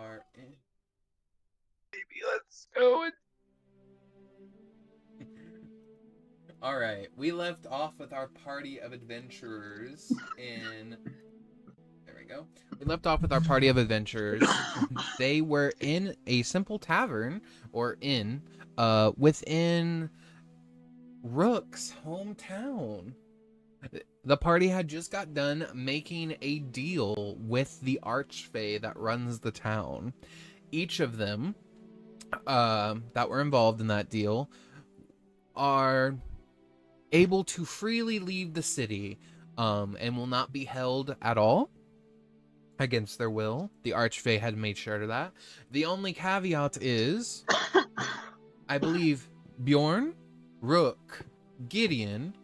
are in. Maybe let's go. All right, we left off with our party of adventurers in. There we go. We left off with our party of adventurers. They were in a simple tavern or inn, within Rook's hometown. The party had just got done making a deal with the archfey that runs the town. Each of them, that were involved in that deal, are able to freely leave the city, and will not be held at all against their will. The archfey had made sure of that. The only caveat is, I believe, Bjorn, Rook, Gideon,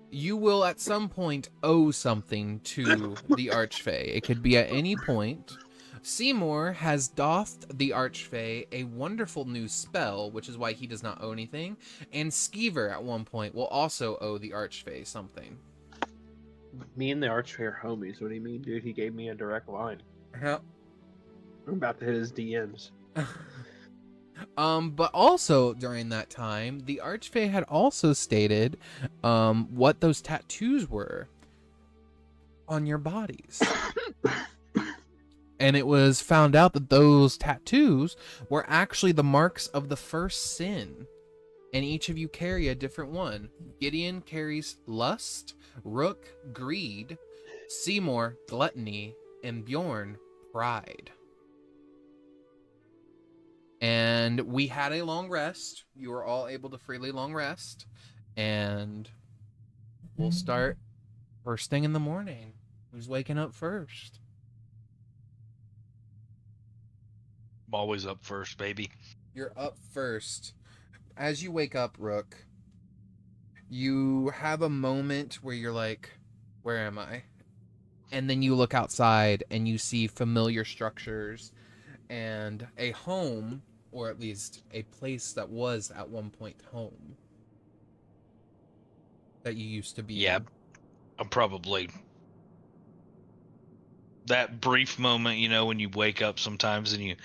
you will at some point owe something to the archfey. It could be at any point. Simour has doffed the archfey a wonderful new spell, which is why he does not owe anything. And Skeever at one point will also owe the archfey something. Me and the Archfey are homies. What do you mean, dude? He gave me a direct line. Yep. I'm about to hit his DMs. But also during that time, the archfey had also stated what those tattoos were on your bodies. And it was found out that those tattoos were actually the marks of the first sin. And each of you carry a different one. Gideon carries lust, Rook, greed, Simour, gluttony, and Bjorn, pride. And we had a long rest. You were all able to freely long rest. And we'll start first thing in the morning. Who's waking up first? I'm always up first, baby. You're up first. As you wake up, Rook, you have a moment where you're like, where am I? And then you look outside and you see familiar structures and a home, or at least a place that was at one point home that you used to be Yeah, in. I'm probably that brief moment, you know, when you wake up sometimes and you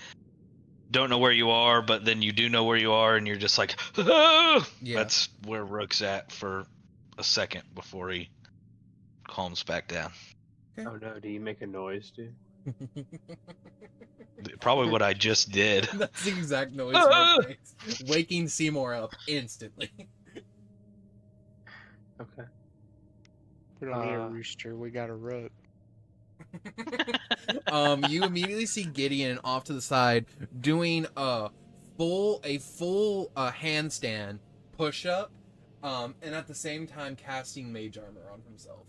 don't know where you are, but then you do know where you are, and you're just like, ah! Yeah. That's where Rook's at for a second before he calms back down. Okay. Oh no, do you make a noise, dude? Probably what I just did. That's the exact noise Rook makes, waking Simour up instantly. Okay. We don't need a rooster. We got a rook. You immediately see Gideon off to the side doing a full handstand push up, and at the same time casting mage armor on himself.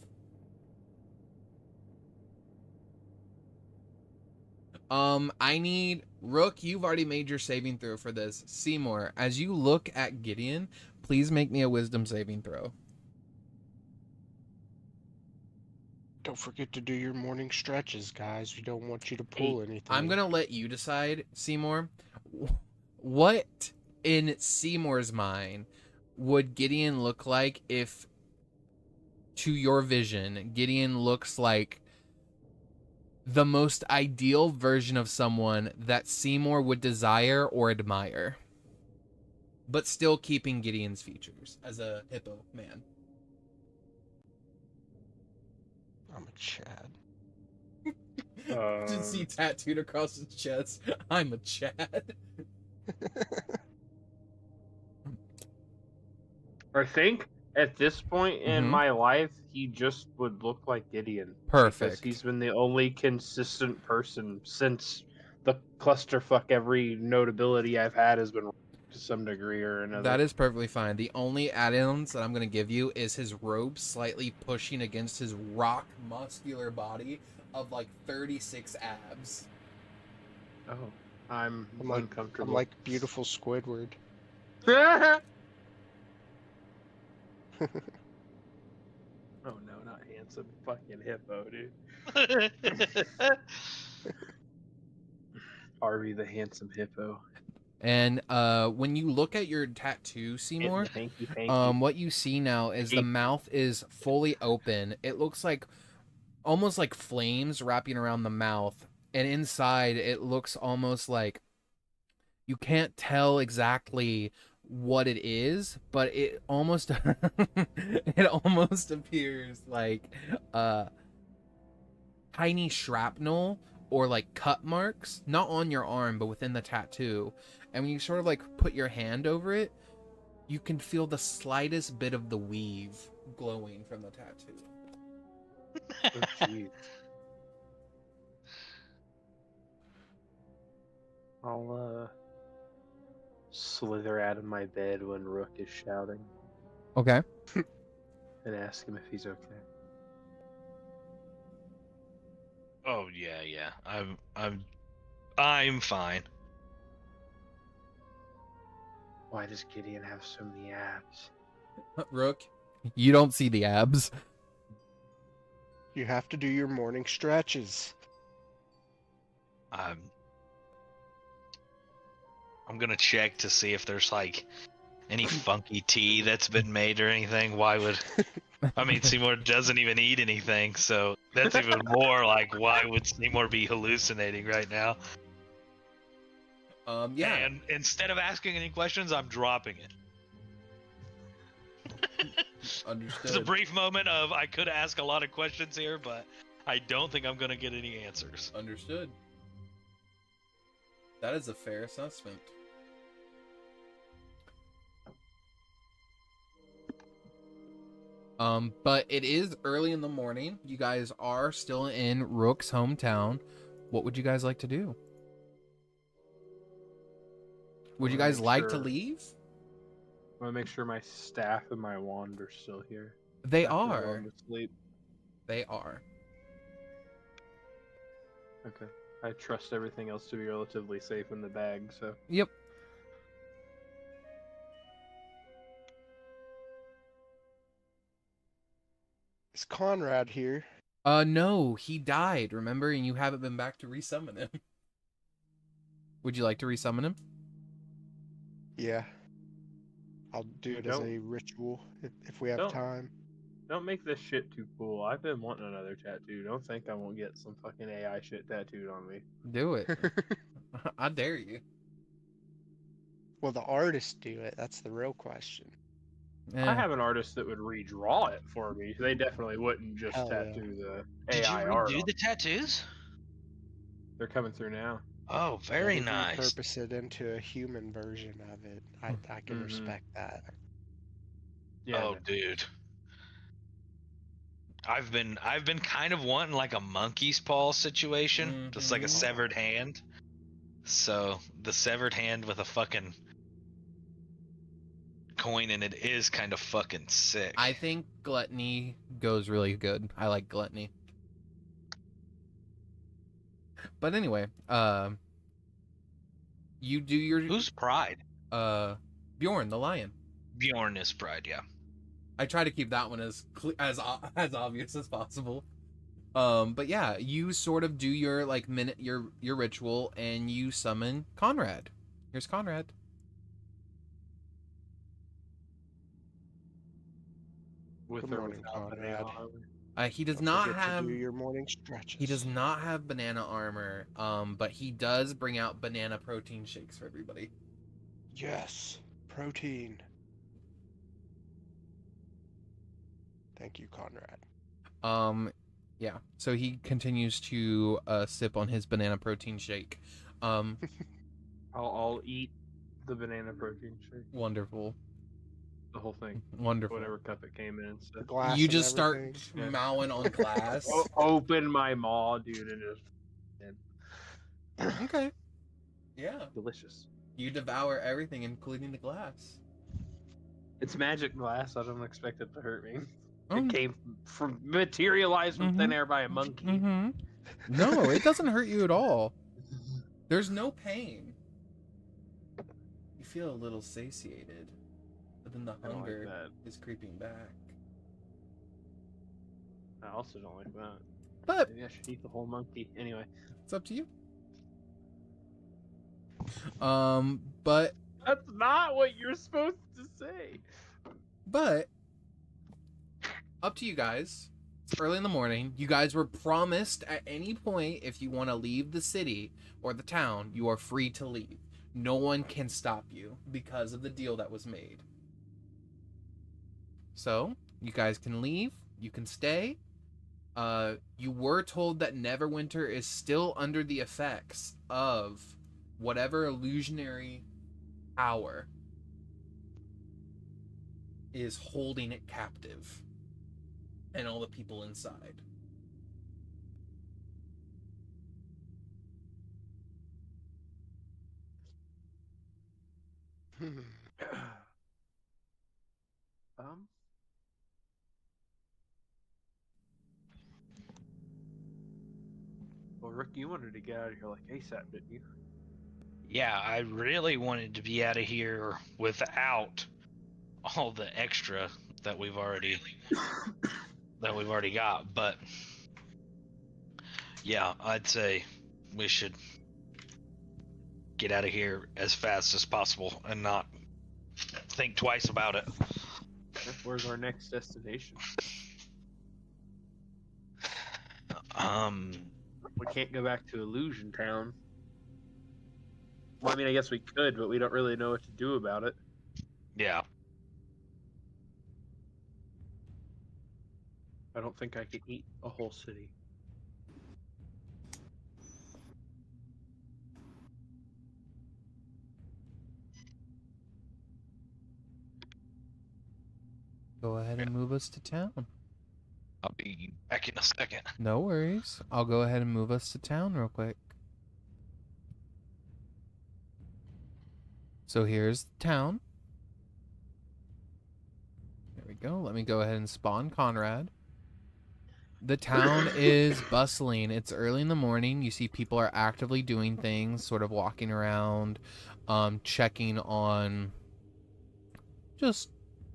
I need Rook. You've already made your saving throw for this. Simour, as you look at Gideon, please make me a wisdom saving throw. Don't forget to do your morning stretches, guys. We don't want you to pull anything. I'm gonna let you decide, Simour. What in Seymour's mind would Gideon look like if, to your vision, Gideon looks like the most ideal version of someone that Seymour would desire or admire, but still keeping Gideon's features as a hippo man? I'm a Chad. To see tattooed across his chest, I'm a Chad. I think at this point in Mhm. my life, he just would look like Gideon. Perfect. Because he's been the only consistent person since the clusterfuck. Every notability I've had has been to some degree or another. That is perfectly fine. The only add-ons that I'm going to give you is his robe slightly pushing against his rock muscular body of like 36 abs. Oh, I'm uncomfortable. I'm like beautiful Squidward. Oh no, not handsome fucking hippo, dude. Harvey the handsome hippo. And when you look at your tattoo, Seymour, Hanky, hanky. what you see now is the mouth is fully open. It looks like almost like flames wrapping around the mouth, and inside it looks almost like you can't tell exactly what it is, but it almost it almost appears like tiny shrapnel or like cut marks, not on your arm but within the tattoo. And when you sort of like put your hand over it, you can feel the slightest bit of the weave glowing from the tattoo. Oh, jeez. I'll slither out of my bed when Rook is shouting Okay. and ask him if he's okay. Oh yeah. I'm fine. Why does Gideon have so many abs? Rook, you don't see the abs. You have to do your morning stretches. I'm gonna check to see if there's like any funky tea that's been made or anything. Why would I mean Seymour doesn't even eat anything, so that's even more like why would Seymour be hallucinating right now? Yeah. And instead of asking any questions, I'm dropping it. Understood. It's a brief moment of I could ask a lot of questions here, but I don't think I'm gonna get any answers. Understood. That is a fair assessment. But it is early in the morning. You guys are still in Rook's hometown. What would you guys like to do? Would you guys like to leave? I want to make sure my staff and my wand are still here. They after are. going to sleep. They are. Okay. I trust everything else to be relatively safe in the bag, so. Yep. Is Conrad here? No, he died, remember? And you haven't been back to resummon him. Would you like to resummon him? Yeah. I'll do it as a ritual if we have time. Don't make this shit too cool. I've been wanting another tattoo. Don't think I won't get some fucking AI shit tattooed on me. Do it. I dare you. Well, the artists do it. That's the real question. Yeah. I have an artist that would redraw it for me. They definitely wouldn't just Hell yeah. tattoo the Did AI you art. redo the tattoos? They're coming through now. Oh, very They nice. repurpose it into a human version of it. I can Mhm. respect that. Yeah. Oh, man. dude. I've been kind of wanting like a monkey's paw situation, just like a Mhm. severed hand. So the severed hand with a fucking coin in it is kind of fucking sick. I think gluttony goes really good. I like gluttony. But anyway, you do your Who's pride? Bjorn the lion. Bjorn is pride, yeah. I try to keep that one as obvious as possible. But yeah, you sort of do your like your ritual and you summon Conrad. Here's Conrad. With Good or morning, without Conrad. banana armor. He does Don't not forget to have do your morning stretches. he does not have banana armor. But he does bring out banana protein shakes for everybody. Yes, protein. Thank you, Conrad. Yeah. So he continues to sip on his banana protein shake. I'll eat the banana protein shake. Wonderful. The whole thing. Wonderful. Whatever cup it came in. And stuff. Glass You and just start everything. Yeah. mowing on glass. Open my maw, dude, and just Okay. Yeah. delicious. You devour everything, including the glass. It's magic glass. I don't expect it to hurt me. Oh. It came from materialized from thin air by a monkey. Mm-hmm. No, it doesn't hurt you at all. There's no pain. You feel a little satiated, but then the I don't like hunger that. is creeping back. I also don't like that. But Maybe I should eat the whole monkey. Anyway. it's up to you. But That's not what you're supposed to say. But up to you guys. It's early in the morning. You guys were promised at any point, if you want to leave the city or the town, you are free to leave. No one can stop you because of the deal that was made. So, you guys can leave. You can stay. You were told that Neverwinter is still under the effects of whatever illusionary power is holding it captive and all the people inside. Um. Well, Rick, you wanted to get out of here like ASAP, didn't you? Yeah, I really wanted to be out of here without all the extra that we've already got, but yeah, I'd say we should get out of here as fast as possible and not think twice about it. Where's our next destination? We can't go back to Illusion Town. Well, I mean, I guess we could, but we don't really know what to do about it. Yeah. I don't think I could eat a whole city. Go ahead and move us to town. I'll be back in a second. No worries. I'll go ahead and move us to town real quick. So here's the town. There we go. Let me go ahead and spawn Conrad. The town is bustling. It's early in the morning. You see people are actively doing things, sort of walking around, checking on just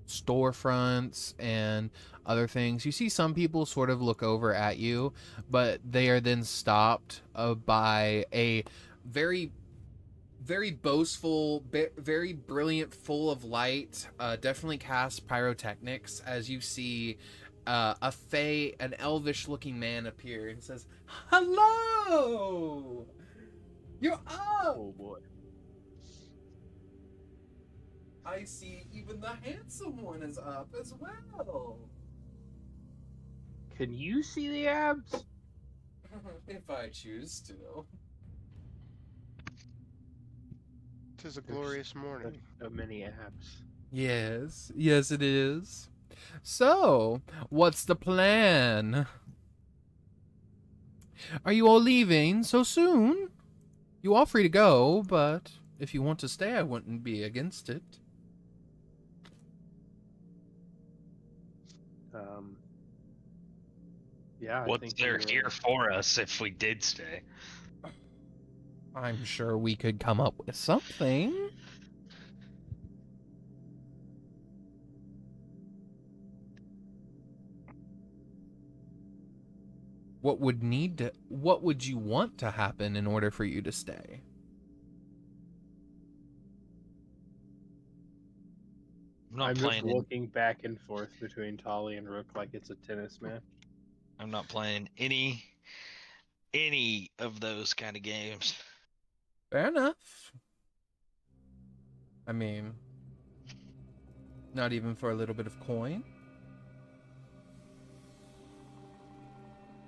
storefronts and other things. You see some people sort of look over at you, but they are then stopped by a very boastful, very brilliant, full of light, definitely cast pyrotechnics, as you see an elvish looking man appear and says, "Hello! You're up!" Oh boy. I see even the handsome one is up as well. Can you see the abs? If I choose to. Tis a glorious morning. So many abs. Yes, yes it is. So, what's the plan? Are you all leaving so soon? You are free to go, but if you want to stay, I wouldn't be against it. Yeah. I What's think there we, here for us if we did stay? I'm sure we could come up with something. What would you want to happen in order for you to stay? I'm just looking back and forth between Tolly and Rook like it's a tennis match. I'm not playing any of those kind of games. Fair enough. I mean, not even for a little bit of coin?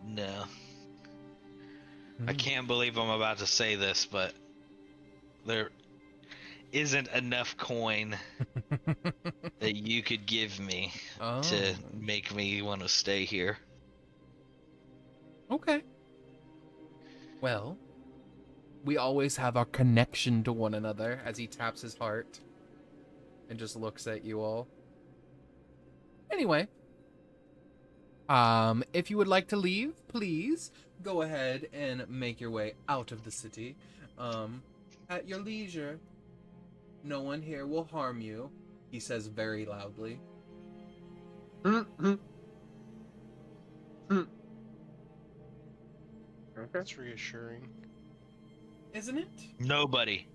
No. I can't believe I'm about to say this, but there isn't enough coin that you could give me to make me want to stay here. Okay. Well, we always have our connection to one another, as he taps his heart and just looks at you all. Anyway, if you would like to leave, please go ahead and make your way out of the city, at your leisure. No one here will harm you, he says very loudly. Okay. That's reassuring. Isn't it? Nobody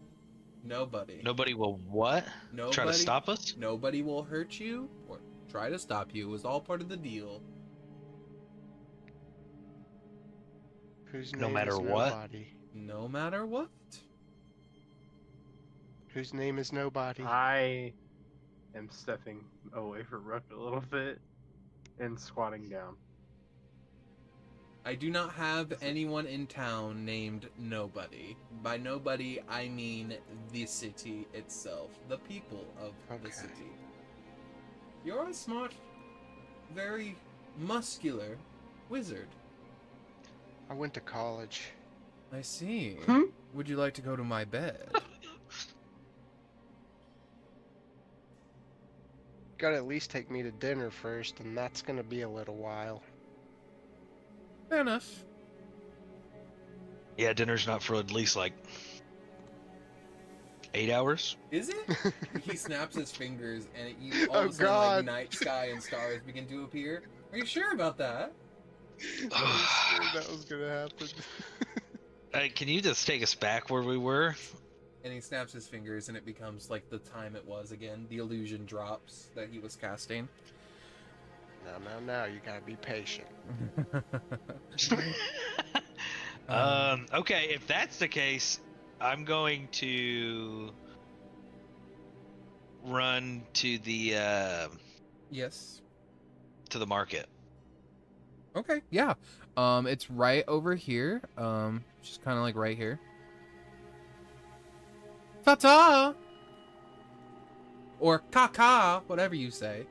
will what? Nobody Try to stop us? Nobody will hurt you or try to stop you. It was all part of the deal. Whose No name matter is what? Nobody? No matter what. Whose name is Nobody? I am stepping away from Rook a little bit and squatting down. I do not have anyone in town named Nobody. By nobody, I mean the city itself, the people of the Okay. city. You're a smart, very muscular wizard. I went to college. I see. Hmm? Would you like to go to my bed? Gotta at least take me to dinner first, and that's gonna be a little while. Fair enough. Yeah, dinner's not for at least like 8 hours. Is it? He snaps his fingers, and all Oh, of a sudden, God. like, night sky and stars begin to appear. Are you sure about that? I was scared that was gonna happen. Can you just take us back where we were? And he snaps his fingers, and it becomes like the time it was again. The illusion drops that he was casting. Now, you gotta be patient. Okay, if that's the case, I'm going to run to the Yes. market. Okay. Yeah. It's right over here. Just kind of like right here. Ta-ta! Or caca, whatever you say.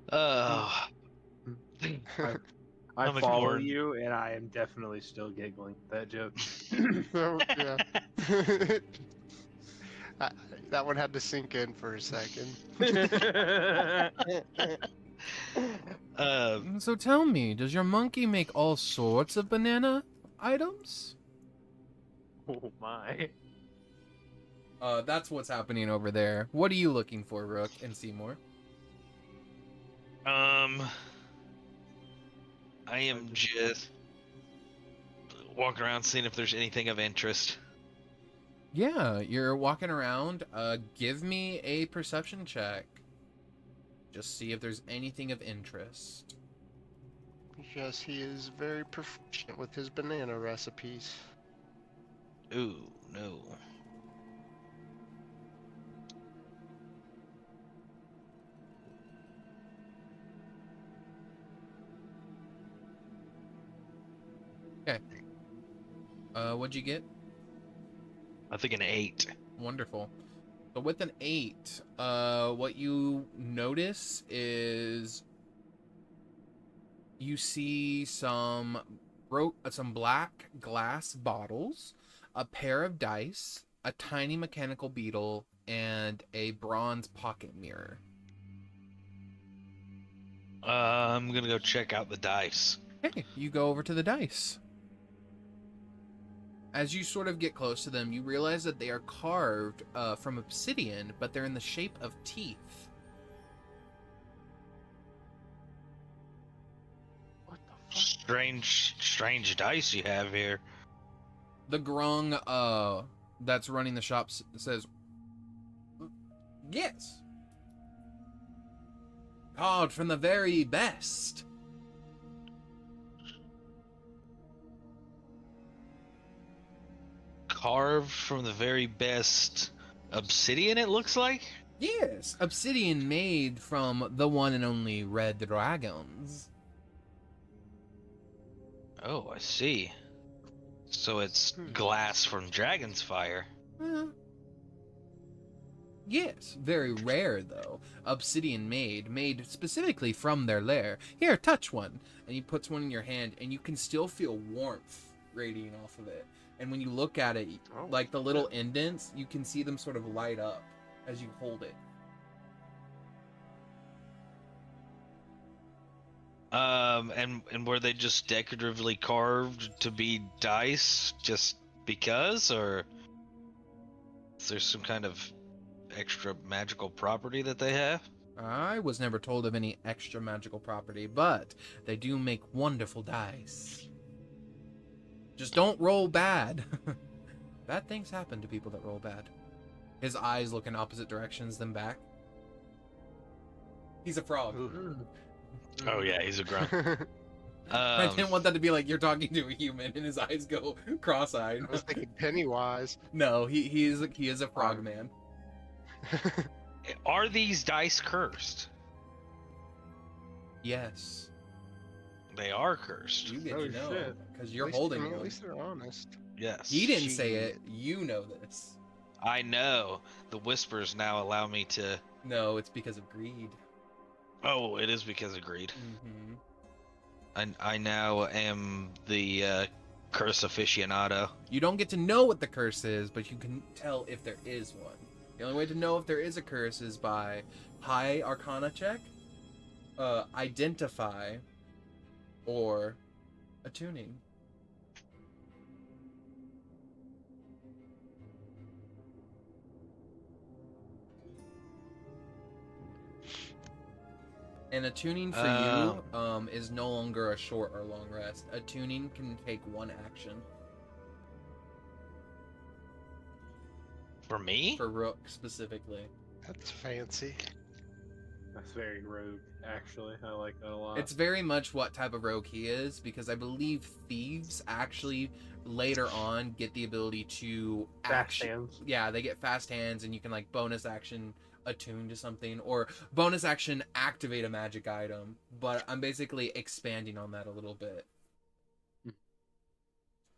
Uh, I I'm follow ignored. you, and I am definitely still giggling at that joke. So, yeah. That one had to sink in for a second. So tell me, does your monkey make all sorts of banana items? Oh my. That's what's happening over there. What are you looking for, Rook and Seymour? I am just walking around seeing if there's anything of interest. Yeah, you're walking around. Give me a perception check. Just see if there's anything of interest. Yes, he is very proficient with his banana recipes. Ooh, no. What'd you get? I think an 8. Wonderful. So with an 8, what you notice is you see some black glass bottles, a pair of dice, a tiny mechanical beetle, and a bronze pocket mirror. I'm gonna go check out the dice. Hey, you go over to the dice. As you sort of get close to them, you realize that they are carved from obsidian, but they're in the shape of teeth. What the fuck? Strange dice you have here. The grung that's running the shop says, yes. Carved from the very best. Carved from the very best obsidian, it looks like? Yes, obsidian made from the one and only red dragons. Oh, I see. So it's glass from Dragon's Fire. Yes, very rare though. Obsidian made specifically from their lair. Here, touch one. And he puts one in your hand, and you can still feel warmth radiating off of it. And when you look at it, like the little indents, you can see them sort of light up as you hold it. And were they just decoratively carved to be dice just because, or is there some kind of extra magical property that they have? I was never told of any extra magical property, but they do make wonderful dice. Just don't roll bad. Bad things happen to people that roll bad. His eyes look in opposite directions than back. He's a frog. Oh yeah, he's a grunt. I didn't want that to be like you're talking to a human and his eyes go cross-eyed. I was thinking Pennywise. No, he is a frog man. Are these dice cursed? Yes. They are cursed. You get Oh, to know shit. because you're At least- holding I mean, them. At least they're honest. Yes. He didn't say it. You know this. I know. The whispers now allow me to. No, it's because of greed. Oh, it is because of greed. Mm-hmm. I now am the curse aficionado. You don't get to know what the curse is, but you can tell if there is one. The only way to know if there is a curse is by high arcana check, identify, or attuning. And attuning for you is no longer a short or long rest. Attuning can take one action. For me? For Rook specifically. That's fancy. That's very rogue, actually. I like that a lot. It's very much what type of rogue he is, because I believe thieves actually later on get the ability to fast hands. Yeah, they get fast hands, and you can like bonus action attune to something, or bonus action activate a magic item. But I'm basically expanding on that a little bit.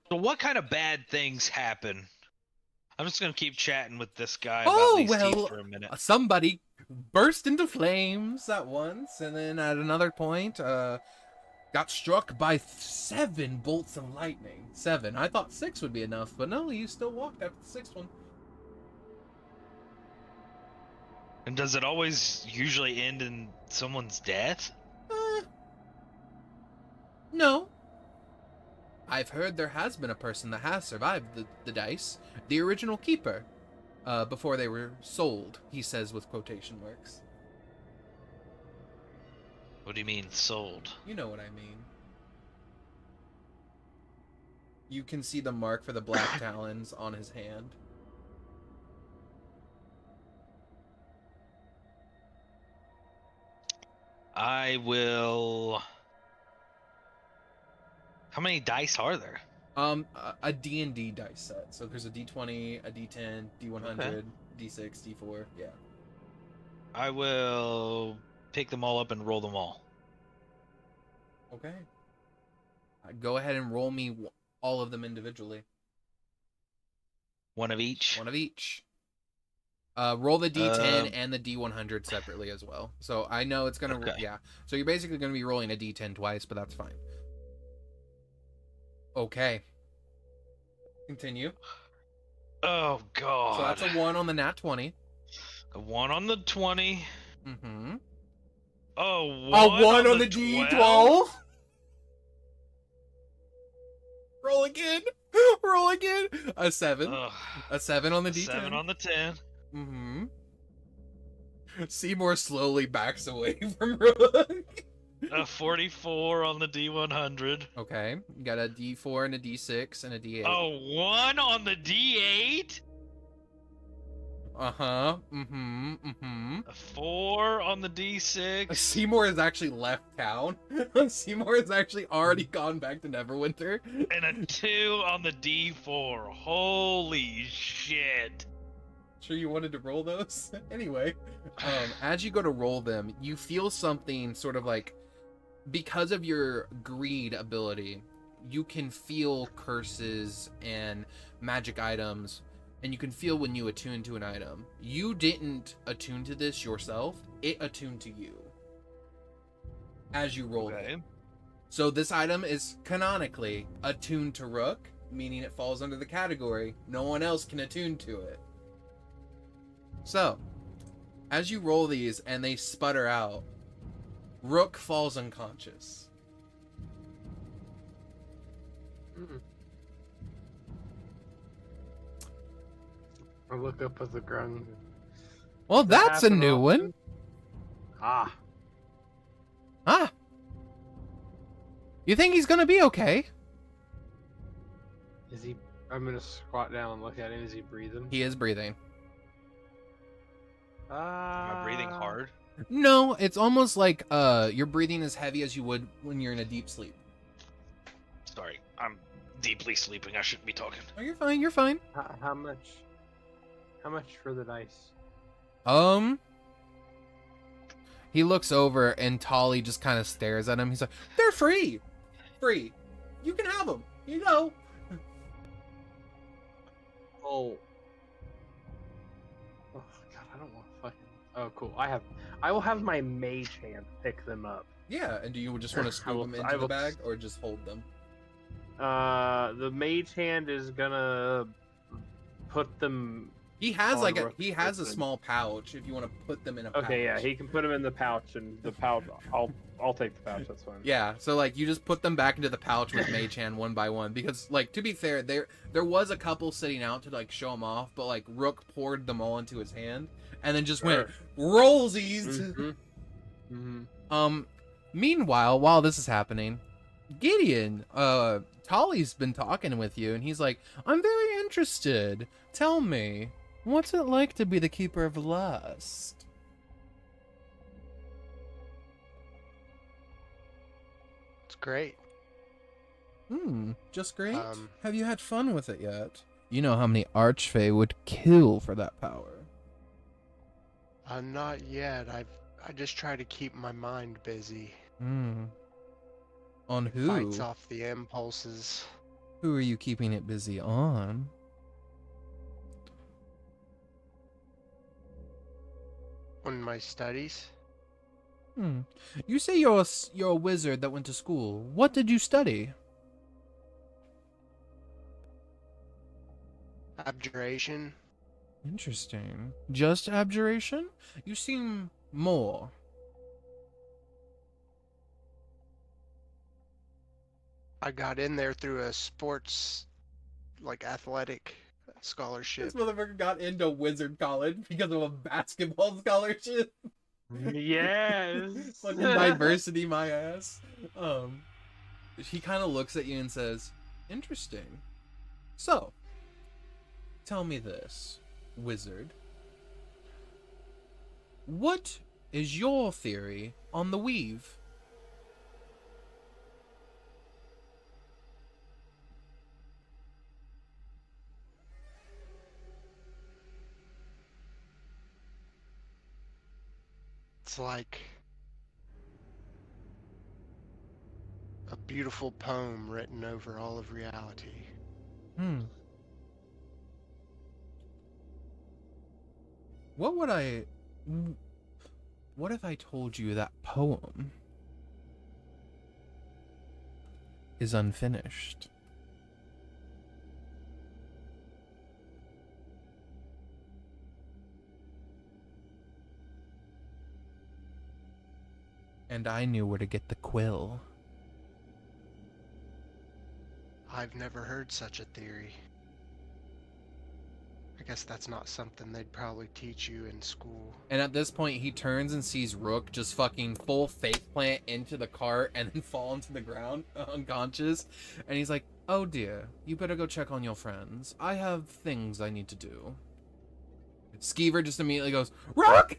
So what kind of bad things happen? I'm just gonna keep chatting with this guy Oh, about these well, teeth for a minute. Somebody burst into flames at once, and then at another point, got struck by 7 bolts of lightning. 7. I thought 6 would be enough, but no, you still walked after the 6th one. And does it always usually end in someone's death? No. I've heard there has been a person that has survived the dice. The original keeper. Before they were sold, he says with quotation marks. What do you mean, sold? You know what I mean. You can see the mark for the black talons on his hand. I will... How many dice are there? A D&D dice set. So there's a D20, a D10, D100, Okay. D6, D4, yeah. I will pick them all up and roll them all. Okay. Go ahead and roll me all of them individually. One of each? One of each. Roll the D10 and the D100 separately as well. So I know it's going to... Okay. Yeah. So you're basically going to be rolling a D10 twice, but that's fine. Okay. Continue. Oh, God. So that's a 1 on the nat 20. A 1 on the 20. Mm-hmm. Oh, A 1 on the D12. Roll again. Roll again. A 7. Ugh. A 7 on the D10. 7 on the 10. Mm-hmm. Seymour slowly backs away from Rook. A 44 on the D100. Okay. You got a D4 and a D6 and a D8. Oh, 1 on the D8? Uh-huh. Mm-hmm. Mm-hmm. A 4 on the D6. Seymour has actually left town. Seymour has actually already gone back to Neverwinter. And a 2 on the D4. Holy shit. Sure you wanted to roll those? Anyway, as you go to roll them, you feel something sort of like, because of your greed ability, you can feel curses and magic items, and you can feel when you attune to an item. You didn't attune to this yourself, it attuned to you as you rolled it. So this item is canonically attuned to Rook, meaning it falls under the category. No one else can attune to it. So, as you roll these and they sputter out, Rook falls unconscious. I look up at the ground. Well, Does that that's a happen new often? one. Ah. Ah. You think he's gonna be okay? Is he... I'm gonna squat down and look at him. Is he breathing? He is breathing. Am I breathing hard? No, it's almost like you're breathing as heavy as you would when you're in a deep sleep. Sorry, I'm deeply sleeping. I shouldn't be talking. Oh, you're fine. You're fine. How much? How much for the dice? He looks over and Tolly just kind of stares at him. He's like, "They're free, free. You can have them. Here you go." Oh. Oh God, I don't want to fucking. Oh, cool. I will have my mage hand pick them up. Yeah, and do you just want to scoop them I into the will- bag or just hold them? The mage hand is gonna put them. He has On like a Rook's he has a person. small pouch if you want to put them in a pouch. Okay, yeah, he can put them in the pouch, and the pouch. I'll take the pouch. That's fine. Yeah, so like you just put them back into the pouch with Mage Hand one by one because like to be fair, there was a couple sitting out to like show him off, but like Rook poured them all into his hand and then just went rollsies. Mm-hmm. Meanwhile, while this is happening, Gideon, Tolly's been talking with you and he's like, "I'm very interested. Tell me, what's it like to be the Keeper of Lust?" It's great. Just great. Um, Have you had fun with it yet? You know how many Archfey would kill for that power. Not yet. I just try to keep my mind busy. On who? Fights off the impulses. Who are you keeping it busy on? On my studies. You say you're a wizard that went to school. What did you study? Abjuration. Interesting. Just abjuration? You seem more. I got in there through a sports, like athletic scholarship. This motherfucker got into wizard college because of a basketball scholarship. Yes. Fucking diversity, my ass. He kind of looks at you and says, "Interesting. So, tell me this, wizard. What is your theory on the weave?" It's like a beautiful poem written over all of reality. What if I told you that poem is unfinished? And I knew where to get the quill. I've never heard such a theory. I guess that's not something they'd probably teach you in school. And at this point, he turns and sees Rook just fucking full face plant into the cart and then fall into the ground unconscious. And he's like, "Oh dear, you better go check on your friends. I have things I need to do." Skeever just immediately goes, "Rook!"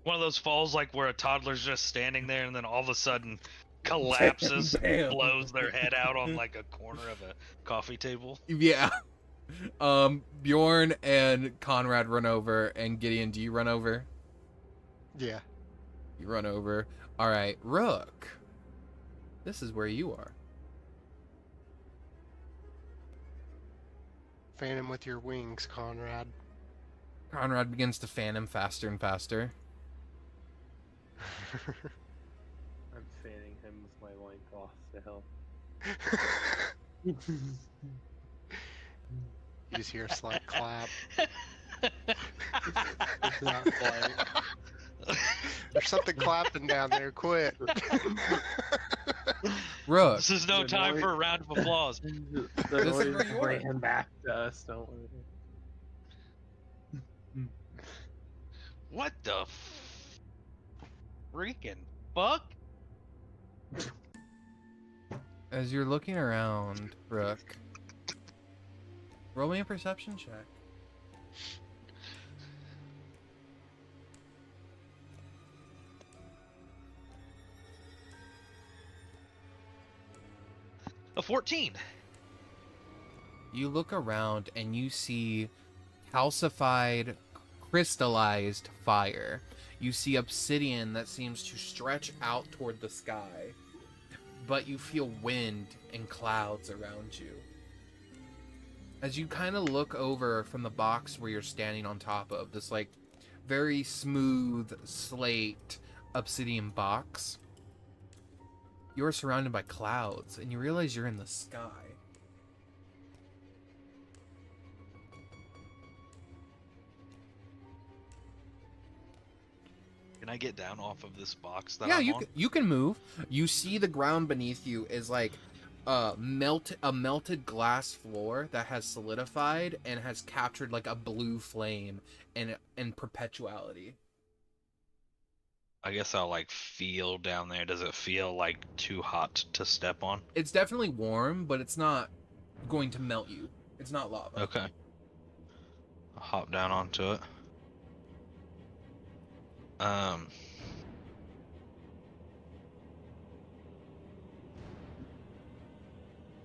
One of those falls like where a toddler's just standing there and then all of a sudden collapses, Bam. blows their head out on like a corner of a coffee table. Yeah. Bjorn and Conrad run over, and Gideon, do you run over? Yeah. You run over. Alright, Rook. This is where you are. Fan him with your wings, Conrad. Conrad begins to fan him faster and faster. I'm fanning him with my loincloth to help. You just hear a slight clap. It's not quite. There's something clapping down there, quick. Rook. This is no The time noise- for a round of applause. The This is noise where you bring are. him back to us, don't worry. What the freaking fuck? As you're looking around, Rook, roll me a perception check. A 14. You look around and you see calcified, crystallized fire. You see obsidian that seems to stretch out toward the sky, but you feel wind and clouds around you. As you kind of look over from the box where you're standing on top of, this like very smooth slate obsidian box, you're surrounded by clouds and you realize you're in the sky. Can I get down off of this box that Yeah, I'm on? you can move. You see the ground beneath you is like a melted glass floor that has solidified and has captured like a blue flame and perpetuality. I guess I'll like feel down there. Does it feel like too hot to step on? It's definitely warm, but it's not going to melt you. It's not lava. Okay. I'll hop down onto it.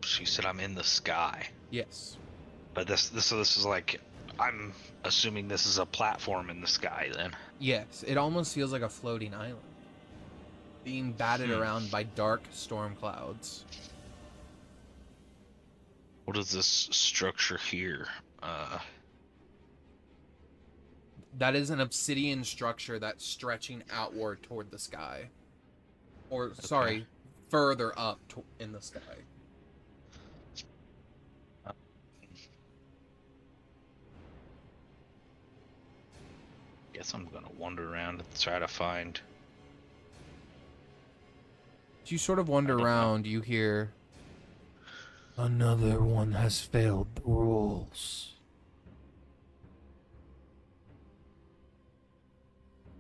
She said I'm in the sky, Yes. but this is like, I'm assuming this is a platform in the sky then. Yes. It almost feels like a floating island, being batted around by dark storm clouds. What is this structure here? That is an obsidian structure that's stretching outward toward the sky. Or, sorry, further up in the sky. Guess I'm gonna wander around and try to find. As you sort of wander I don't know. around, you hear, "Another one has failed the rules."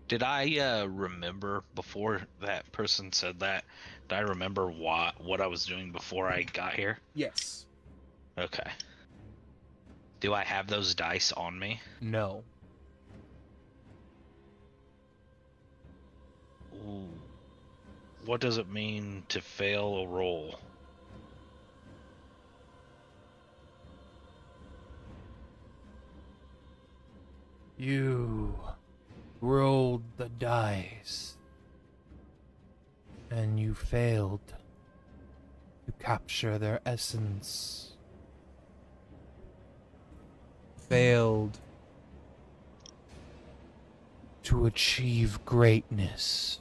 Did I remember before that person said that? Did I remember what I was doing before I got here? Yes. Okay. Do I have those dice on me? No. Ooh. What does it mean to fail a roll? You rolled the dice, and you failed to capture their essence. Failed to achieve greatness.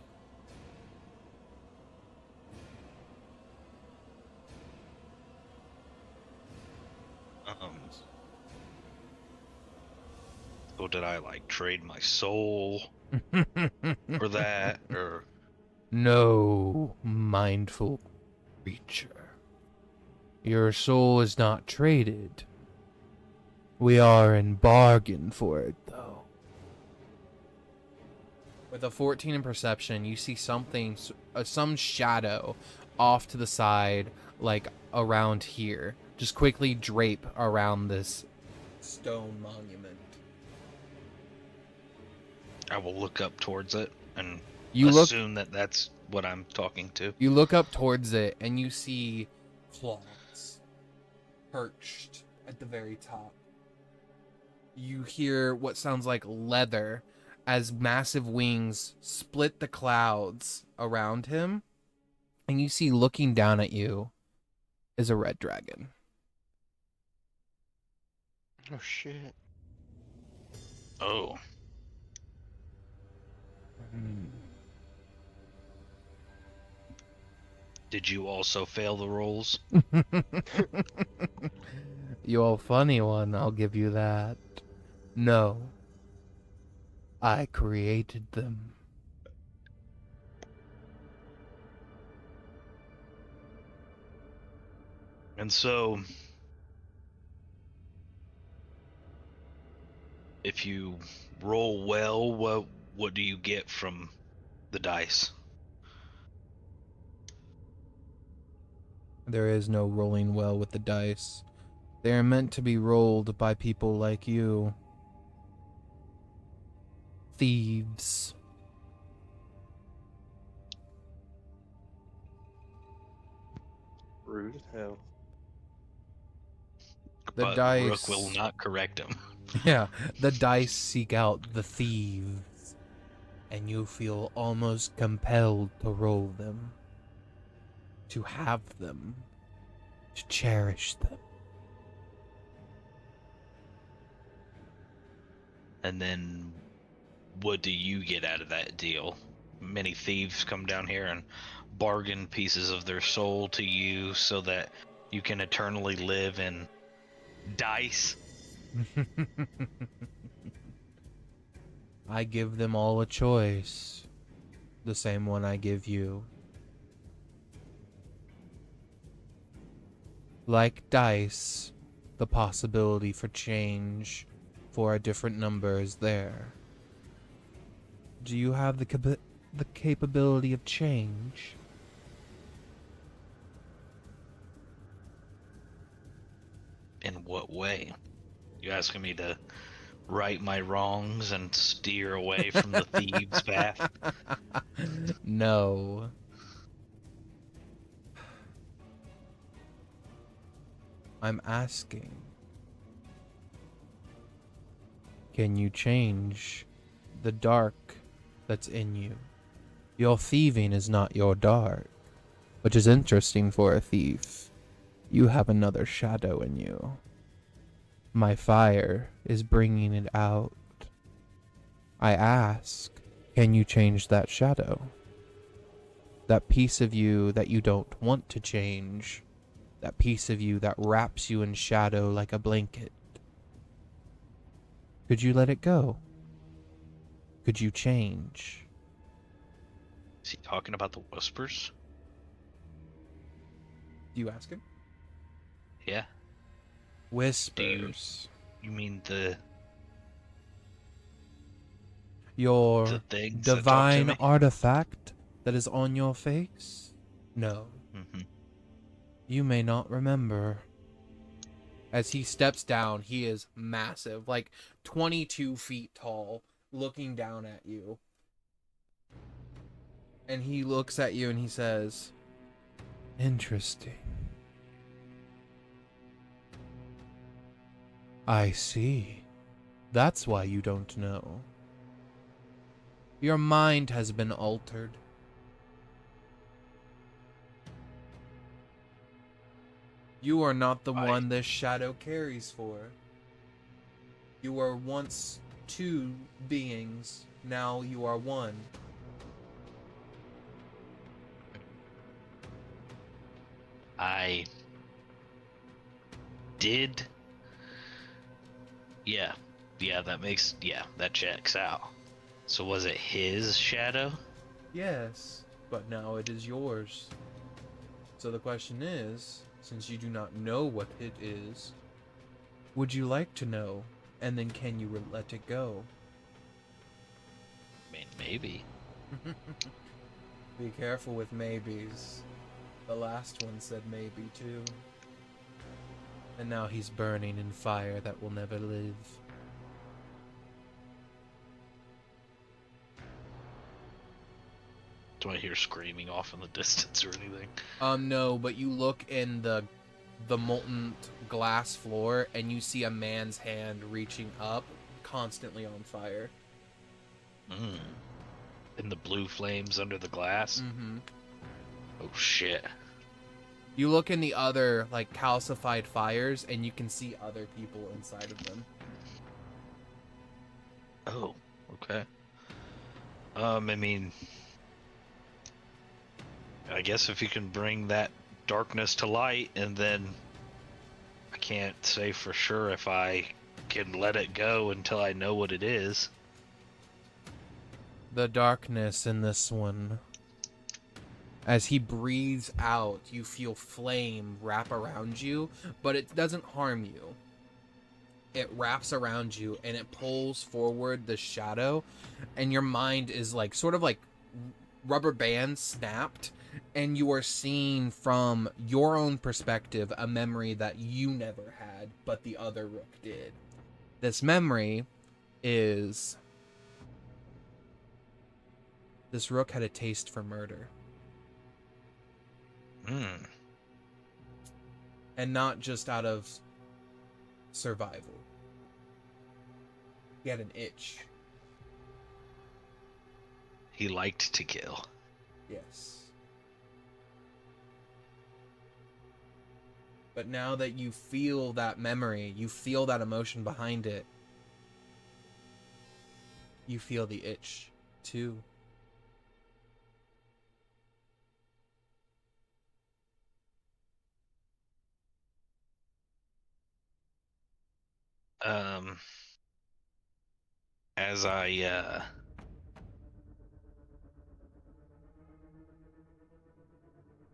So did I like trade my soul for that, or No, mindful creature. Your soul is not traded. We are in bargain for it, though. With a 14 in perception, you see something, some shadow off to the side, like around here. Just quickly drape around this stone monument. I will look up towards it and You assume that that's what I'm talking to. You look up towards it, and you see claws perched at the very top. You hear what sounds like leather as massive wings split the clouds around him, and you see looking down at you is a red dragon. Oh shit. Oh. Did you also fail the rolls? You're a funny one, I'll give you that. No. I created them. And so, if you roll well, what do you get from the dice? There is no rolling well with the dice. They are meant to be rolled by people like you. Thieves. Rude as hell. The But dice. Rook will not correct him. Yeah, the dice seek out the thieves, and you feel almost compelled to roll them, to have them, to cherish them. And then what do you get out of that deal? Many thieves come down here and bargain pieces of their soul to you so that you can eternally live in dice. I give them all a choice, the same one I give you. Like dice, the possibility for change for a different number is there. Do you have the capability of change? In what way? You asking me to right my wrongs and steer away from the thieves' path? No. I'm asking, can you change the dark that's in you? Your thieving is not your dark, which is interesting for a thief. You have another shadow in you. My fire is bringing it out. I ask, can you change that shadow? That piece of you that you don't want to change. That piece of you that wraps you in shadow like a blanket. Could you let it go? Could you change? Is he talking about the whispers? Do you ask him? Yeah. Whispers. You mean the Your things that talk to divine me? artifact that is on your face? No. Mm-hmm. You may not remember. As he steps down, he is massive, like 22 feet tall, looking down at you. And he looks at you and he says, interesting. I see. That's why you don't know. Your mind has been altered. You are not the one this shadow carries for. You were once two beings, now you are one. I did. Yeah, that checks out. So was it his shadow? Yes, but now it is yours. So the question is, since you do not know what it is, would you like to know? And then can you let it go? I mean, maybe. Be careful with maybes. The last one said maybe too. And now he's burning in fire that will never live. Do I hear screaming off in the distance or anything? No, but you look in the molten glass floor and you see a man's hand reaching up, constantly on fire. In the blue flames under the glass? Mm-hmm. Oh shit. You look in the other, like, calcified fires and you can see other people inside of them. Oh, okay. I mean, I guess if you can bring that darkness to light, and then I can't say for sure if I can let it go until I know what it is. The darkness in this one. As he breathes out, you feel flame wrap around you, but it doesn't harm you. It wraps around you and it pulls forward the shadow, and your mind is like sort of like rubber band snapped, and you are seeing from your own perspective a memory that you never had, but the other Rook did. This memory is... This Rook had a taste for murder. And not just out of survival. He had an itch. He liked to kill. Yes. But now that you feel that memory, you feel that emotion behind it, you feel the itch too.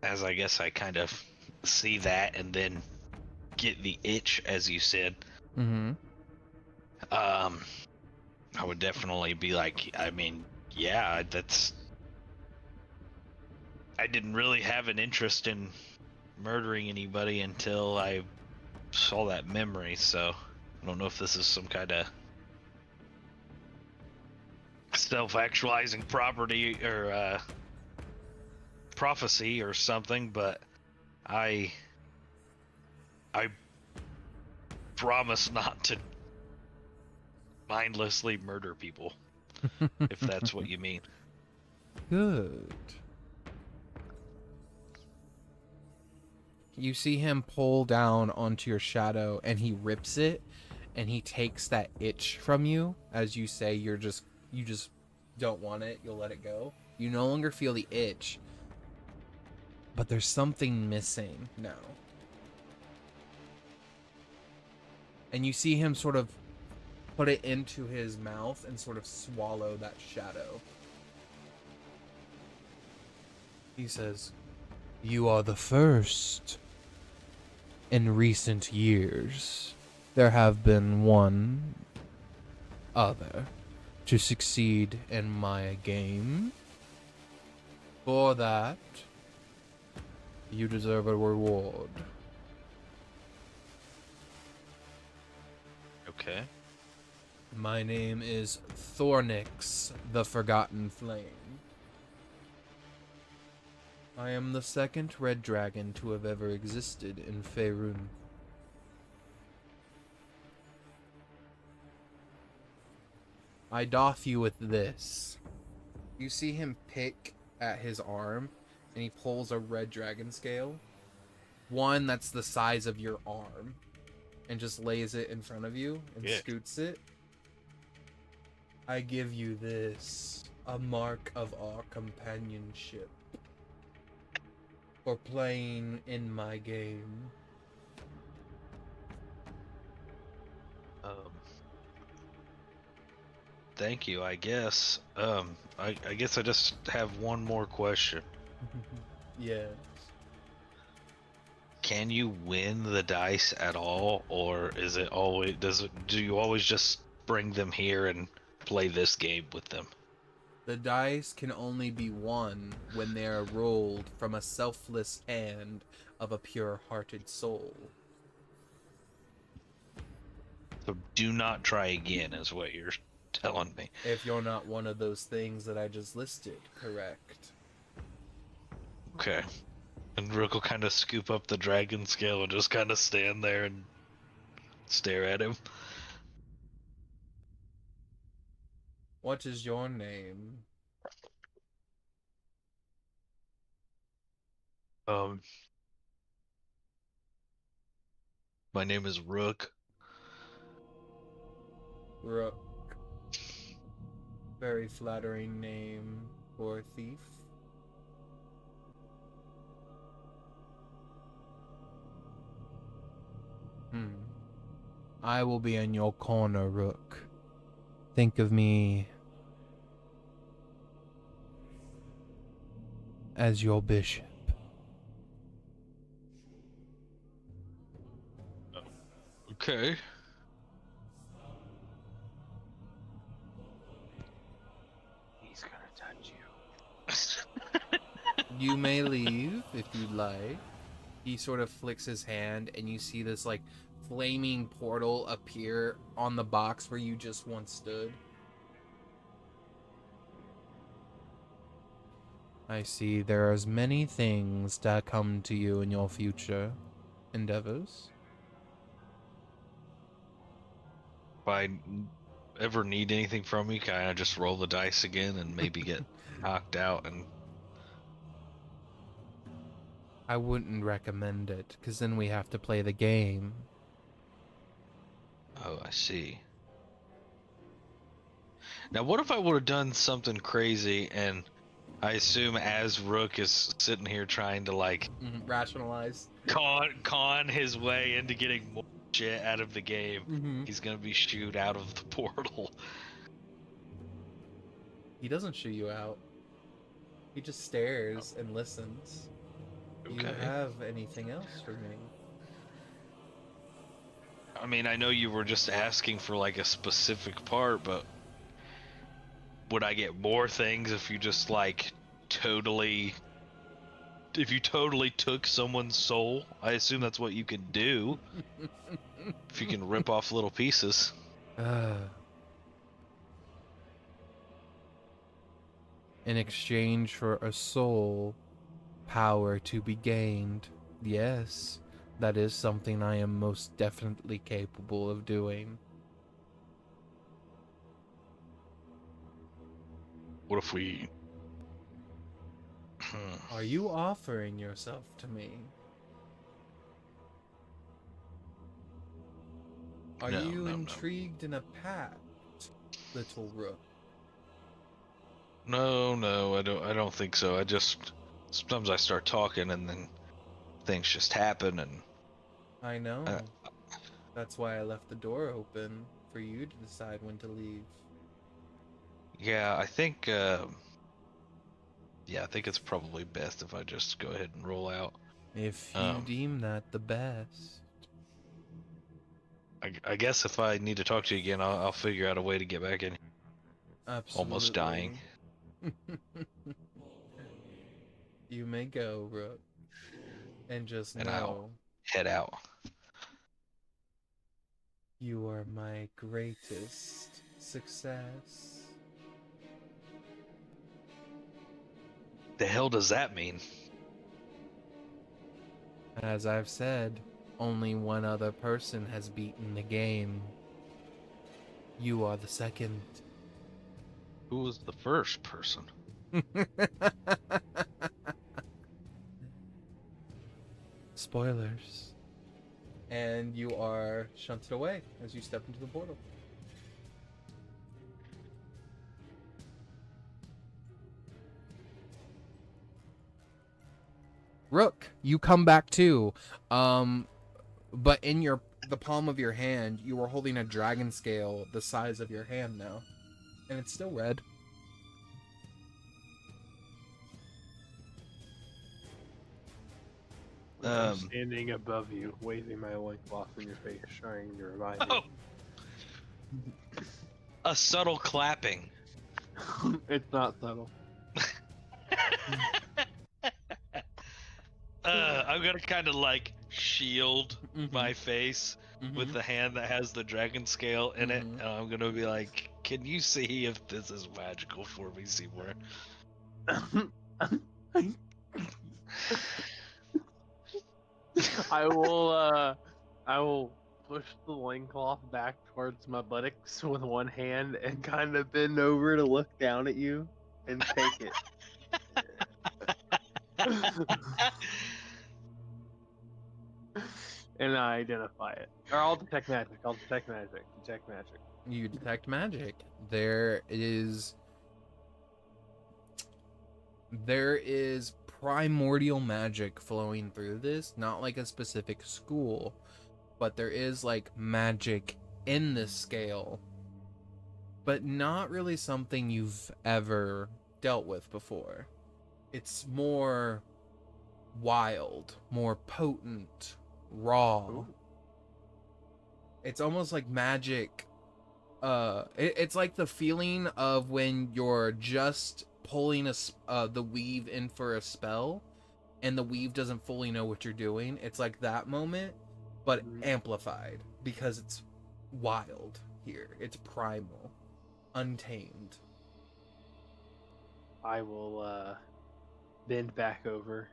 As I guess I kind of see that and then get the itch, as you said. Mm-hmm. I would definitely be like, I mean, yeah, I didn't really have an interest in murdering anybody until I saw that memory, so I don't know if this is some kind of self-actualizing property or prophecy or something, but I promise not to mindlessly murder people, if that's what you mean. Good. You see him pull down onto your shadow and he rips it and he takes that itch from you. As you say, you just don't want it, you'll let it go. You no longer feel the itch, but there's something missing now. And you see him sort of put it into his mouth and sort of swallow that shadow. He says, "You are the first. In recent years, there have been one other to succeed in my game. For that, you deserve a reward." Okay. My name is Thornix, the Forgotten Flame. I am the second red dragon to have ever existed in Faerun. I doff you with this. You see him pick at his arm, and he pulls a red dragon scale. One that's the size of your arm, and just lays it in front of you and Yeah. scoots it. I give you this, a mark of our companionship for playing in my game. Thank you, I guess. I guess I just have one more question. Yes. Can you win the dice at all, or is it always do you always just bring them here and play this game with them? The dice can only be won when they are rolled from a selfless hand of a pure-hearted soul. So do not try again, is what you're telling me. If you're not one of those things that I just listed, correct? Okay. And Rook will kind of scoop up the dragon scale and just kind of stand there and stare at him. What is your name? My name is Rook. Rook. Very flattering name for a thief. I will be in your corner, Rook. Think of me as your bishop. Okay. He's gonna touch you. You may leave if you'd like. He sort of flicks his hand and you see this like flaming portal appear on the box where you just once stood. I see there are many things that come to you in your future, endeavors. If I ever need anything from you, can I just roll the dice again and maybe get knocked out? And I wouldn't recommend it, because then we have to play the game. oh, I see. Now, what if I would have done something crazy, and I assume as Rook is sitting here trying to like Rationalize. con his way into getting more shit out of the game, he's gonna be shooed out of the portal. He doesn't shoo you out. He just stares and listens. Do you Okay. have anything else for me? I mean, I know you were just asking for like a specific part, but would I get more things if you just like if you totally took someone's soul? I assume that's what you can do. If you can rip off little pieces. In exchange for a soul, power to be gained. Yes, that is something I am most definitely capable of doing. What if we... Are you offering yourself to me? Are No, you no, no. intrigued in a pact, little Rook? No, I don't think so. I just... Sometimes I start talking and then things just happen and... I know. That's why I left the door open for you to decide when to leave. Yeah, I think... Yeah, I think it's probably best if I just go ahead and roll out. If you deem that the best. I guess if I need to talk to you again, I'll figure out a way to get back in. Absolutely. Almost dying. You may go, Rook. And just And know I'll head out. you are my greatest success. The hell does that mean? As I've said, only one other person has beaten the game. You are the second. Who was the first person? Spoilers. And you are shunted away as you step into the portal. Rook, you come back too. But in the palm of your hand, you are holding a dragon scale the size of your hand now. And it's still red. I'm standing above you, waving my loincloth in your face, trying to remind Oh! A subtle clapping. you. It's not subtle. I'm gonna kind of like shield my face with the hand that has the dragon scale in it, and I'm gonna be like, "Can you see if this is magical for me, Simour?" I will push the loincloth back towards my buttocks with one hand and kind of bend over to look down at you and take it. And I identify it. Or I'll detect magic. Detect magic. You detect magic. There is primordial magic flowing through this, not like a specific school, but there is like magic in this scale, but not really something you've ever dealt with before. It's more wild, more potent, raw. Ooh. It's almost like magic. It's like the feeling of when you're just pulling the weave in for a spell, and the weave doesn't fully know what you're doing. It's like that moment, but amplified because it's wild here. It's primal, untamed. I will bend back over,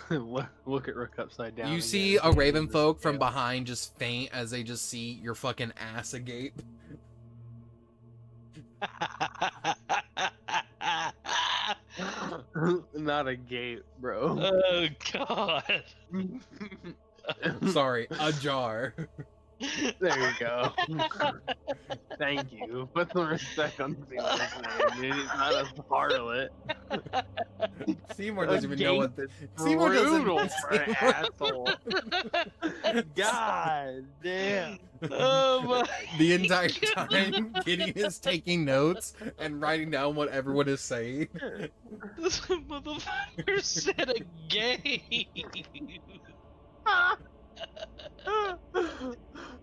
Look at Rook upside down. You again, see a holding the Ravenfolk from scale. behind just faint as they just see your fucking ass agape. Not a gate, bro. Oh God. Sorry, ajar. There you go. Thank you. Put some respect on Simour's name, dude. He's not a harlot. Seymour doesn't even know what. Seymour Brutal doesn't. for an asshole. God damn. Oh my. The entire time, Gideon is taking notes and writing down what everyone is saying. This motherfucker said a game.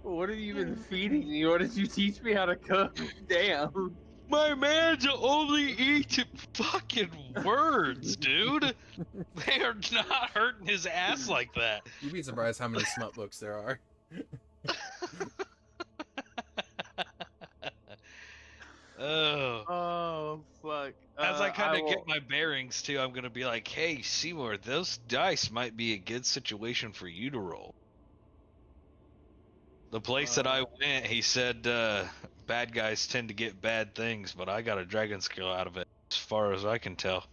What have you been feeding me? What did you teach me how to cook? Damn. My man's only eating fucking words, dude. They are not hurting his ass like that. You'd be surprised how many smut books there are. Oh. Oh, fuck. As I kind of get my bearings too, I'm gonna be like, "Hey, Seymour, those dice might be a good situation for you to roll." The place that I went, he said, bad guys tend to get bad things, but I got a dragon skill out of it, as far as I can tell.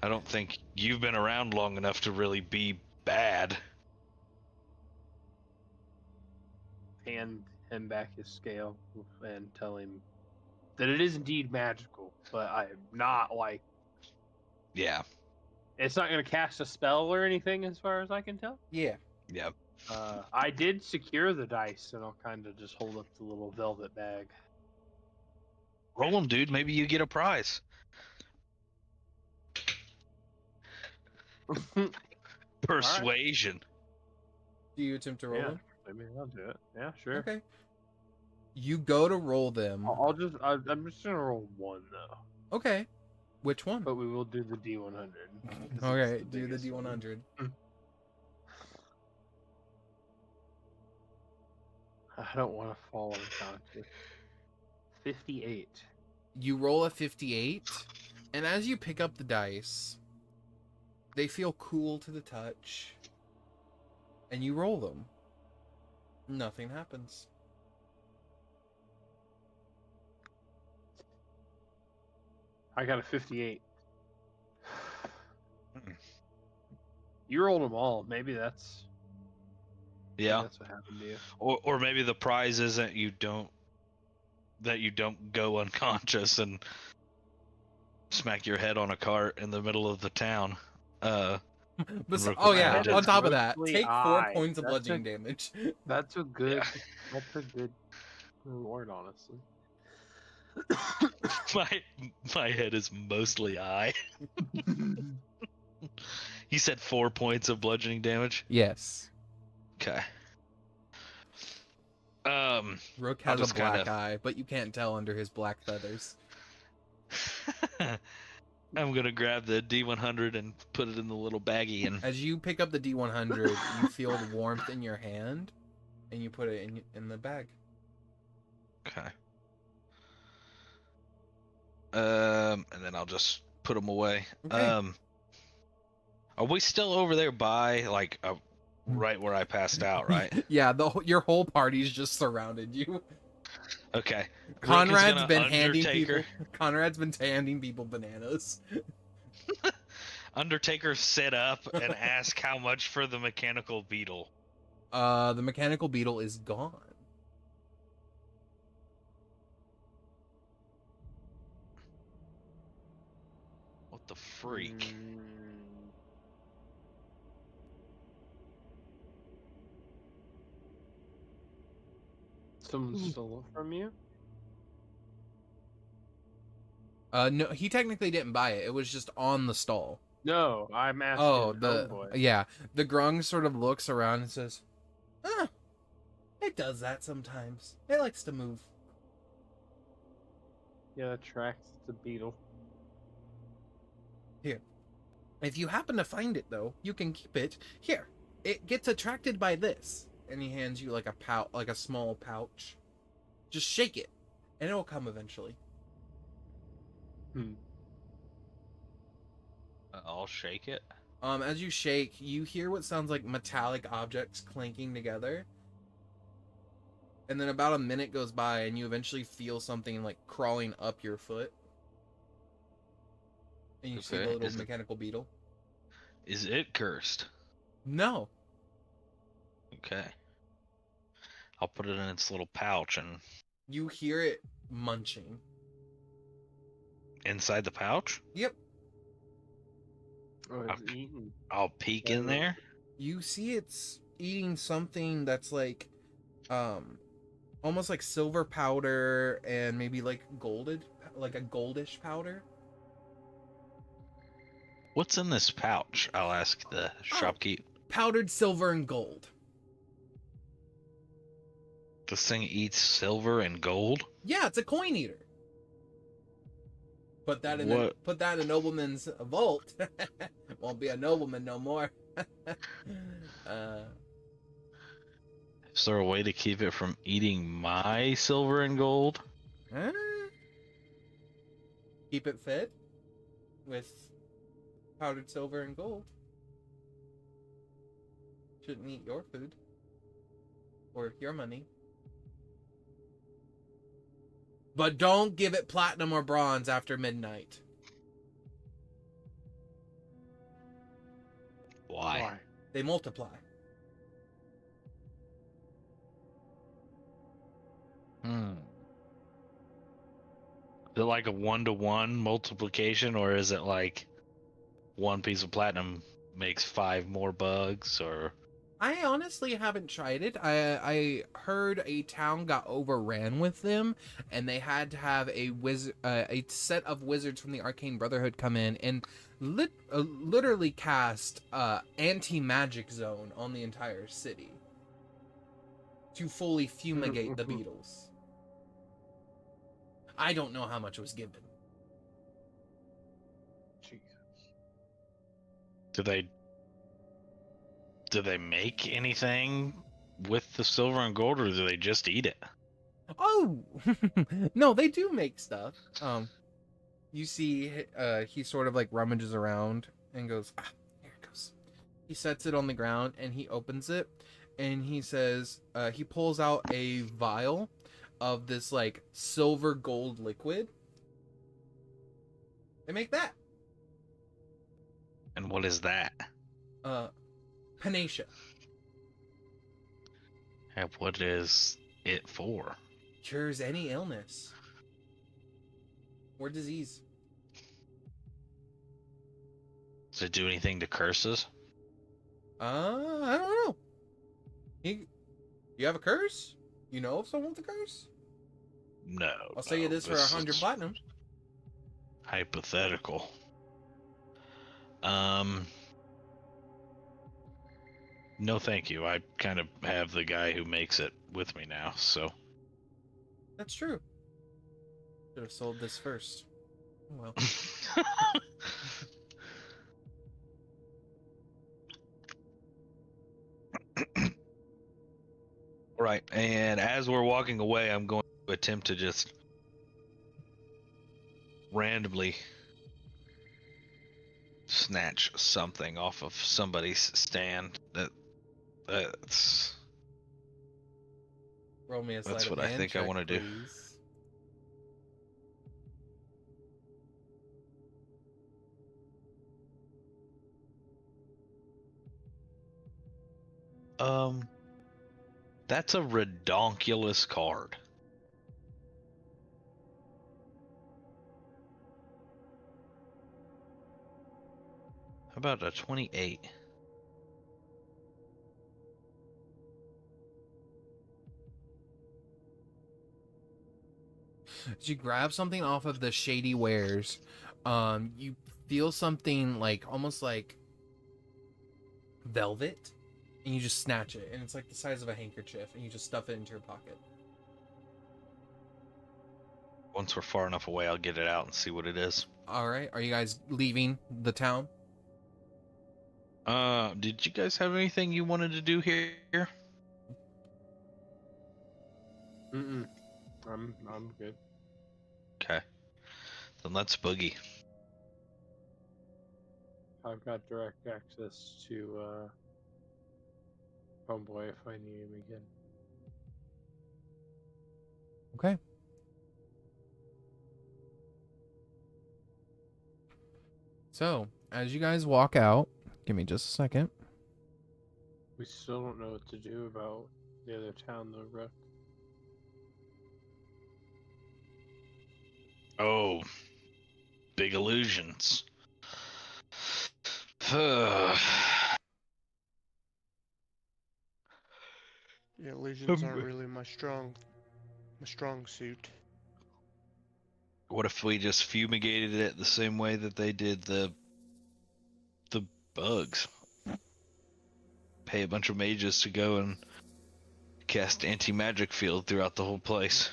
I don't think you've been around long enough to really be bad. Hand him back his scale and tell him that it is indeed magical, but I am not like. Yeah. It's not going to cast a spell or anything, as far as I can tell. Yeah. Yeah. I did secure the dice, and I'll kind of just hold up the little velvet bag. Roll 'em, dude. Maybe you get a prize. Persuasion. Do you attempt to roll Yeah, them? maybe I'll do it. Yeah, sure. Okay. You go to roll them. I'm just gonna roll one though. Okay. Which one? But we will do the D100. 'cause Okay, it's do the biggest one. D100. I don't want to fall unconscious. 58. You roll a 58, and as you pick up the dice, they feel cool to the touch, and you roll them. Nothing happens. I got a 58. You rolled them all. Maybe that's. Yeah. That's what happened to you. Or maybe the prize isn't that you don't go unconscious and smack your head on a cart in the middle of the town. Oh Rook yeah, Duskmantle. on top of that, Mostly take 4 I. points of That's bludgeoning damage. That's a good. Yeah. That's a good reward, honestly. My head is mostly eye. You said 4 points of bludgeoning damage? Yes. Okay. Rook I'll has a just black kinda- eye, but you can't tell under his black feathers. I'm gonna grab the D100 and put it in the little baggie and As you pick up the D100, you feel the warmth in your hand, and you put it in the bag. okay. And then I'll just put them away. Okay. Are we still over there by like right where I passed out, right? Yeah, your whole party's just surrounded you. Okay. Conrad's been Undertaker. Conrad's been handing people bananas. Undertaker sit up and ask how much for the mechanical beetle. The mechanical beetle is gone. What the freak? Someone stole it from you? No, he technically didn't buy it. It was just on the stall. No, I'm asking. Oh, the Homeboy. yeah. The grung sort of looks around and says, "Ah, it does that sometimes. It likes to move." Yeah, that tracks the beetle. If you happen to find it, though, you can keep it. Here, it gets attracted by this. And he hands you like a small pouch. Just shake it, and it'll come eventually. I'll shake it. As you shake, you hear what sounds like metallic objects clanking together. And then about a minute goes by, and you eventually feel something like crawling up your foot. And you see the Okay, little mechanical beetle. Is it cursed? No. Okay. I'll put it in its little pouch and You hear it munching. inside the pouch. Yep. Oh, it's eating. I'll peek in there. You see it's eating something that's like, almost like silver powder and maybe like like a goldish powder. What's in this pouch? I'll ask the shopkeep. Powdered silver and gold. This thing eats silver and gold? Yeah, it's a coin eater. Put that in What? put that in a nobleman's vault. Won't be a nobleman no more. Is there a way to keep it from eating my silver and gold? Huh? Keep it fed with powdered silver and gold. Shouldn't eat your food or your money. But don't give it platinum or bronze after midnight. Why? They multiply. Is it like a 1-to-1 multiplication, or is it like one piece of platinum makes 5 more bugs, or? I honestly haven't tried it. I heard a town got overran with them, and they had to have a set of wizards from the Arcane Brotherhood come in and literally cast anti-magic zone on the entire city to fully fumigate the beetles. I don't know how much was given. Jesus. Do they make anything with the silver and gold, or do they just eat it? Oh, no, they do make stuff. You see, he sort of like rummages around and goes, here it goes. He sets it on the ground and he opens it, and he says, he pulls out a vial of this like silver gold liquid. They make that. And what is that? Panacea. And what is it for? Cures any illness or disease. Does it do anything to curses? I don't know. You have a curse? You know of someone with a curse? No. I'll sell you this for 100 is platinum. Hypothetical. No, thank you. I kind of have the guy who makes it with me now, so. That's true. Should have sold this first. Oh, well. Right, and as we're walking away, I'm going to attempt to just randomly snatch something off of somebody's stand. That's Roll me a sleight of what I hand think I check, want to do. please. That's a redonkulous card. How about a 28? As you grab something off of the shady wares, you feel something like almost like velvet, and you just snatch it, and it's like the size of a handkerchief, and you just stuff it into your pocket. Once we're far enough away, I'll get it out and see what it is. All right, are you guys leaving the town? Did you guys have anything you wanted to do here? I'm good. Okay. Then let's boogie. I've got direct access to Homeboy if I need him again. Okay. So, as you guys walk out, give me just a second. We still don't know what to do about the other town, though, Rook. Oh, big illusions. Yeah, illusions aren't really my strong suit. What if we just fumigated it the same way that they did the bugs? Pay a bunch of mages to go and cast anti-magic field throughout the whole place.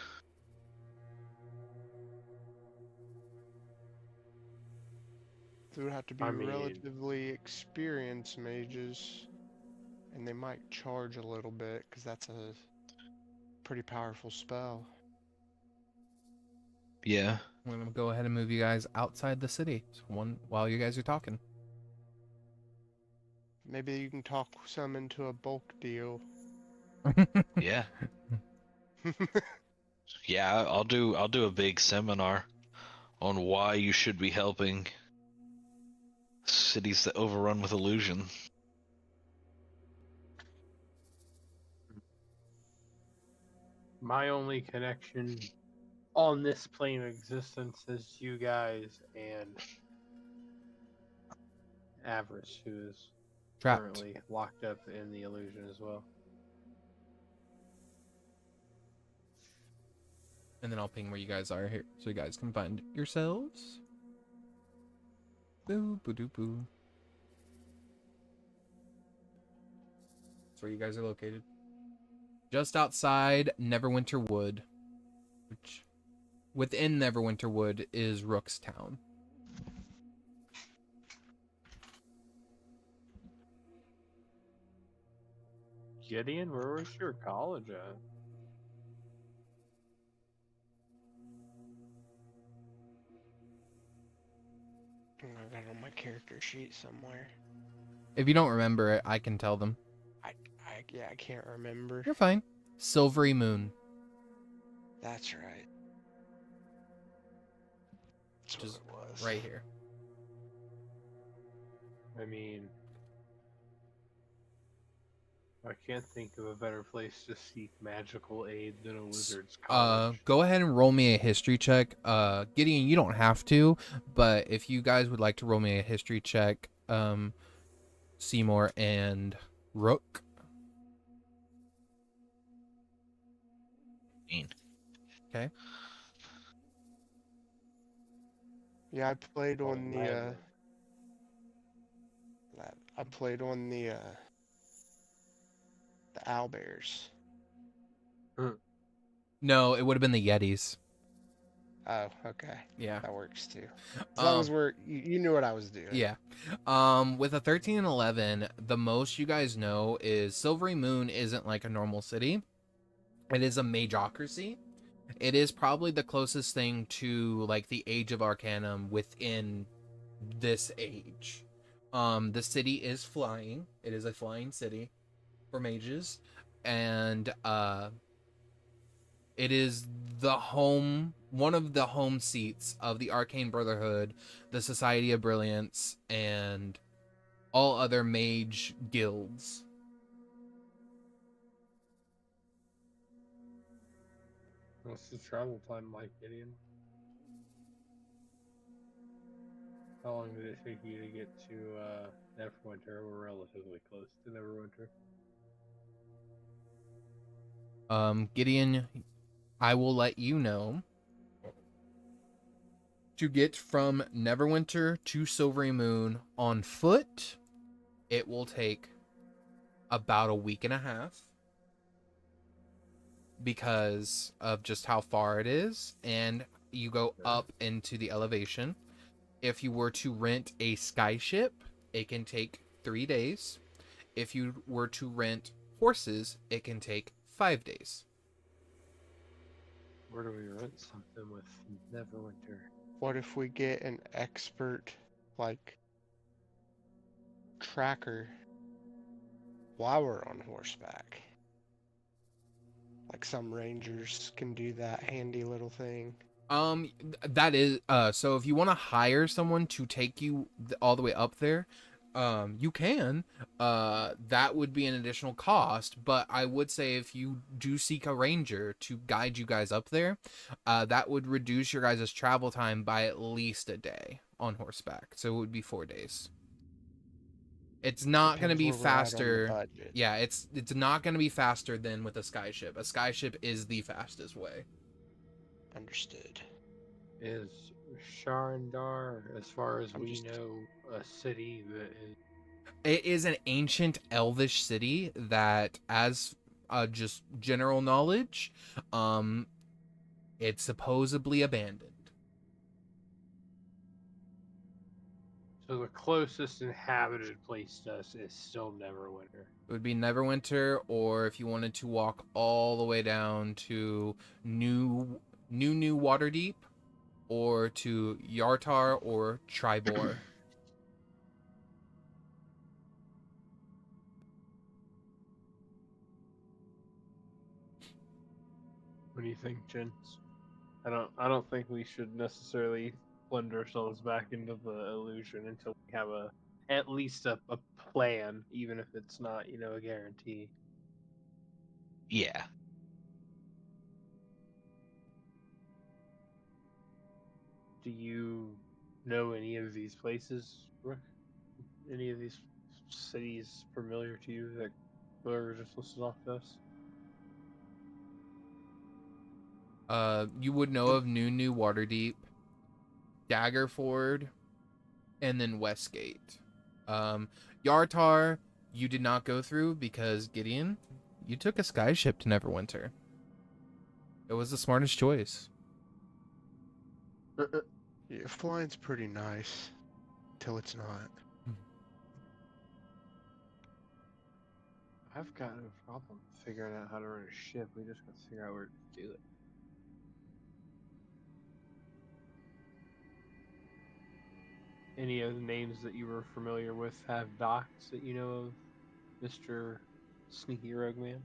There would have to be I mean- relatively experienced mages, and they might charge a little bit because that's a pretty powerful spell. Yeah. I'm gonna go ahead and move you guys outside the city. So while you guys are talking. Maybe you can talk some into a bulk deal. Yeah. Yeah, I'll do a big seminar on why you should be helping cities that overrun with illusion. My only connection on this plane of existence is you guys and Avarice, who is Trapped. currently locked up in the illusion as well. And then I'll ping where you guys are here, so you guys can find yourselves. Boo, boo, doo, boo. That's where you guys are located. Just outside Neverwinter Wood, which within Neverwinter Wood is Rook's town. Gideon, where was your college at? I got it on my character sheet somewhere. If you don't remember it, I can tell them. I can't remember. You're fine. Silvery Moon. That's right. That's what Just it was. right here. I mean, I can't think of a better place to seek magical aid than a wizard's college. Go ahead and roll me a history check. Gideon, you don't have to, but if you guys would like to roll me a history check, Simour and Rook. Okay. Yeah, I played Oh, on the man. the owlbears. No, it would have been the Yetis. Oh, okay. Yeah. That works too. As long as you knew what I was doing. Yeah. With a 13 and 11, the most you guys know is Silvery Moon isn't like a normal city. It is a magocracy. It is probably the closest thing to like the Age of Arcanum within this age. The city is flying. It is a flying city for mages, and it is one of the home seats of the Arcane Brotherhood, the Society of Brilliance, and all other mage guilds. What's the travel time like, Gideon? How long did it take you to get to Neverwinter? We're relatively close to Neverwinter. Gideon, I will let you know. To get from Neverwinter to Silvery Moon on foot, it will take about a week and a half because of just how far it is, and you go up into the elevation. If you were to rent a skyship, it can take 3 days. If you were to rent horses, it can take 5 days. Where do we rent something with Neverwinter? What if we get an expert, like, tracker while we're on horseback? Like some rangers can do that handy little thing. That is so if you want to hire someone to take you all the way up there, you can. That would be an additional cost, but I would say if you do seek a ranger to guide you guys up there, that would reduce your guys' travel time by at least a day on horseback. So it would be 4 days. It's not going to be Depends where we're at on the faster. budget. Yeah, it's not going to be faster than with a skyship. A skyship is the fastest way. Understood. Is Sharandar, as far as I'm we just- know, a city that is It is an ancient elvish city that, as just general knowledge, it's supposedly abandoned. so the closest inhabited place to us is still Neverwinter. It would be Neverwinter, or if you wanted to walk all the way down to New Waterdeep, or to Yartar or Tribor. What do you think, gents? I don't think we should necessarily plunge ourselves back into the illusion until we have at least a plan, even if it's not, a guarantee. Yeah. Do you know any of these places, Rook? Any of these cities familiar to you that were just listed off to us? You would know of New Waterdeep, Daggerford, and then Westgate. Yartar, you did not go through because, Gideon, you took a skyship to Neverwinter. It was the smartest choice. Yeah, flying's pretty nice. Till it's not. I've got no problem figuring out how to run a ship. We just got to figure out where to do it. Any of the names that you were familiar with have docks that you know of, Mr. Sneaky Rogue Man?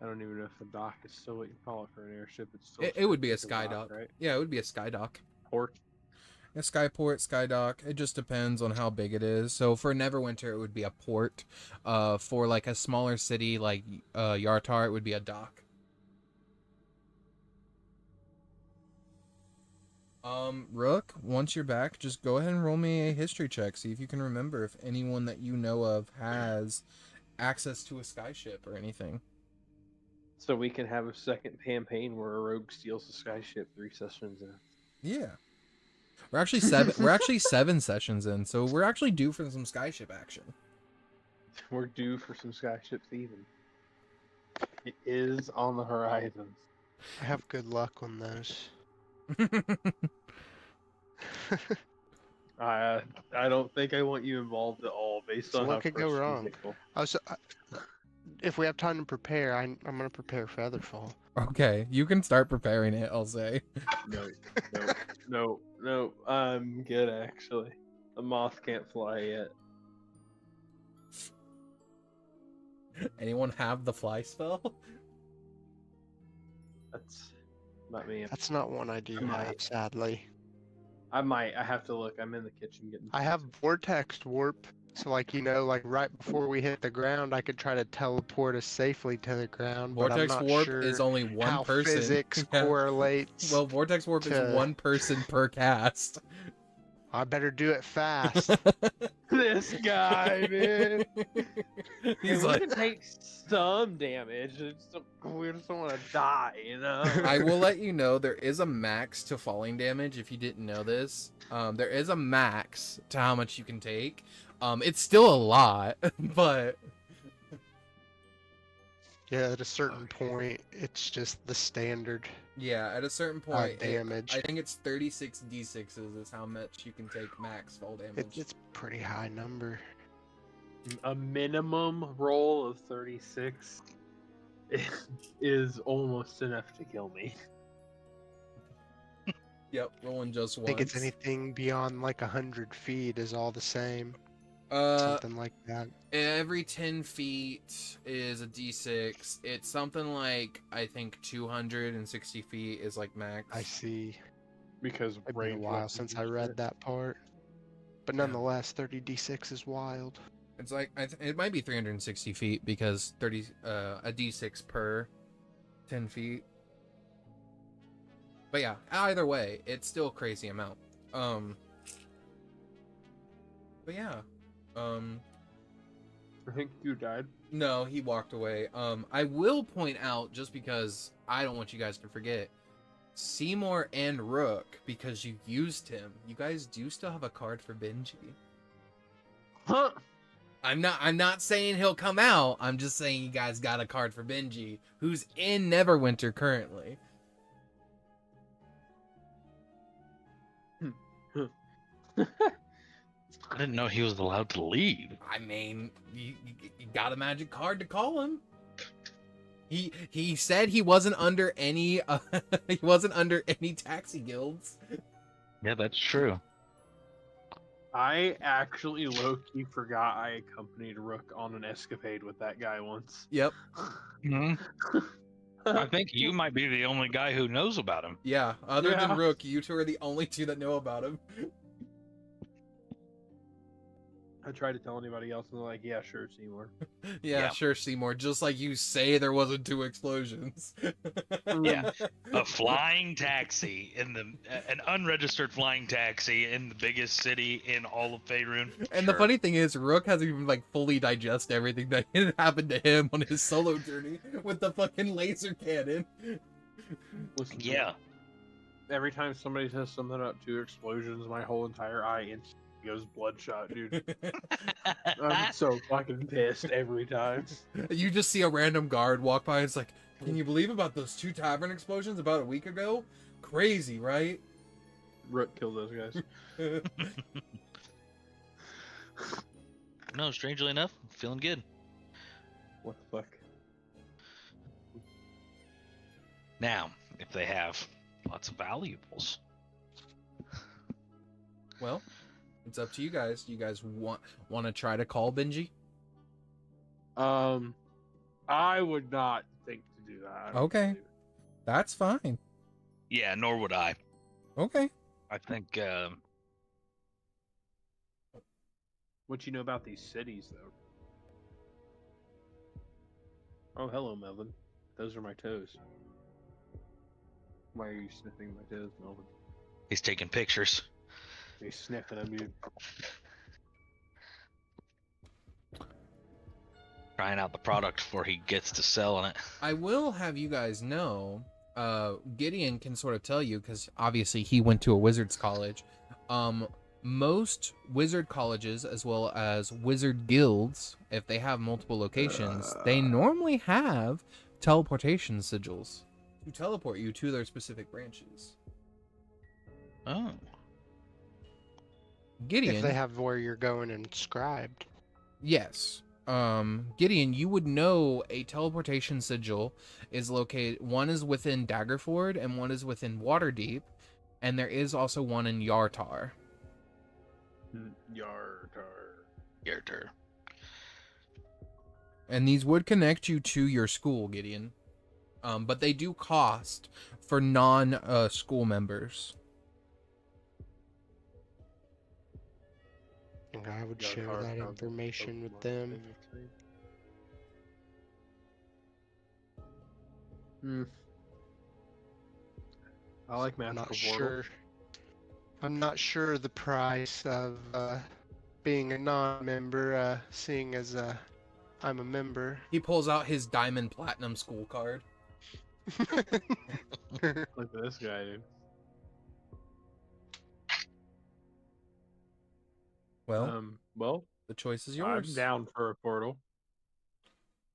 I don't even know if a dock is still what you call it for an airship. It's still It would be a strictly sky dock, dock. right? Yeah, it would be a sky dock. Port. A skyport, skydock. It just depends on how big it is. So for Neverwinter, it would be a port. For like a smaller city like Yartar, it would be a dock. Rook, once you're back, just go ahead and roll me a history check. See if you can remember if anyone that you know of has access to a skyship or anything. So we can have a second campaign where a rogue steals a skyship 3 sessions in. Yeah. We're actually seven sessions in, so we're actually due for some skyship action. We're due for some skyship thieving. It is on the horizon. I have good luck on those. I don't think I want you involved at all, based So on what how could go first wrong? vehicle. If we have time to prepare, I'm gonna prepare Featherfall. Okay, you can start preparing it, I'll say. No. I'm good actually. The moth can't fly yet. Anyone have the fly spell? That's not me. That's not one I do I might. have, sadly. I might. I have to look. I'm in the kitchen getting. I have Vortex Warp, so like right before we hit the ground, I could try to teleport us safely to the ground. But I'm Vortex not Warp sure is only one how person. physics Yeah. correlates. Well, Vortex Warp to- is one person per cast. I better do it fast. This guy, man. He's we like, can take some damage. We just don't want to die, you know. I will let you know there is a max to falling damage if you didn't know this. There is a max to how much you can take. It's still a lot, but Yeah, at a certain point, it's just the standard yeah, at a certain point, damage. I think it's 36 d6s is how much you can take max fall damage. It's a pretty high number. A minimum roll of 36 is almost enough to kill me. Yep, rolling just I once. think it's anything beyond like 100 feet is all the same. Uh, Something like that. every 10 feet is a d6. It's something like, I think 260 feet is like max. I see. Because It's been a range while weapons since and I read shit. that part. But nonetheless, 30d6 is wild. It's like, it might be 360 feet because a d6 per 10 feet. But yeah, either way, it's still a crazy amount. But yeah, I think you died. no, he walked away. I will point out, just because I don't want you guys to forget, Simour and Rook, because you used him, you guys do still have a card for Benji. Huh? I'm not saying he'll come out. I'm just saying you guys got a card for Benji, who's in Neverwinter currently. I didn't know he was allowed to leave. I mean, you got a magic card to call him. He said he wasn't under any he wasn't under any taxi guilds. Yeah, that's true. I actually low-key forgot I accompanied Rook on an escapade with that guy once. Yep. Hmm. I think you might be the only guy who knows about him. Yeah. Other than Yeah. Rook, you two are the only two that know about him. I tried to tell anybody else, and they're like, "Yeah, sure, Seymour." Yeah, Yeah. sure, Seymour. Just like you say there wasn't 2 explosions. Yeah. A flying taxi an unregistered flying taxi in the biggest city in all of Faerun. And the Sure. funny thing is, Rook hasn't even like fully digest everything that happened to him on his solo journey with the fucking laser cannon. Listen, Yeah. every time somebody says something about 2 explosions, my whole entire eye instantly goes bloodshot, dude. I'm so fucking pissed every time. You just see a random guard walk by and it's like, can you believe about those 2 tavern explosions about a week ago? Crazy, right? Rook killed those guys. No, strangely enough, I'm feeling good. What the fuck? Now, if they have lots of valuables. Well, it's up to you guys. You guys want to try to call Benji? I would not think to do that. I don't Okay. believe it. That's fine. Yeah, nor would I. Okay. I think, What you know about these cities, though? Oh, hello, Melvin. Those are my toes. Why are you sniffing my toes, Melvin? he's taking pictures. You're sniffing them, dude. Trying out the product before he gets to selling it. I will have you guys know, Gideon can sort of tell you, because obviously he went to a wizard's college. Most wizard colleges, as well as wizard guilds, if they have multiple locations, they normally have teleportation sigils to teleport you to their specific branches. Oh. Gideon, If they have where you're going inscribed. yes. Gideon, you would know a teleportation sigil is located. One is within Daggerford and one is within Waterdeep, and there is also one in Yartar. Your turn. And these would connect you to your school, Gideon. But they do cost for non-school members. And I would Got share hard that concept information with Pokemon them. thing. I like I'm magical not portal. sure. I'm not sure the price of being a non-member, seeing as I'm a member. He pulls out his Diamond Platinum school card. Look at this guy, dude. Well, Well, the choice is yours. I'm down for a portal.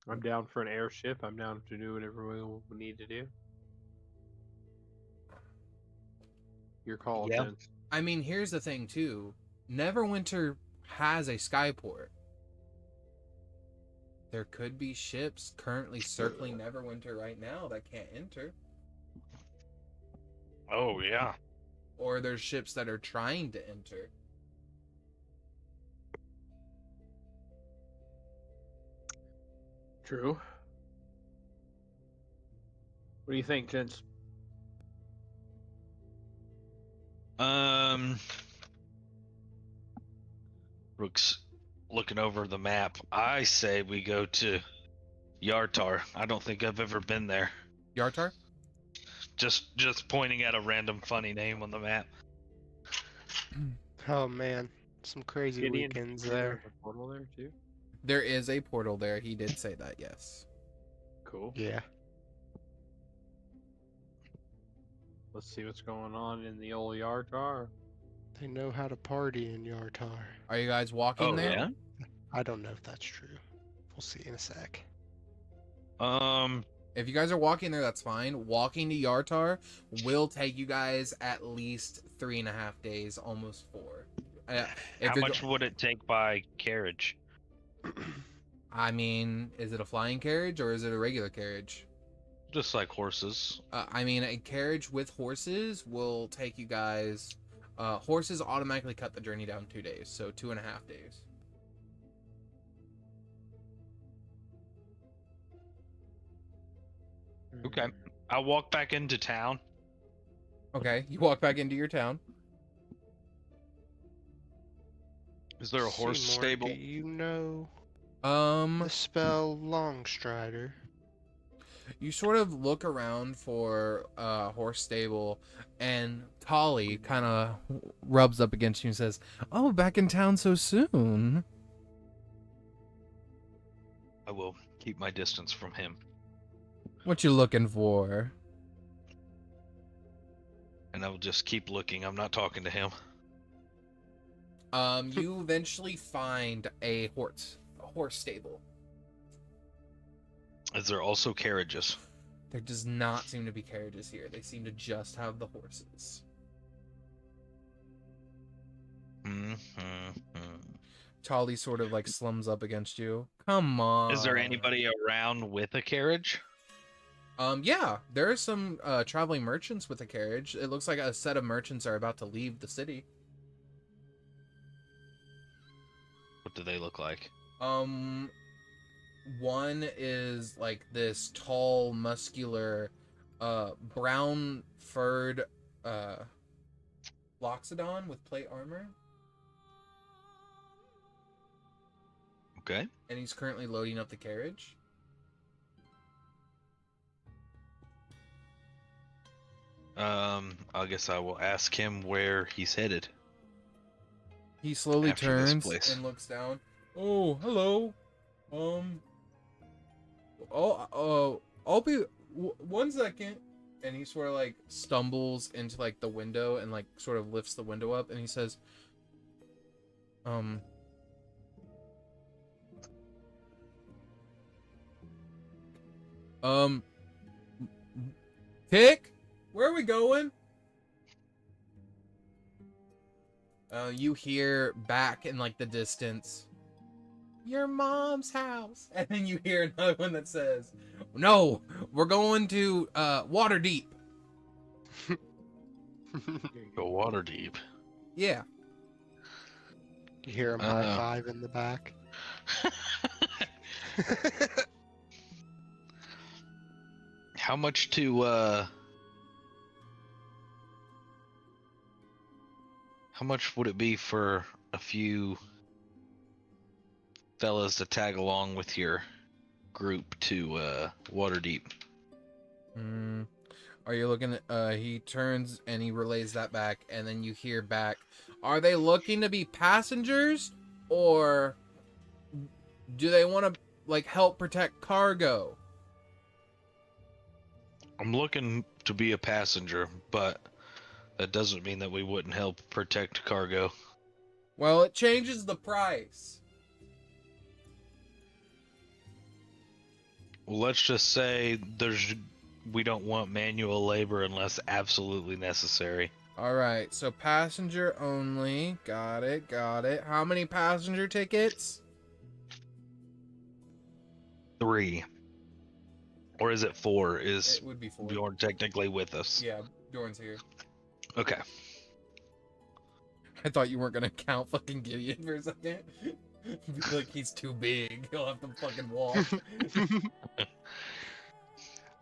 I'm down for an airship. I'm down to do whatever we need to do. Your call, Yeah. Jen. I mean, here's the thing, too. Neverwinter has a skyport. There could be ships currently circling Neverwinter right now that can't enter. Oh, yeah. or there's ships that are trying to enter. True. What do you think, gents? Rook's looking over the map. I say we go to Yartar. I don't think I've ever been there. Yartar? Just pointing at a random funny name on the map. Oh man, some crazy Gideon, weekends is there there. a portal there too? There is a portal there. He did say that, yes. Cool. Yeah. Let's see what's going on in the old Yartar. They know how to party in Yartar. Are you guys walking Oh there? yeah. I don't know if that's true. We'll see in a sec. If you guys are walking there, that's fine. Walking to Yartar will take you guys at least 3.5 days, almost 4. If How you're much would it take by carriage? I mean, is it a flying carriage or is it a regular carriage? Just like horses. I mean, a carriage with horses will take you guys. Horses automatically cut the journey down 2 days, so 2.5 days. Okay. I'll walk back into town. Okay, you walk back into your town. Is there a horse Seymour, stable? Do you know Um, the spell Longstrider? you sort of look around for a horse stable, and Tolly kind of rubs up against you and says, "Oh, back in town so soon." I will keep my distance from him. What you looking for? And I will just keep looking. I'm not talking to him. You eventually find a horse stable. Is there also carriages? There does not seem to be carriages here. They seem to just have the horses. Tolly sort of like slums up against you. Come on. Is there anybody around with a carriage? Yeah, there are some traveling merchants with a carriage. It looks like a set of merchants are about to leave the city. What do they look like? One is like this tall, muscular, brown furred Loxodon with plate armor. Okay. And he's currently loading up the carriage. I guess I will ask him where he's headed. He slowly After this turns place. and looks down. Oh, hello. I'll be 1 second. And he sort of like stumbles into like the window and like sort of lifts the window up and he says, Tick, where are we going? You hear back in like the distance, your mom's house. And then you hear another one that says, no, we're going to Waterdeep. Go water deep. Yeah. You hear him high five in the back. How much to how much would it be for a few fellas to tag along with your group to Waterdeep? Are you looking at, he turns and he relays that back, and then you hear back, are they looking to be passengers, or do they want to, like, help protect cargo? I'm looking to be a passenger, but that doesn't mean that we wouldn't help protect cargo. Well, it changes the price. Well, let's just say we don't want manual labor unless absolutely necessary. Alright, so passenger only. Got it, got it. How many passenger tickets? 3. Or is it 4? Is It would be 4. Bjorn technically with us? Yeah, Bjorn's here. Okay. I thought you weren't gonna count fucking Gideon for a second. Be like, he's too big. He'll have to fucking walk.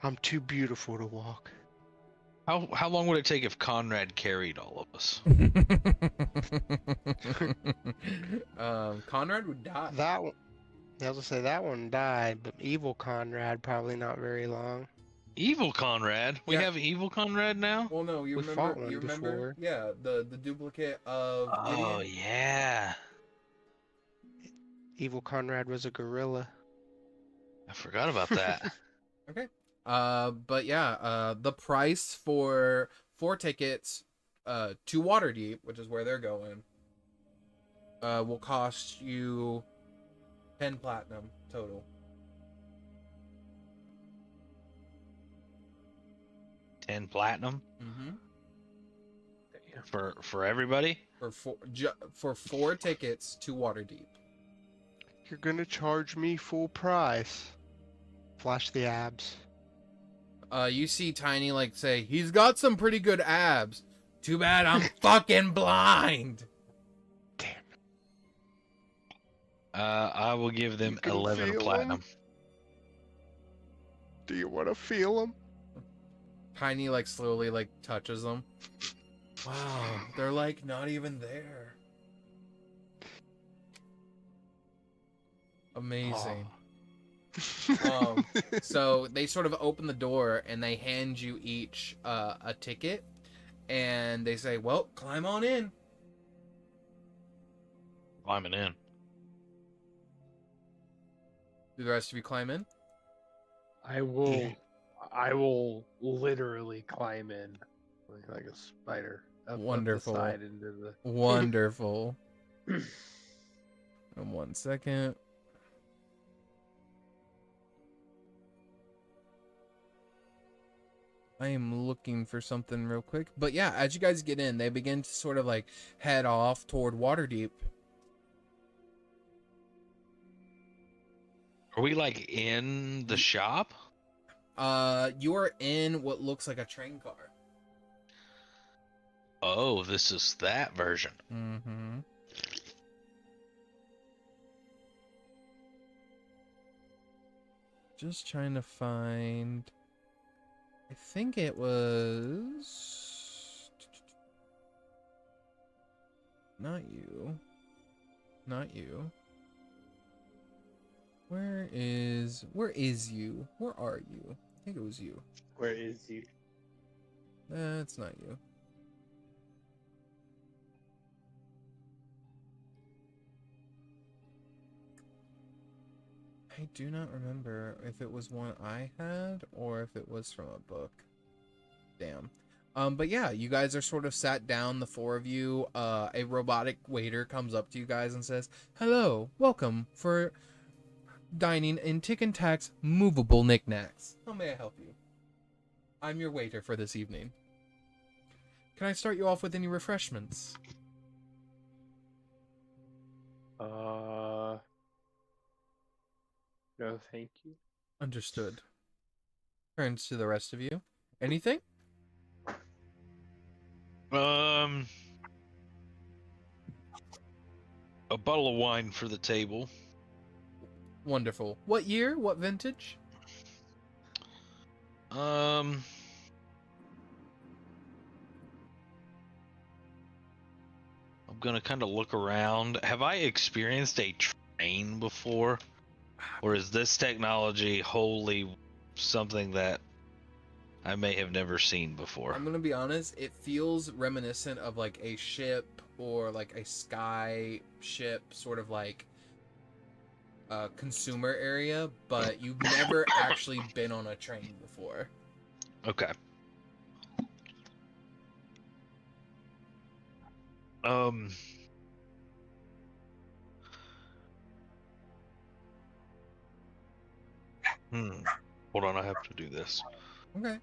I'm too beautiful to walk. How long would it take if Conrad carried all of us? Conrad would die. That one, I was gonna say that one died, but evil Conrad probably not very long. Evil Conrad? We Yeah. have evil Conrad now? Well, no, you We remember? fought one You remember? before. Yeah, the duplicate of Oh Gideon. yeah. Evil Conrad was a gorilla. I forgot about that. Okay. But yeah, the price for 4 tickets to Waterdeep, which is where they're going, will cost you 10 platinum total. 10 platinum Mm-hmm. for everybody? For 4 tickets to Waterdeep. You're gonna charge me full price. Flash the abs. You see Tiny like say, he's got some pretty good abs. Too bad I'm fucking blind. Damn. I will give them You can 11 feel platinum. 'em? Do you want to feel them? Tiny like slowly like touches them. Wow, they're like not even there. Amazing. So they sort of open the door and they hand you each a ticket, and they say, "Well, climb on in." Climbing in. Do the rest of you climb in? I will literally climb in like a spider up Wonderful. the side into the. Wonderful. And 1 second. I am looking for something real quick. But yeah, as you guys get in, they begin to sort of like head off toward Waterdeep. Are we like in the shop? You are in what looks like a train car. Oh, this is that version. Mm-hmm. Just trying to find. I think it was. Not you. Not you. Where is you? Where are you? I think it was you. Where is you? It's not you. I do not remember if it was one I had or if it was from a book. Damn. But yeah, you guys are sort of sat down, the 4 of you. A robotic waiter comes up to you guys and says, "Hello, welcome for dining in Tick and Tack's movable knickknacks. How may I help you? I'm your waiter for this evening. Can I start you off with any refreshments?" No, thank you. Understood. Turns to the rest of you. Anything? A bottle of wine for the table. Wonderful. What year? What vintage? I'm gonna kind of look around. Have I experienced a train before? Or is this technology wholly something that I may have never seen before? I'm gonna be honest, it feels reminiscent of like a ship or like a sky ship, sort of like consumer area, but you've never actually been on a train before. Okay. Hold on, I have to do this. Okay.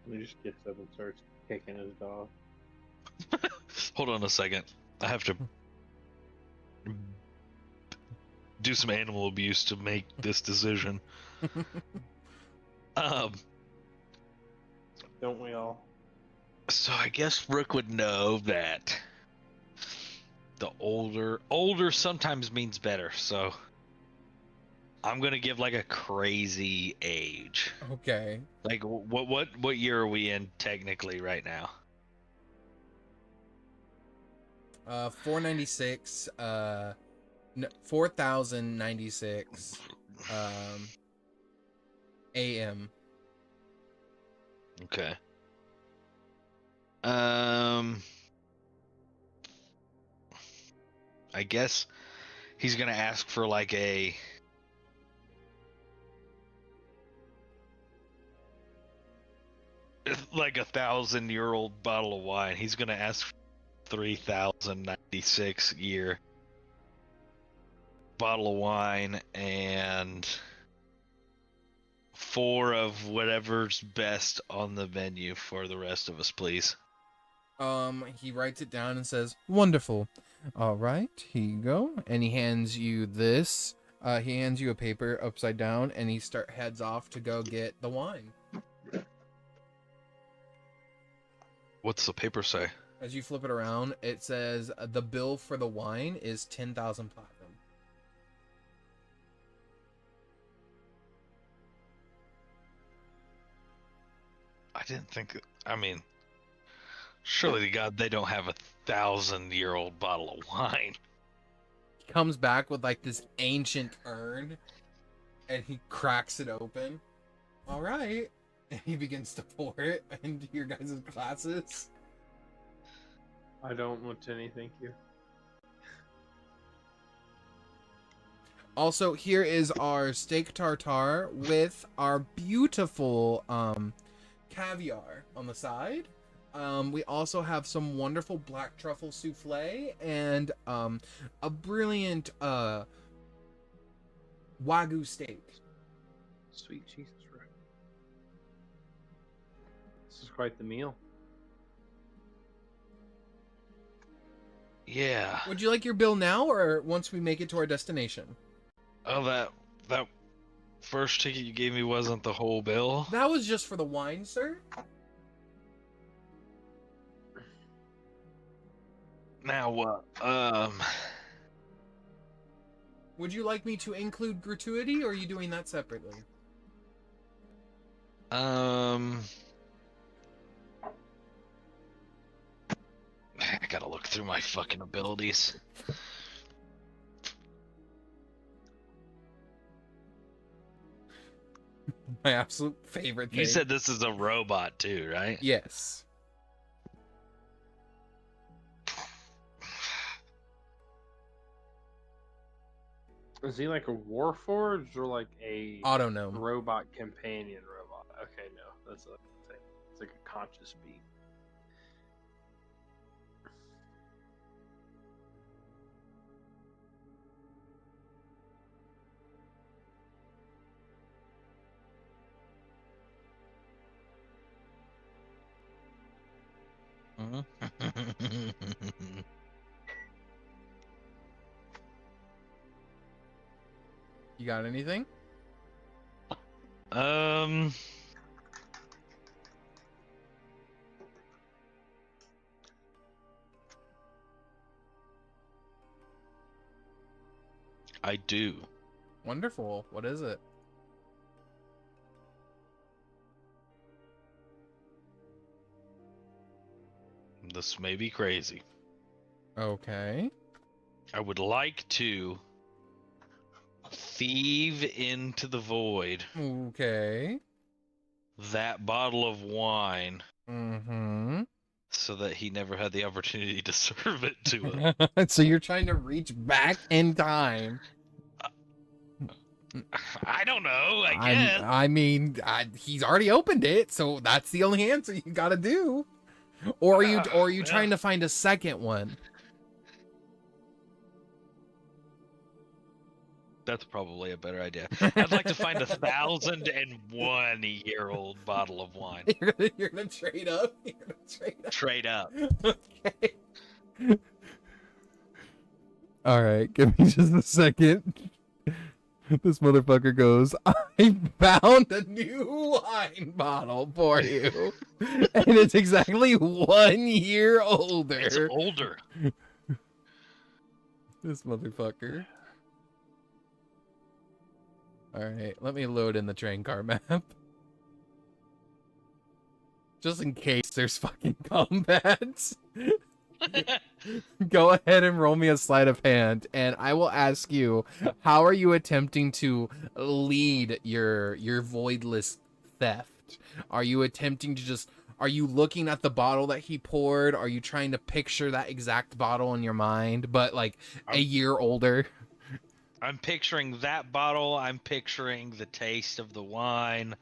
He just gets up and starts kicking his dog. Hold on a second. I have to do some animal abuse to make this decision. Don't we all? So I guess Rook would know that the older sometimes means better. So I'm gonna give like a crazy age. Okay. Like what year are we in technically right now? 496. 4096. AM. Okay. I guess he's gonna ask for like a 1,000-year-old bottle of wine. He's gonna ask for 3,096 year bottle of wine and 4 of whatever's best on the menu for the rest of us, please. He writes it down and says, "Wonderful. All right, here you go." And he hands you this. He hands you a paper upside down, and he heads off to go get the wine. What's the paper say? As you flip it around, it says the bill for the wine is 10,000 platinum. I didn't think. I mean, surely to God they don't have 1,000-year-old bottle of wine. He comes back with like this ancient urn, and he cracks it open. All right, and he begins to pour it into your guys' glasses. I don't want any, thank you. Also, here is our steak tartare with our beautiful caviar on the side. We also have some wonderful black truffle souffle and a brilliant wagyu steak. Sweet Jesus, right. This is quite the meal. Yeah. Would you like your bill now or once we make it to our destination? Oh, that first ticket you gave me wasn't the whole bill? That was just for the wine, sir. Now what? Would you like me to include gratuity, or are you doing that separately? I gotta look through my fucking abilities. My absolute favorite thing. You said this is a robot too, right? Yes. Is he like a warforged or like a Autonome. robot companion robot? Okay, no, that's a thing. It's like a conscious being. You got anything? I do. Wonderful. What is it? This may be crazy. Okay. I would like to thieve into the void Okay. that bottle of wine Mm-hmm. so that he never had the opportunity to serve it to him. So you're trying to reach back in time. I don't know, I guess. I mean, he's already opened it, so that's the only answer you gotta do. Or are you trying to find a second one? That's probably a better idea. I'd like to find 1,001-year-old bottle of wine. You're gonna trade up? You're gonna trade up? Trade up. Okay. Alright, give me just a second. This motherfucker goes, I found a new wine bottle for you. And it's exactly 1 year older. It's older. This motherfucker. Alright, let me load in the train car map. Just in case there's fucking combat. Go ahead and roll me a sleight of hand, and I will ask you, how are you attempting to lead your voidless theft? Are you attempting to just... Are you looking at the bottle that he poured? Are you trying to picture that exact bottle in your mind, but like a year older? I'm picturing that bottle. I'm picturing the taste of the wine.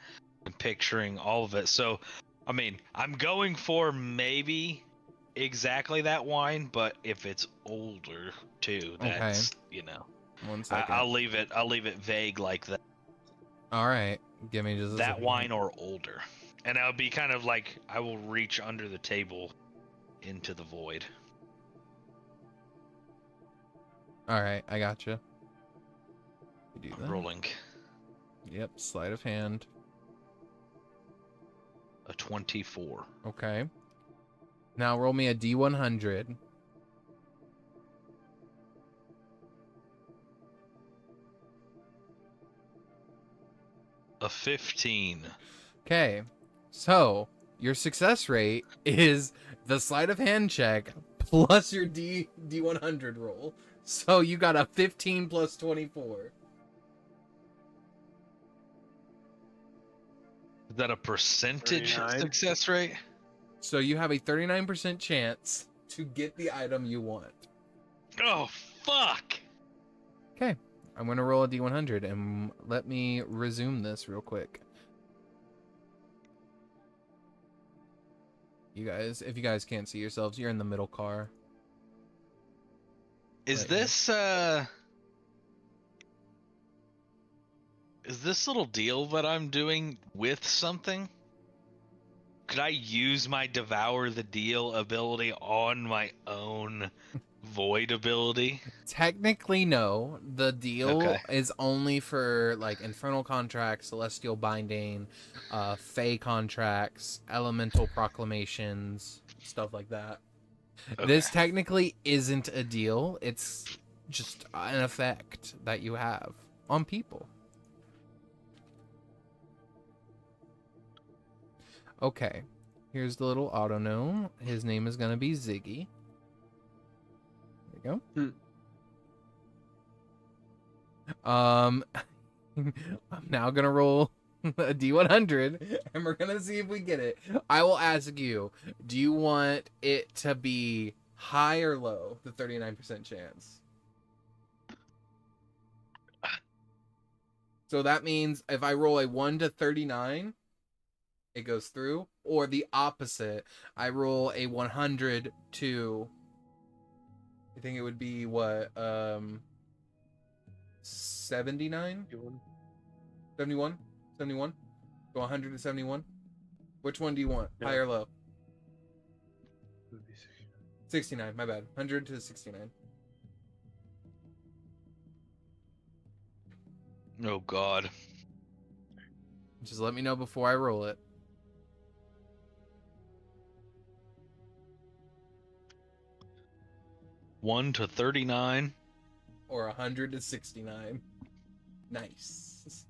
I'm picturing all of it. So, I mean, I'm going for maybe exactly that wine, but if it's older too, that's you know. 1 second. I'll leave it vague like that. All right, give me just a That second. wine or older, and I'll be kind of like I will reach under the table into the void. All right, I gotcha. You do I'm that. rolling Yep, sleight of hand. a 24. Okay. Now roll me a D100. A 15. Okay, so your success rate is the sleight of hand check plus your D100 roll. So you got a 15 plus 24. Is that a percentage 39. success rate? So you have a 39% chance to get the item you want. Oh, fuck! Okay, I'm going to roll a D100 and let me resume this real quick. You guys, if you guys can't see yourselves, you're in the middle car. Is Right here. Is this little deal that I'm doing with something? Could I use my Devour the Deal ability on my own Void ability? Technically, no. The deal Okay. is only for like Infernal contracts, Celestial Binding, Fey contracts, Elemental Proclamations, stuff like that. Okay. This technically isn't a deal. It's just an effect that you have on people. Okay, here's the little auto gnome. His name is gonna be Ziggy. There you go. I'm now gonna roll a D100, and we're gonna see if we get it. I will ask you, do you want it to be high or low, the 39% chance? So that means if I roll a 1 to 39, it goes through, or the opposite, I roll a 100 to... I think it would be what, 79? 71? 71? Go 100 to 71? Which one do you want? Yeah. High or low? 69, my bad. 100 to 69. Oh god. Just let me know before I roll it. One to 39. Or 100 to 69. Nice.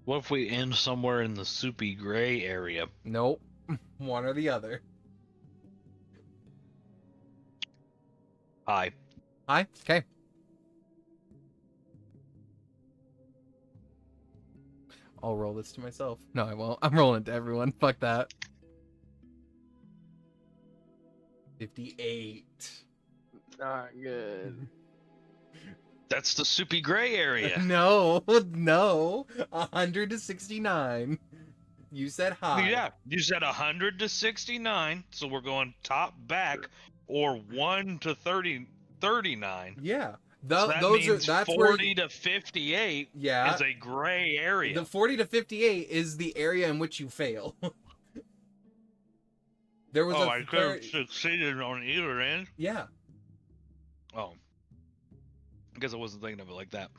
What if we end somewhere in the soupy gray area? Nope. One or the other. Hi. Hi? Okay. I'll roll this to myself. No, I won't. I'm rolling it to everyone. Fuck that. 58. Not good. That's the soupy gray area. No, no. 100 to 69. You said high. Yeah, you said 100 to 69, so we're going top back, or 1 to 39. Yeah. So that those means are that's 40 where to 58 yeah. is a gray area. The 40 to 58 is the area in which you fail. There was Oh, a I could third. have succeeded on either end. Yeah, Oh, I guess I wasn't thinking of it like that.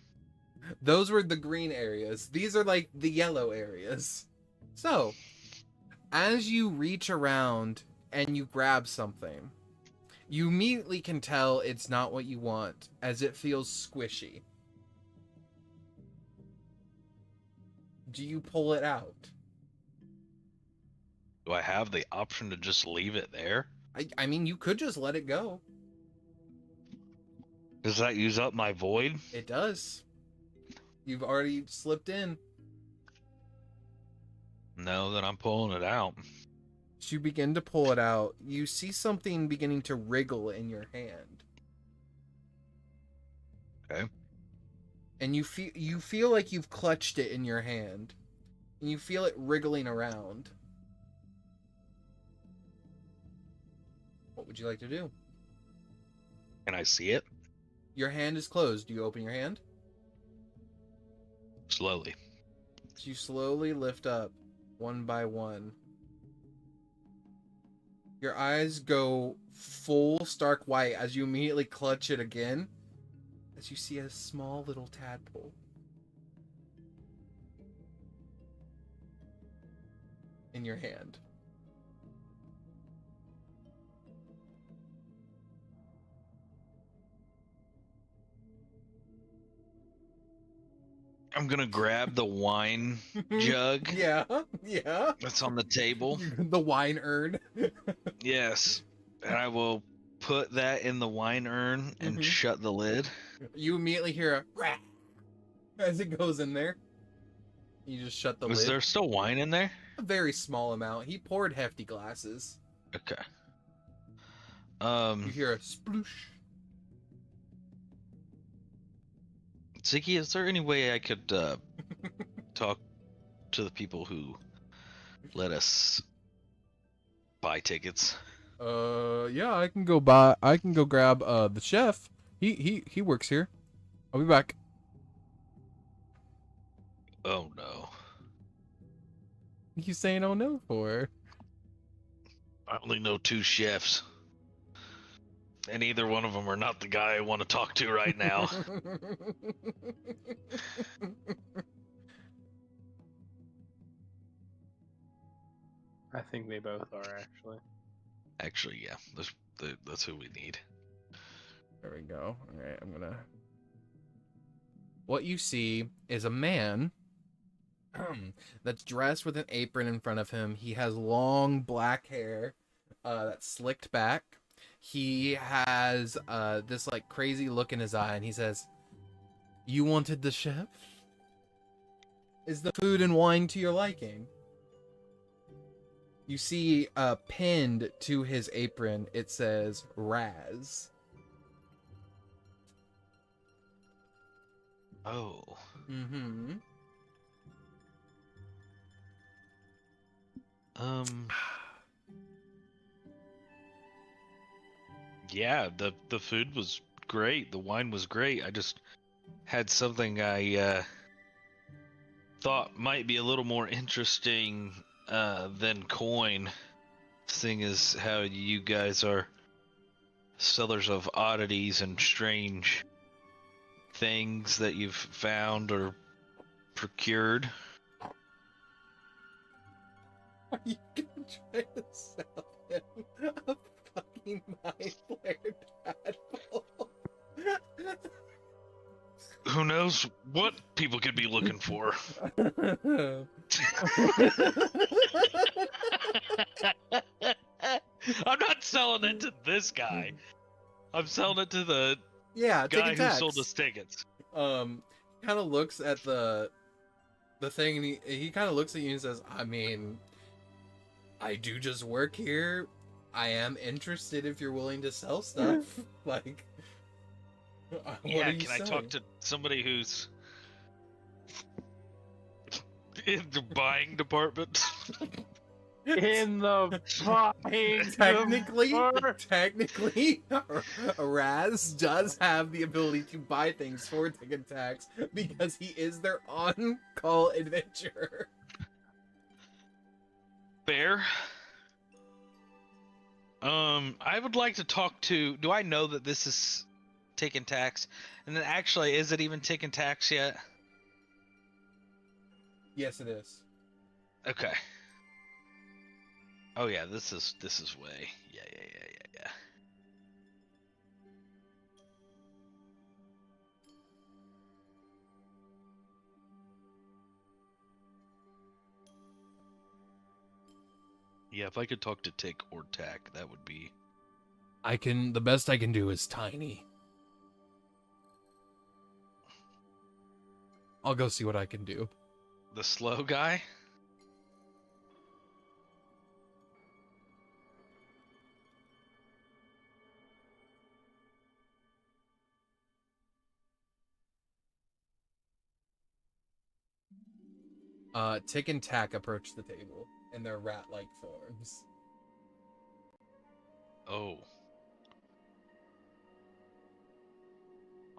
those were the green areas. These are like the yellow areas. So, as you reach around and you grab something, you immediately can tell it's not what you want, as it feels squishy. Do you pull it out? Do I have the option to just leave it there? I mean, you could just let it go. Does that use up my void? It does. You've already slipped in. No, then I'm pulling it out. As you begin to pull it out, you see something beginning to wriggle in your hand. Okay. And you feel like you've clutched it in your hand. And you feel it wriggling around. What would you like to do? Can I see it? Your hand is closed. Do you open your hand? Slowly. So you slowly lift up, one by one. Your eyes go full stark white as you immediately clutch it again, as you see a small little tadpole in your hand. I'm gonna grab the wine jug Yeah. that's on the table. The wine urn. Yes. And I will put that in the wine urn and Mhm. shut the lid. You immediately hear a rat as it goes in there. You just shut the Is lid. there still wine in there? A very small amount. He poured hefty glasses. Okay. You hear a sploosh. Ziggy, is there any way I could talk to the people who let us buy tickets? Yeah, I can go grab the chef. He works here. I'll be back. Oh no. What you saying oh no for? I only know 2 chefs. And either one of them are not the guy I want to talk to right now. I think they both are actually. Actually, yeah. That's who we need. There we go. All right, I'm gonna. What you see is a man that's dressed with an apron in front of him. He has long black hair that's slicked back. He has this like crazy look in his eye, and he says, "You wanted the chef? Is the food and wine to your liking?" You see pinned to his apron, it says Raz. Oh. Mm-hmm. Yeah, the food was great. The wine was great. I just had something I thought might be a little more interesting than coin, seeing as how you guys are sellers of oddities and strange things that you've found or procured. Are you gonna try to sell him a fucking mind-flared tadpole? Who knows what people could be looking for? I'm not selling it to this guy. I'm selling it to the Yeah, guy who tax. sold us tickets. Kind of looks at the thing, and he kind of looks at you and says, "I mean, I do just work here. I am interested if you're willing to sell stuff." Like, what Yeah, are you can I talk selling? to somebody who's in the buying department? In the buying Technically, Raz does have the ability to buy things for ticket tax because he is their on-call adventurer. Fair. I would like to talk to. Do I know that this is taking tax? And then actually, is it even taking tax yet? Yes, it is. Okay. Oh yeah, this is way. Yeah. Yeah, if I could talk to Tick or Tack, that would be. The best I can do is tiny. I'll go see what I can do. The slow guy? Tick and Tack approach the table in their rat-like forms. Oh.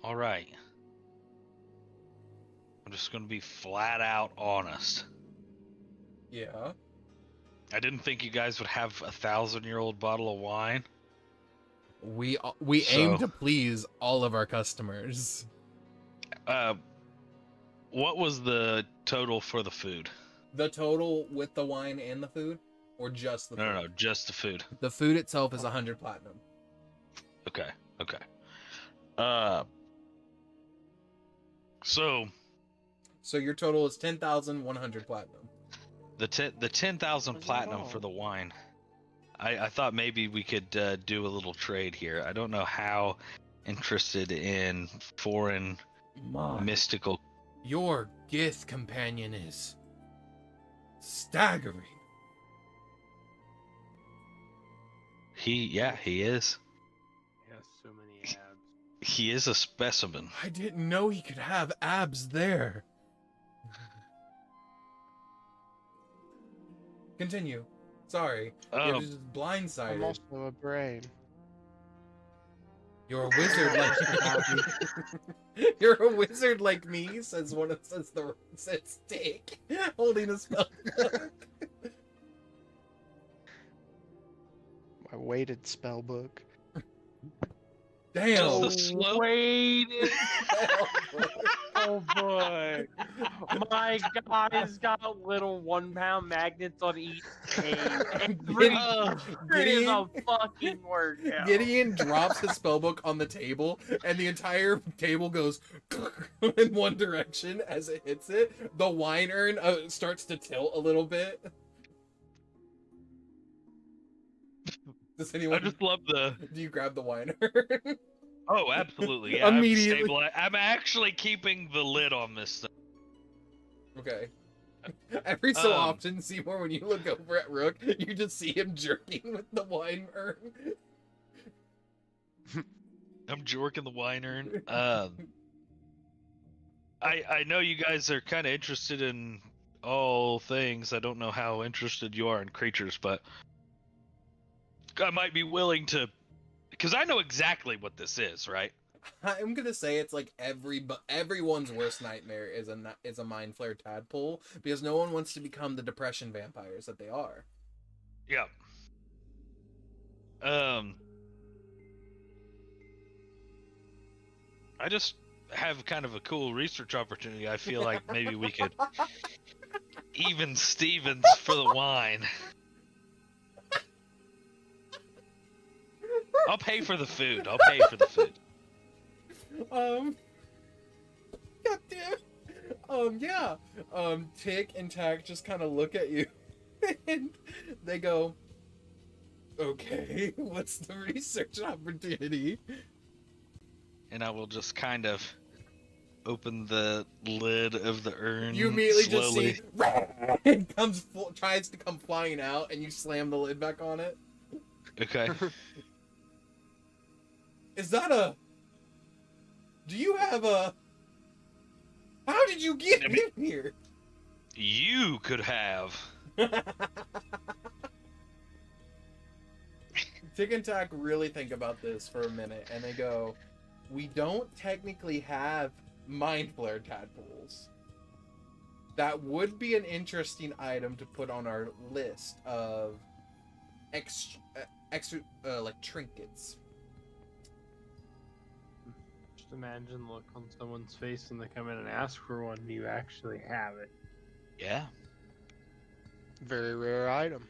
Alright. I'm just gonna be flat out honest. Yeah. I didn't think you guys would have a 1,000-year-old bottle of wine. We So- aim to please all of our customers. What was the total for the food? The total with the wine and the food, or just the food? No, just the food. The food itself is 100 platinum. Okay. So your total is 10,100 platinum. the 10,000 platinum for the wine. I thought maybe we could do a little trade here. I don't know how interested in foreign mystical. Your Giff companion is staggering. He is. He has so many abs. He is a specimen. I didn't know he could have abs there. Continue. Sorry. You're just I'm blindsided. also a brain. You're a wizard like You're a wizard like me, says Tick, holding a spell book. My weighted spell book. Damn. Just the slow. Wait! Oh boy! My guy's got little 1-pound magnets on each chain. Every turn is a fucking workout. Gideon drops his spellbook on the table, and the entire table goes in one direction as it hits it. The wine urn starts to tilt a little bit. Does anyone? I just love the. Do you grab the wine urn? Oh, absolutely. Yeah, Immediately. I'm actually keeping the lid on this thing. Okay. Every so often, Seymour, when you look over at Rook, you just see him jerking with the wine urn. I'm jorking the wine urn. I know you guys are kind of interested in all things. I don't know how interested you are in creatures, but I might be willing to, because I know exactly what this is, right? I'm gonna say it's like everyone's worst nightmare is a mind flare tadpole, because no one wants to become the depression vampires that they are. Yeah. I just have kind of a cool research opportunity. I feel like maybe we could even Stevens for the wine. I'll pay for the food. Goddamn. Yeah. Tick and Tack just kind of look at you, and they go, "Okay, what's the research opportunity?" And I will just kind of open the lid of the urn. You immediately slowly. just see it tries to come flying out, and you slam the lid back on it. Okay. Is that a? Do you have a? How did you get in here? You could have. Tick and Tack really think about this for a minute, and they go, "We don't technically have mind flare tadpoles. That would be an interesting item to put on our list of extra like trinkets. Just imagine the look on someone's face when they come in and ask for one. You actually have it. Yeah. Very rare item.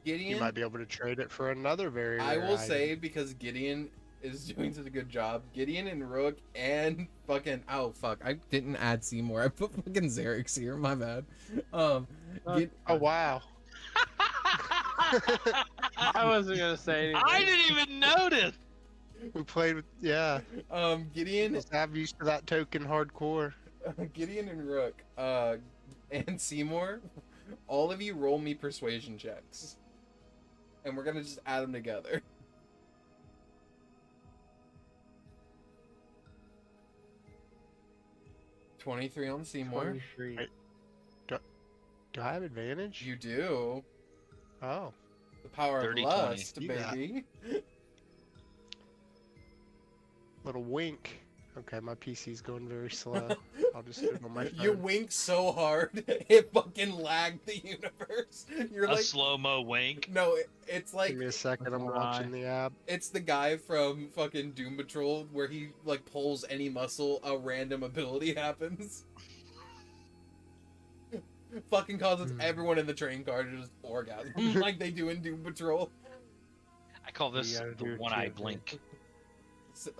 Gideon, You might be able to trade it for another very rare I will item. say, because Gideon is doing such a good job, Gideon and Rook and fucking I didn't add Seymour. I put fucking Xerix here. My bad. Oh wow. I wasn't gonna say anything. I didn't even notice. We played with Gideon, Just have used to that token hardcore. Gideon and Rook, and Seymour, all of you roll me persuasion checks, and we're gonna just add them together. $23 on Seymour. 23. Do I have advantage? You do. Oh. The power of 30, lust, 20. You got baby. Little wink. Okay, my PC's going very slow. I'll just do it on my phone. You wink so hard, it fucking lagged the universe. You're A like, slow-mo wink. no, it's like, Give me a second, I'm That's watching the app. it's the guy from fucking Doom Patrol where he like pulls any muscle, a random ability happens. Fucking causes everyone in the train car to just orgasm like they do in Doom Patrol. I call this You gotta do the it one-eye too. blink.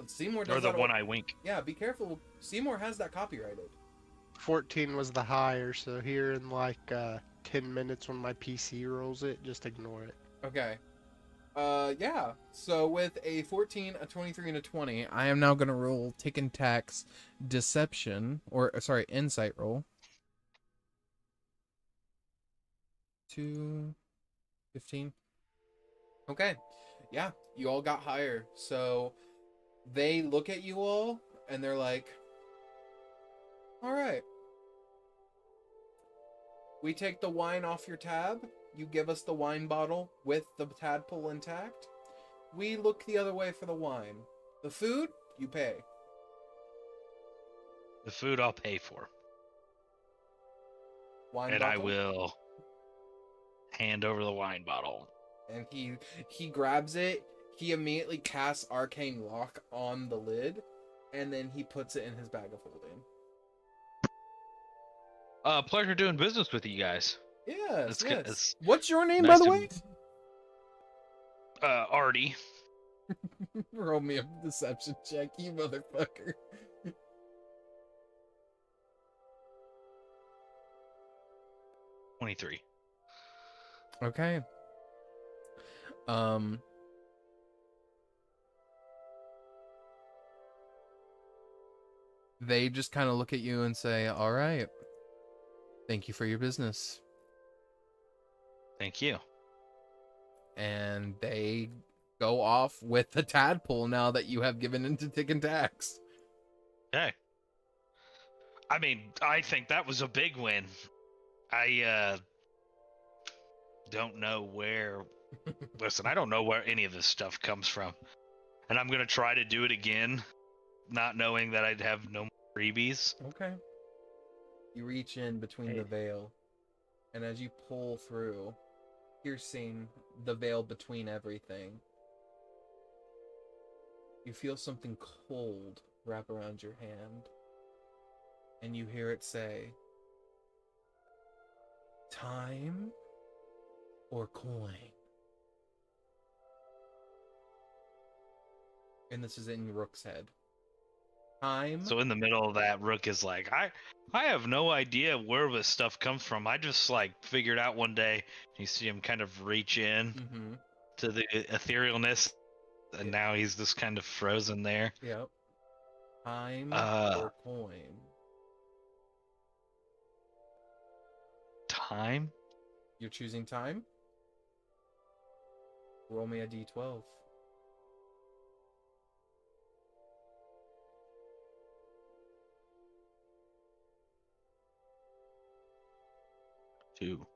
Seymour does Or the that one-eye wink. Yeah, be careful. Seymour has that copyrighted. 14 was the higher, so here in like 10 minutes when my PC rolls it, just ignore it. Okay. Yeah. So with a 14, a 23, and a 20, I am now gonna roll Tick and Tack's Deception, or sorry, Insight roll. 2, 15. Okay. Yeah, you all got higher. So they look at you all and they're like, all right. We take the wine off your tab. You give us the wine bottle with the tadpole intact. We look the other way for the wine. The food, you pay. The food I'll pay for. Wine And bottle. I will hand over the wine bottle. And he grabs it. He immediately casts Arcane Lock on the lid, and then he puts it in his bag of holding. Pleasure doing business with you guys. Yes, It's yes. it's What's your name, nice by the to- way? Artie. Roll me a deception check, you motherfucker. 23. Okay. They just kind of look at you and say, "All right. Thank you for your business." Thank you. And they go off with the tadpole now that you have given into Tick and Tax. Okay. I mean, I think that was a big win. I don't know where. Listen, I don't know where any of this stuff comes from, and I'm gonna try to do it again, not knowing that I'd have no more freebies. Okay. You reach in between the veil, and as you pull through, piercing the veil between everything, you feel something cold wrap around your hand, and you hear it say, "Time or coin?" And this is in Rook's head. Time. So in the middle of that, Rook is like, I have no idea where this stuff comes from. I just like figured out one day. You see him kind of reach in Mm-hmm. to the etherealness, and now he's just kind of frozen there. Yep. Time or coin? Time? You're choosing time? Roll me a d12. 2.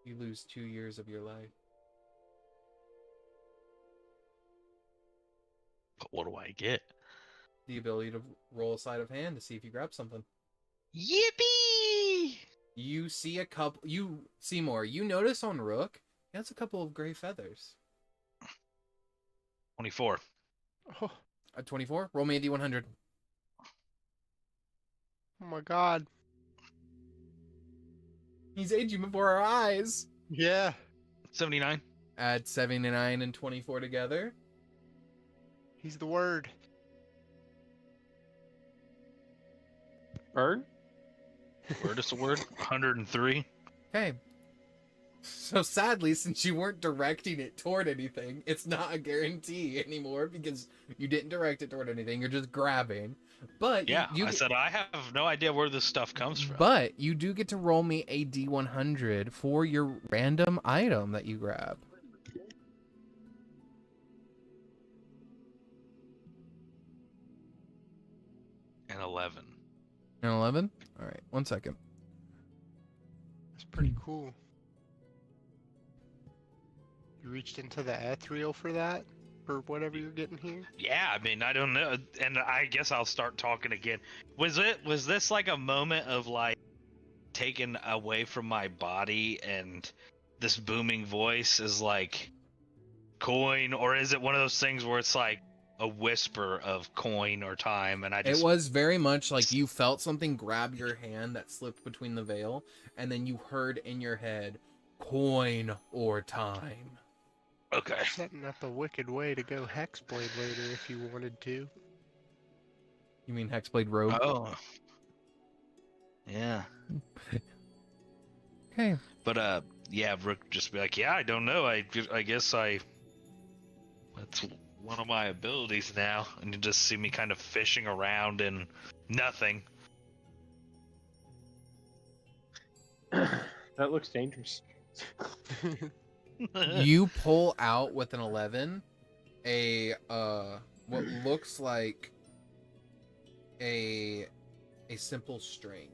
You lose 2 years of your life. But what do I get? The ability to roll a sleight of hand to see if you grab something. Yippee! You see a couple. Seymour, you notice on Rook, He has a couple of gray feathers. 24. Oh, A 24. Roll me a d100. oh my god. He's aging before our eyes. Yeah. 79. Add 79 and 24 together. He's the word. Bird? Word is the word. 103. Okay. So sadly, since you weren't directing it toward anything, it's not a guarantee anymore because you didn't direct it toward anything. You're just grabbing. But Yeah, you I said I have no idea where this stuff comes from. But you do get to roll me a d100 for your random item that you grab. And 11. An 11? All right, 1 second. That's pretty cool. You reached into the ethereal for that? For whatever you're getting here? Yeah, I mean, I don't know, and I guess I'll start talking again. Was this like a moment of like taken away from my body, and this booming voice is like coin, or is it one of those things where it's like a whisper of coin or time, and I just It was very much like you felt something grab your hand that slipped between the veil, and then you heard in your head, coin or time. okay. Setting up a wicked way to go Hexblade later if you wanted to. You mean Hexblade Rogue? Oh, yeah. Okay. But yeah, Rook just be like, yeah, I don't know. I guess that's one of my abilities now, and you just see me kind of fishing around in nothing. That looks dangerous. You pull out with an 11 a what looks like a simple string.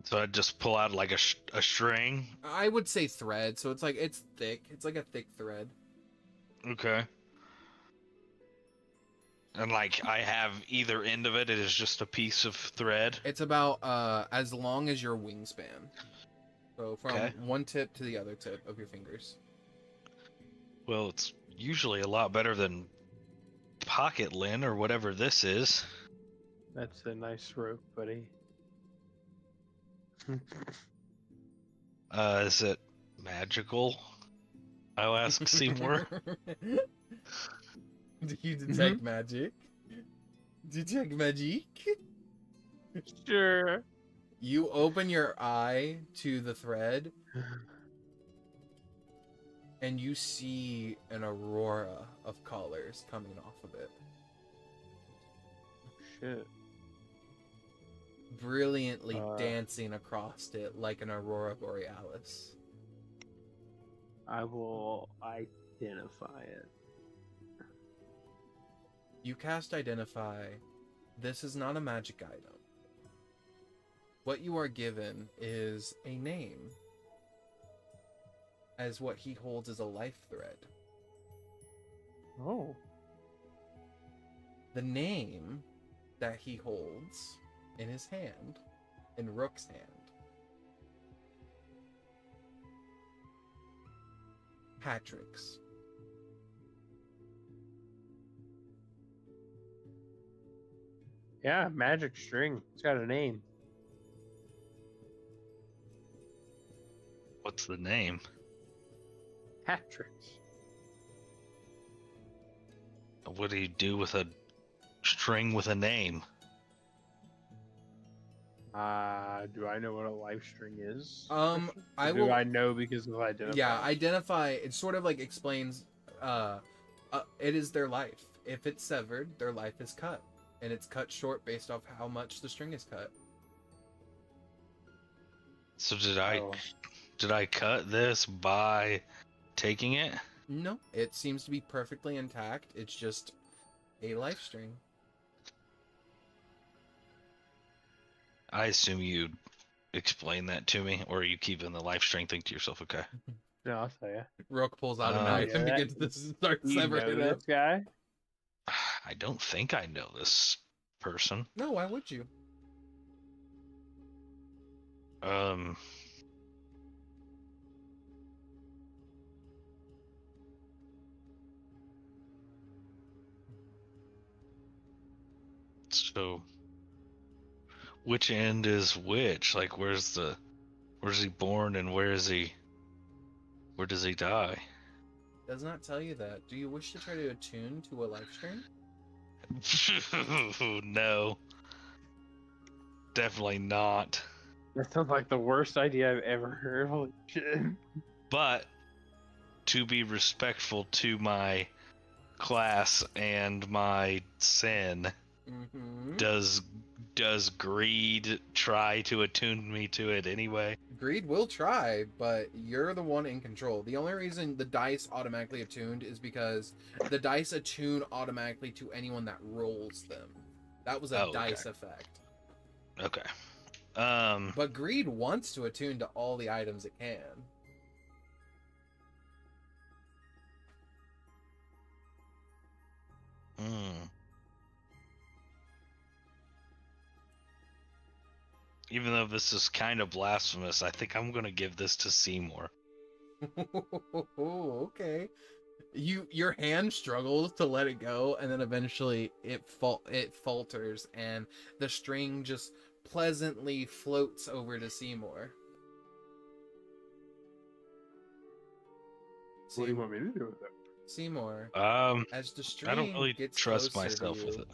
So I just pull out like a string. I would say thread, so it's thick. It's like a thick thread. Okay. And like I have either end of it, it is just a piece of thread. It's about as long as your wingspan. So from Okay. one tip to the other tip of your fingers. Well, it's usually a lot better than pocket lint or whatever this is. That's a nice rope, buddy. Is it magical? I'll ask Seymour. Do you detect magic? Detect magic? Sure. You open your eye to the thread, and you see an aurora of colors coming off of it. Shit. Brilliantly dancing across it like an aurora borealis. I will identify it. You cast Identify. This is not a magic item. What you are given is a name, as what he holds is a life thread. Oh. The name that he holds in his hand, in Rook's hand, Patrick's. Yeah, magic string. It's got a name. What's the name? Patrick's. What do you do with a string with a name? Do I know what a life string is? I Do will. I know because of identify? Yeah, Identify. It sort of like explains. It is their life. If it's severed, their life is cut, and it's cut short based off how much the string is cut. So did Oh. I cut this by taking it? No, it seems to be perfectly intact. It's just a life string. I assume you explain that to me, or are you keeping the life string thing to yourself? Okay. No, I'll tell you. Rook pulls out a Oh, knife yeah, and that- begins to start You severing know it up. this guy? I don't think I know this person. No, why would you? Um. So, which end is which? Like, where's he born and where does he die? Does not tell you that. Do you wish to try to attune to a life stream? No, definitely not. That sounds like the worst idea I've ever heard. Holy shit. But to be respectful to my class and my sin, Mm-hmm. does greed try to attune me to it anyway? Greed will try, but you're the one in control. The only reason the dice automatically attuned is because the dice attune automatically to anyone that rolls them. That was a dice effect. Okay. But greed wants to attune to all the items it can. Even though this is kind of blasphemous, I think I'm gonna give this to Simour. Okay. Your hand struggles to let it go, and then eventually it falters, and the string just pleasantly floats over to Simour. What do you want me to do with it? Simour, as the string I don't really gets trust closer to myself with you, it.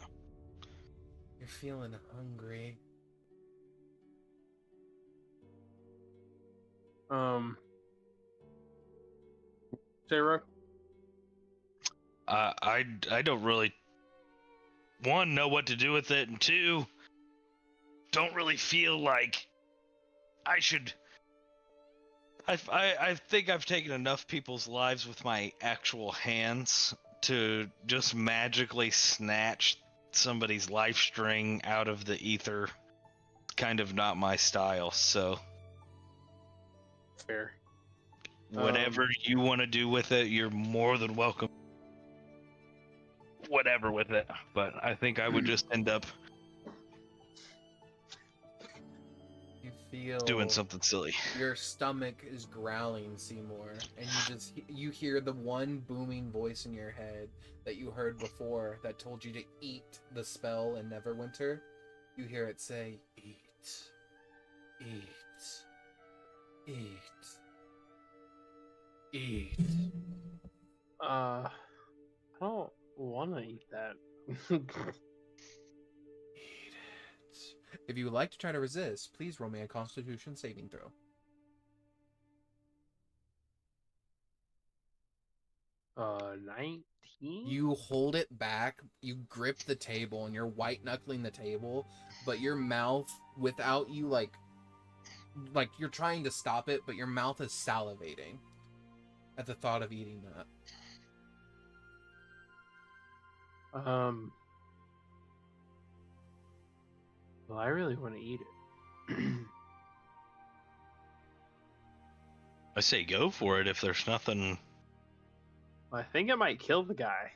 You're feeling hungry. Say, Rook? I don't really, one, know what to do with it, and two, don't really feel like I should. I think I've taken enough people's lives with my actual hands to just magically snatch somebody's life string out of the ether. Kind of not my style, so Fair. whatever you want to do with it, you're more than welcome. Whatever with it, but I think I would just end up You feel doing something silly. your stomach is growling, Seymour, and you hear the one booming voice in your head that you heard before that told you to eat the spell in Neverwinter. You hear it say, "Eat, eat, eat, eat." I don't want to eat that. Eat it. If you would like to try to resist, please roll me a Constitution saving throw. Uh, 19? You hold it back, you grip the table, and you're white knuckling the table, but your mouth, without you like you're trying to stop it, but your mouth is salivating at the thought of eating that. Well, I really want to eat it. I say go for it if there's nothing. I think it might kill the guy.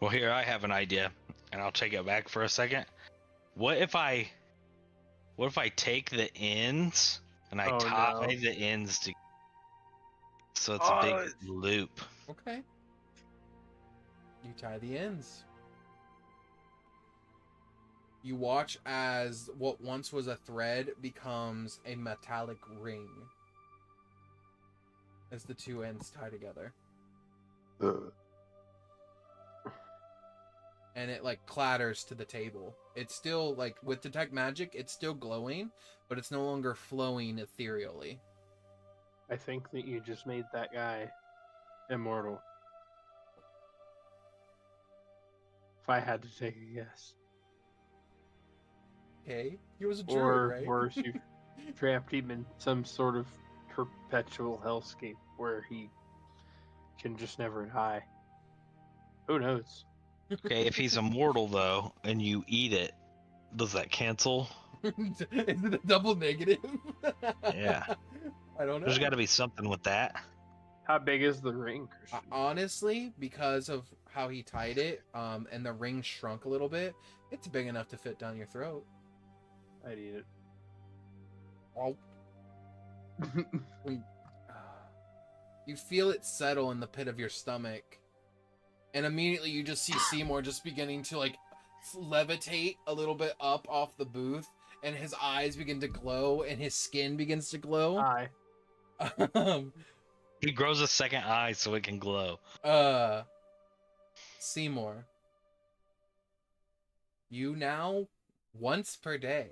Well, here I have an idea, and I'll take it back for a second. What if I take the ends and I tie the ends together, so it's a big loop? Okay. You tie the ends. You watch as what once was a thread becomes a metallic ring as the two ends tie together. And it like clatters to the table. It's still like with detect magic, it's still glowing, but it's no longer flowing ethereally. I think that you just made that guy immortal. If I had to take a guess. Okay, he was a Or druid, right? worse, you've trapped him in some sort of perpetual hellscape where he can just never die. Who knows? Okay, if he's immortal though, and you eat it, does that cancel? Is it a double negative? Yeah. I don't know. There's got to be something with that. How big is the ring, Christian? Honestly, because of how he tied it, and the ring shrunk a little bit, it's big enough to fit down your throat. I'd eat it. Oh. You feel it settle in the pit of your stomach, and immediately you just see Simour just beginning to like levitate a little bit up off the booth, and his eyes begin to glow, and his skin begins to glow. Hi. He grows a second eye so it can glow. Simour, you now, once per day,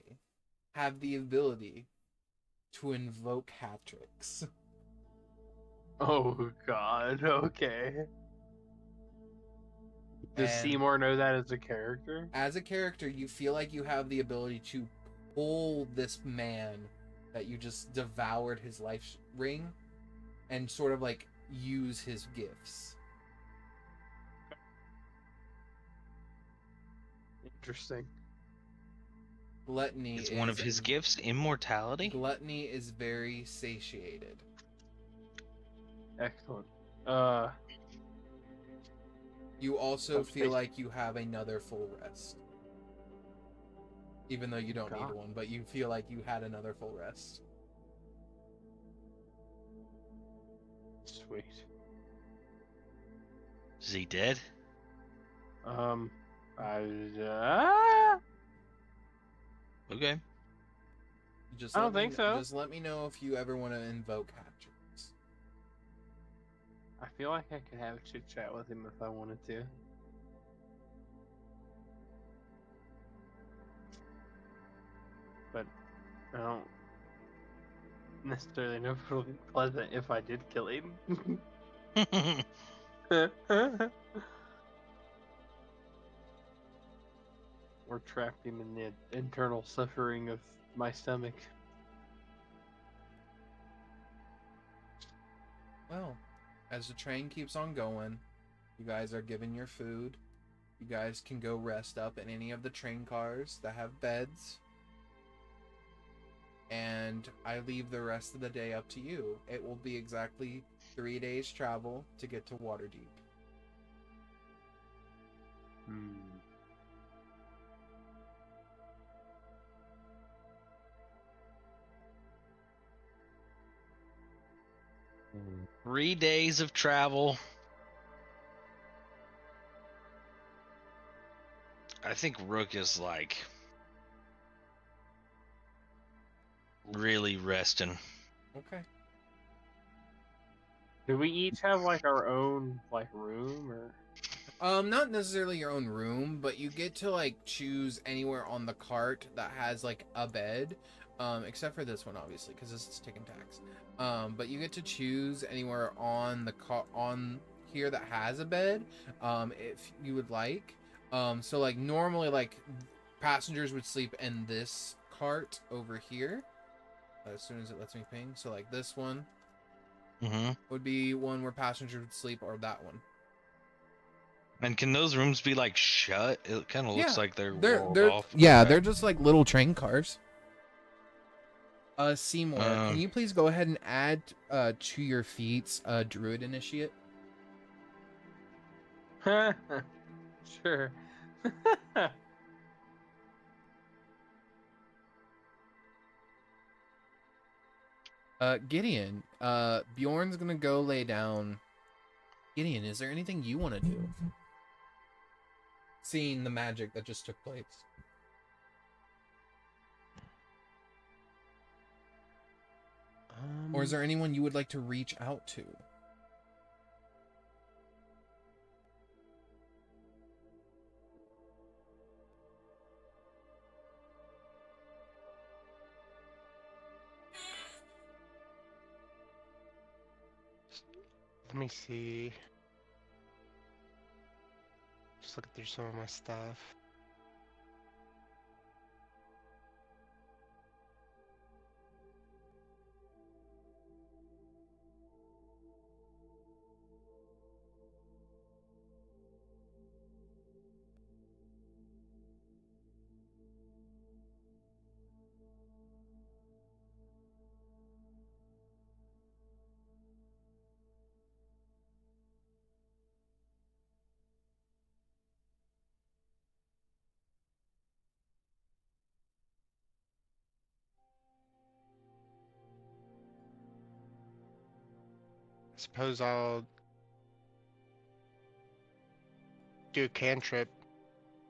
have the ability to invoke hat tricks. Oh God. Okay. Does And Seymour know that as a character? as a character, you feel like you have the ability to pull this man that you just devoured his life ring and sort of like use his gifts. Interesting. Gluttony Is one of his gifts immortality? Gluttony is very satiated. Excellent. You also Of feel face- like you have another full rest. Even though you don't need God. one, but you feel like you had another full rest. Sweet. Is he dead? Okay. Just I let don't me think so. Just let me know if you ever want to invoke hat tricks. I feel like I could have a chit chat with him if I wanted to. But I don't necessarily know if it'll be pleasant if I did kill him. Or trap him in the internal suffering of my stomach. Well, as the train keeps on going, you guys are given your food. You guys can go rest up in any of the train cars that have beds. And I leave the rest of the day up to you. It will be exactly 3 days travel to get to Waterdeep. Hmm. Mm. 3 days of travel. I think Rook is like really resting. Okay. Do we each have like our own like room or? Not necessarily your own room, but you get to like choose anywhere on the cart that has like a bed. Except for this one, obviously, because this is taking tax. But you get to choose anywhere on the on here that has a bed, if you would like. So like normally, like passengers would sleep in this cart over here. As soon as it lets me ping, so like this one would be one where passengers would sleep, or that one. And can those rooms be like shut? It kind of looks like they're walled off. Yeah, Okay. they're just like little train cars. Seymour, can you please go ahead and add to your feats Druid Initiate? Sure. Gideon, Bjorn's gonna go lay down. Gideon, is there anything you want to do? Seeing the magic that just took place. Or is there anyone you would like to reach out to? Let me see. Just looking through some of my stuff. Suppose I'll do a cantrip.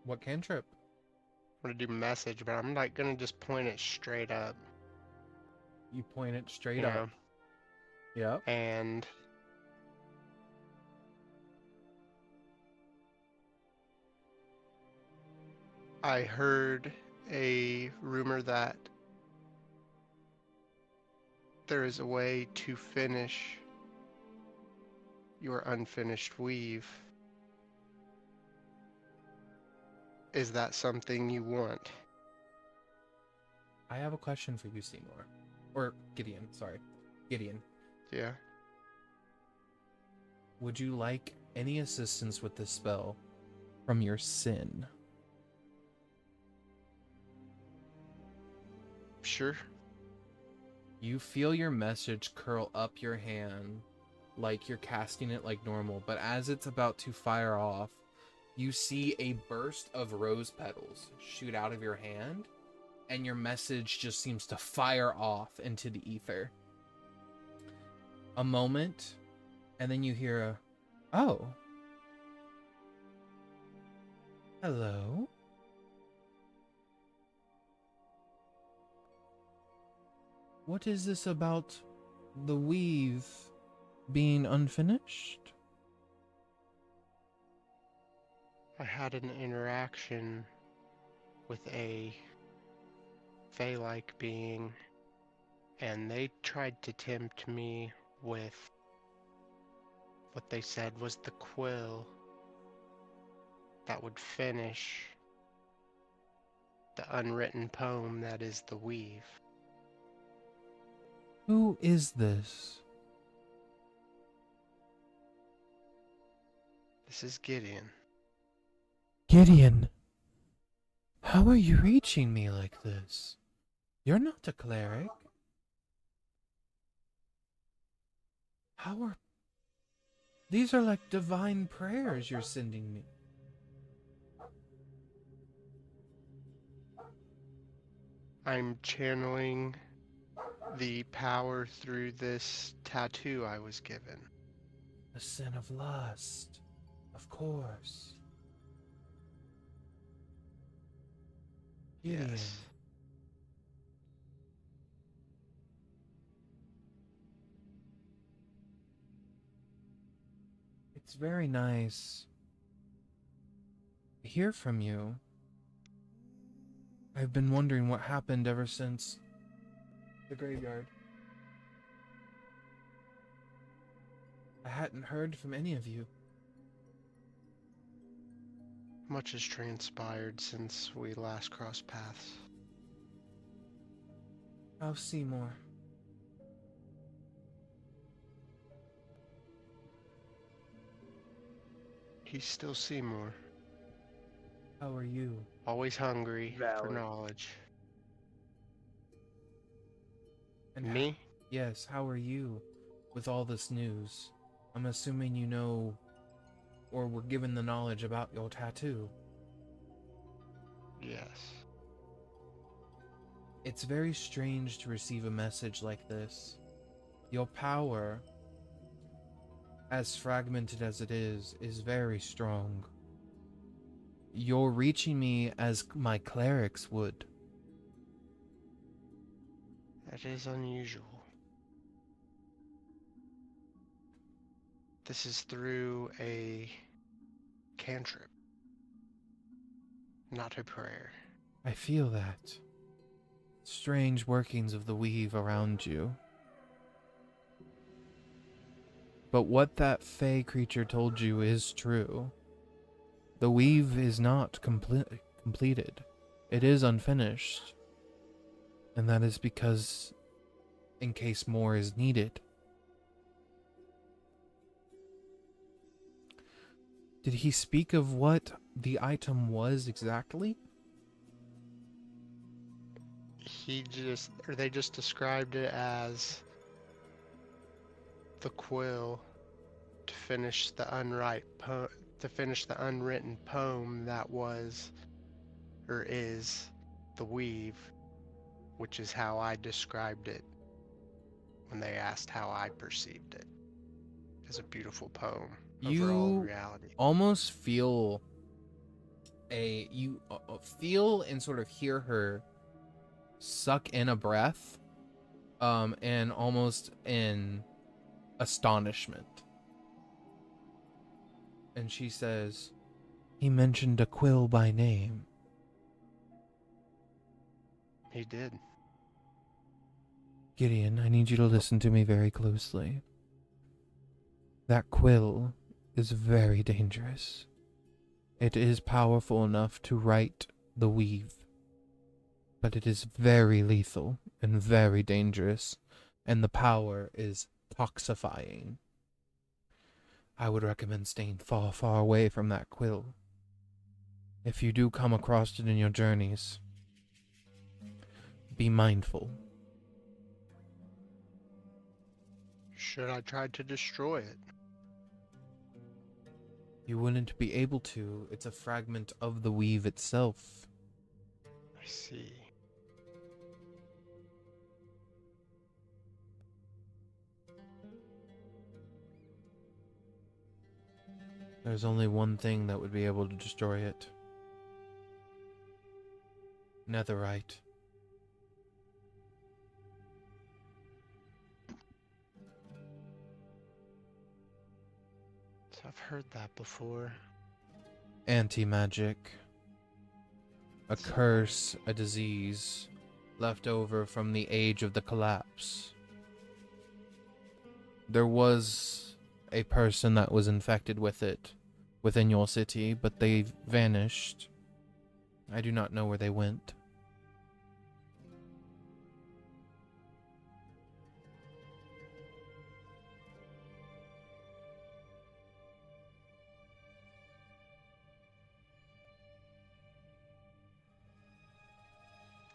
What cantrip? I'm gonna do message, but I'm not gonna just point it straight up. You point it straight You up. know? Yep. And I heard a rumor that there is a way to finish your unfinished weave. Is that something you want? I have a question for you, Seymour. Or Gideon, sorry. Gideon. Yeah. Would you like any assistance with this spell from your sin? Sure. You feel your message curl up your hand like you're casting it like normal, but as it's about to fire off, you see a burst of rose petals shoot out of your hand, and your message just seems to fire off into the ether. A moment, and then you hear a, "Oh. Hello?" What is this about the weave being unfinished? I had an interaction with a Fey-like being, and they tried to tempt me with what they said was the quill that would finish the unwritten poem that is the weave. Who is this? This is Gideon. Gideon, how are you reaching me like this? You're not a cleric. How are... These are like divine prayers you're sending me. I'm channeling the power through this tattoo I was given. The sin of lust, of course. Gideon. Yes. It's very nice to hear from you. I've been wondering what happened ever since the graveyard. I hadn't heard from any of you. Much has transpired since we last crossed paths. How's Seymour? He's still Seymour, How are you? always hungry for Valid. knowledge. And Me? Yes, how are you with all this news? I'm assuming you know or were given the knowledge about your tattoo. Yes. It's very strange to receive a message like this. Your power, as fragmented as it is very strong. You're reaching me as my clerics would. That is unusual. This is through a cantrip, not a prayer. I feel that. Strange workings of the weave around you. But what that fey creature told you is true. The weave is not completed. It is unfinished. And that is because, in case more is needed. Did he speak of what the item was exactly? They just described it as the quill to finish the unwritten poem that was or is the weave, which is how I described it when they asked how I perceived it. is a beautiful poem You over all reality. almost feel feel and sort of hear her suck in a breath, and almost in astonishment. And she says, "He mentioned a quill by name." He did. Gideon, I need you to listen to me very closely. That quill is very dangerous. It is powerful enough to right the weave, but it is very lethal and very dangerous, and the power is toxifying. I would recommend staying far, far away from that quill. If you do come across it in your journeys, be mindful. Should I try to destroy it? You wouldn't be able to. It's a fragment of the weave itself. I see. There's only one thing that would be able to destroy it. Netherite. So I've heard that before. Anti-magic. A curse, a disease, left over from the age of the collapse. There was a person that was infected with it within your city, but they vanished. I do not know where they went.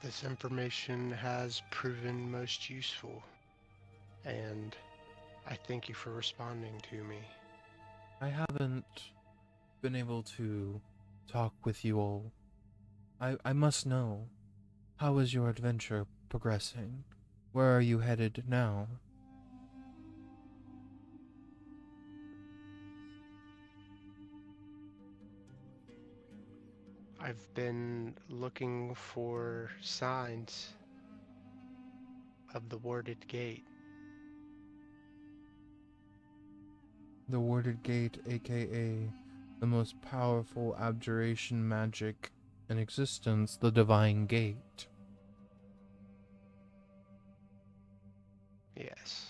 This information has proven most useful, and I thank you for responding to me. I haven't been able to talk with you all. I must know, how is your adventure progressing? Where are you headed now? I've been looking for signs of the warded gate. The Warded Gate, aka the most powerful abjuration magic in existence, the Divine Gate. Yes.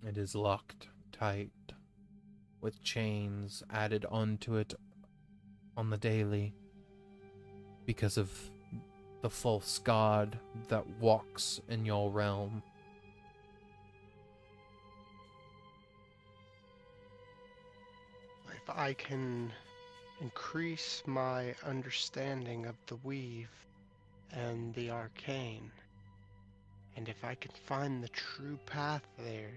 It is locked tight, with chains added onto it on the daily, because of the false god that walks in your realm. If I can increase my understanding of the weave and the arcane, and if I can find the true path there,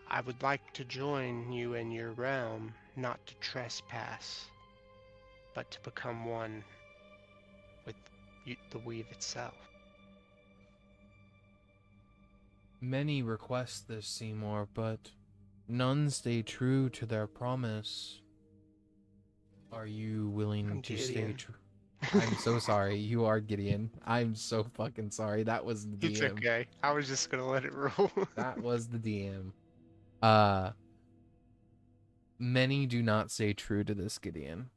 I would like to join you in your realm, not to trespass, but to become one with the weave itself. Many request this, Seymour, but none stay true to their promise. Are you willing I'm to stay Gideon. true? I'm so sorry. You are Gideon. I'm so fucking sorry. That was the DM. It's okay. I was just gonna let it roll. That was the DM. Many do not stay true to this, Gideon.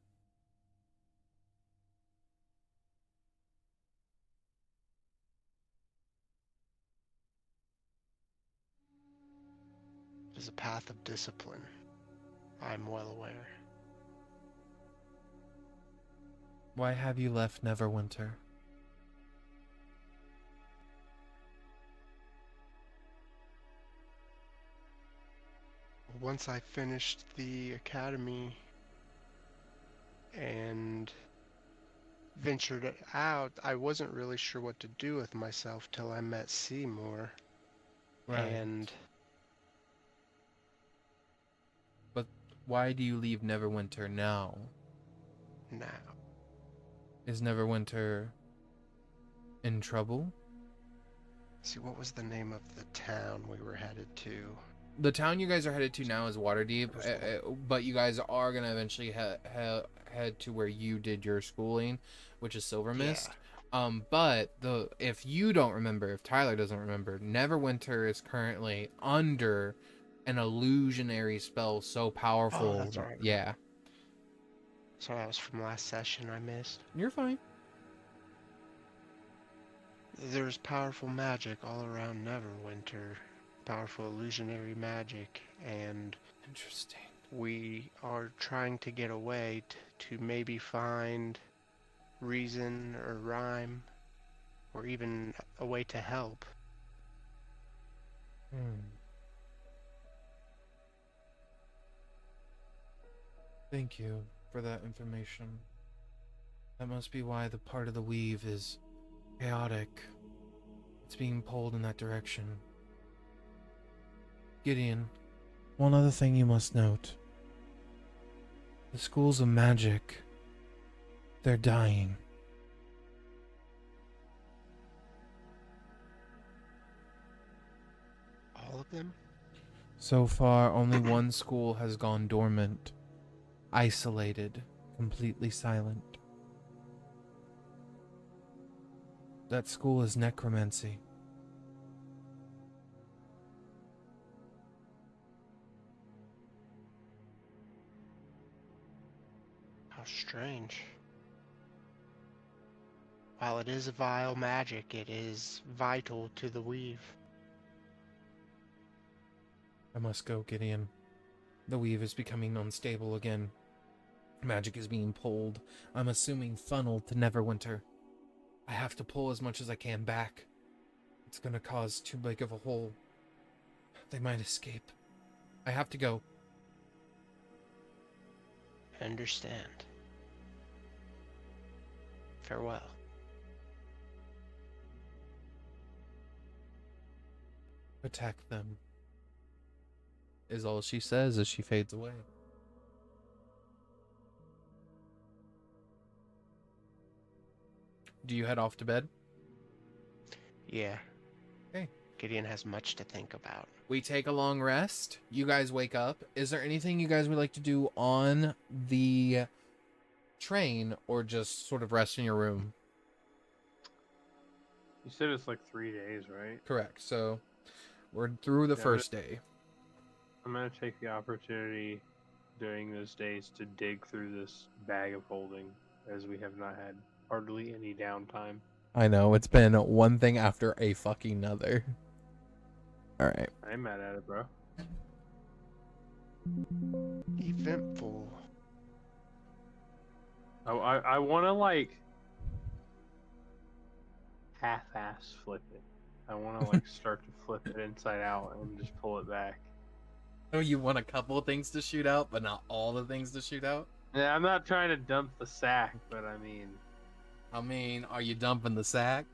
It is a path of discipline. I'm well aware. Why have you left Neverwinter? Once I finished the academy and ventured out, I wasn't really sure what to do with myself till I met Seymour. And But why do you leave Neverwinter now? now, Is Neverwinter in trouble? See, what was the name of the town we were headed to? The town you guys are headed to now is Waterdeep, but you guys are gonna eventually head to where you did your schooling, which is Silver Mist. But if you don't remember, if Tyler doesn't remember, Neverwinter is currently under an illusionary spell so powerful. Oh, that's right. Yeah. So that was from last session I missed. You're fine. There's powerful magic all around Neverwinter. Powerful illusionary magic, and Interesting. we are trying to get away to maybe find reason or rhyme, or even a way to help. Thank you for that information. That must be why the part of the weave is chaotic. It's being pulled in that direction. Gideon, one other thing you must note. The schools of magic, they're dying. All of them? So far, only one school has gone dormant. Isolated, completely silent. That school is necromancy. How strange. While it is a vile magic, it is vital to the weave. I must go, Gideon. The weave is becoming unstable again. Magic is being pulled. I'm assuming funneled to Neverwinter. I have to pull as much as I can back. It's gonna cause too big of a hole. They might escape. I have to go. Understand. Farewell. Protect them, is all she says as she fades away. Do you head off to bed? Yeah. Okay. Gideon has much to think about. We take a long rest. You guys wake up. Is there anything you guys would like to do on the train, or just sort of rest in your room? You said it's like 3 days, right? Correct. So we're through the Yeah, first day. I'm gonna take the opportunity during those days to dig through this bag of holding, as we have not had hardly any downtime. I know, it's been one thing after a fucking other. Alright. I ain't mad at it, bro. Eventful. I want to like half-ass flip it. I want to like start to flip it inside out and just pull it back. Oh, you want a couple things to shoot out, but not all the things to shoot out? Yeah, I'm not trying to dump the sack, but I mean, are you dumping the sack?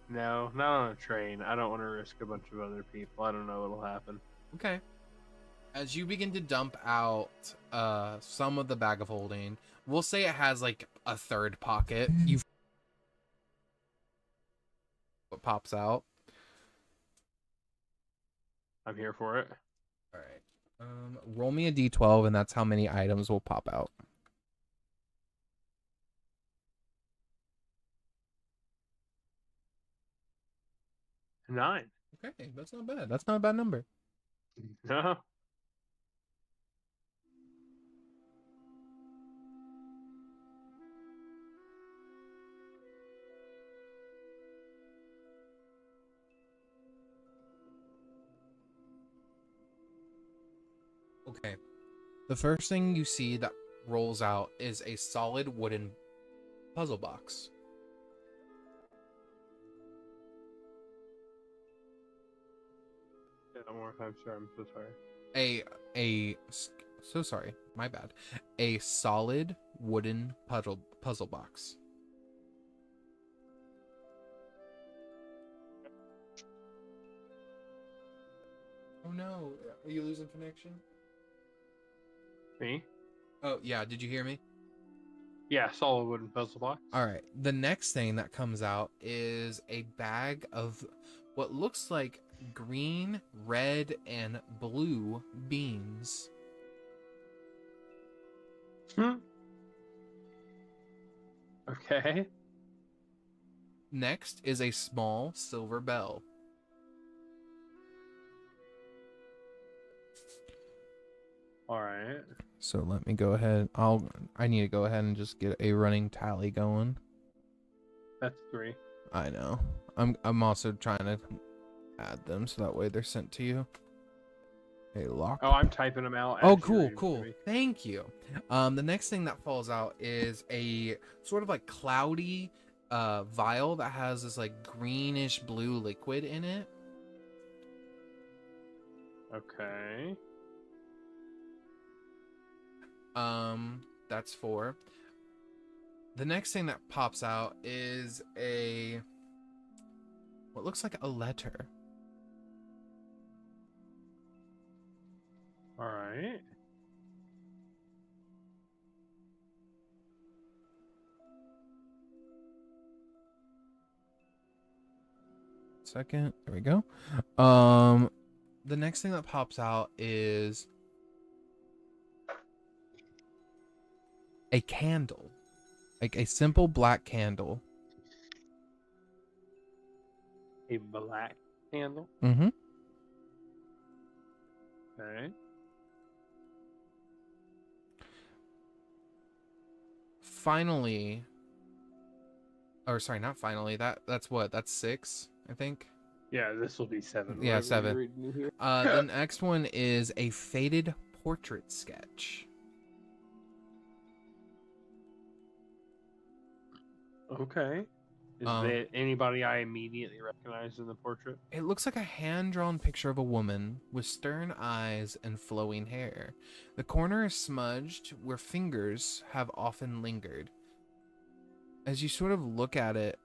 no, not on a train. I don't want to risk a bunch of other people. I don't know what'll happen. Okay. As you begin to dump out some of the bag of holding, we'll say it has like a third pocket. You what pops out. I'm here for it. All right. Roll me a d12, and that's how many items will pop out. 9. Okay, that's not bad. That's not a bad number. No. Okay. The first thing you see that rolls out is a solid wooden puzzle box. Yeah, one more time, sir. I'm so sorry. So sorry, my bad. A solid wooden puzzle box. Oh no, are you losing connection? Me? Oh yeah, did you hear me? Yeah, solid wooden puzzle box. All right. The next thing that comes out is a bag of what looks like green, red, and blue beans. Okay. Next is a small silver bell. All right. So let me go ahead. I need to go ahead and just get a running tally going. That's 3. I know. I'm also trying to add them so that way they're sent to you. A lock. Oh, I'm typing them out. Oh, as you're cool, reading to cool. me. Thank you. The next thing that falls out is a sort of like cloudy vial that has this like greenish blue liquid in it. Okay. That's 4. The next thing that pops out is what looks like a letter. All right. Second, there we go. The next thing that pops out is a candle, like a simple black candle. A black candle. Mm-hmm. Okay. Finally, or sorry, not finally. That's what? That's 6, I think. Yeah, this will be 7. Yeah, whatever 7. you're reading here. The next one is a faded portrait sketch. Okay. Is there anybody I immediately recognize in the portrait? It looks like a hand-drawn picture of a woman with stern eyes and flowing hair. The corner is smudged where fingers have often lingered. As you sort of look at it,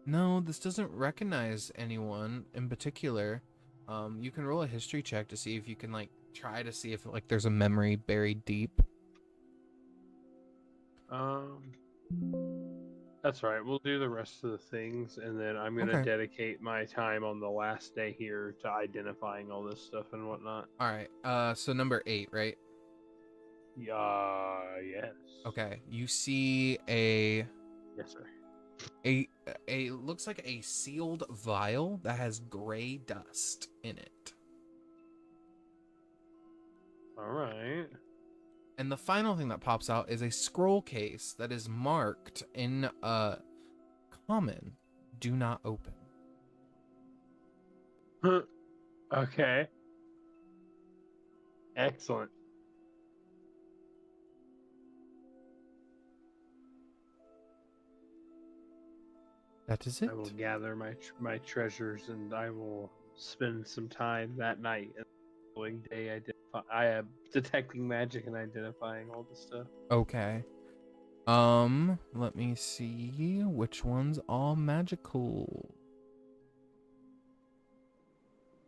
no, this doesn't recognize anyone in particular. You can roll a history check to see if you can like try to see if like there's a memory buried deep. That's right. We'll do the rest of the things, and then I'm gonna Okay. dedicate my time on the last day here to identifying all this stuff and whatnot. All right. So number 8, right? Yes. Okay. You see a Yes, sir. a looks like a sealed vial that has gray dust in it. All right. And the final thing that pops out is a scroll case that is marked in common, do not open. Okay. Excellent. That is it. I will gather my treasures, and I will spend some time that night and the following day I am detecting magic and identifying all this stuff. Okay. Let me see which one's all magical.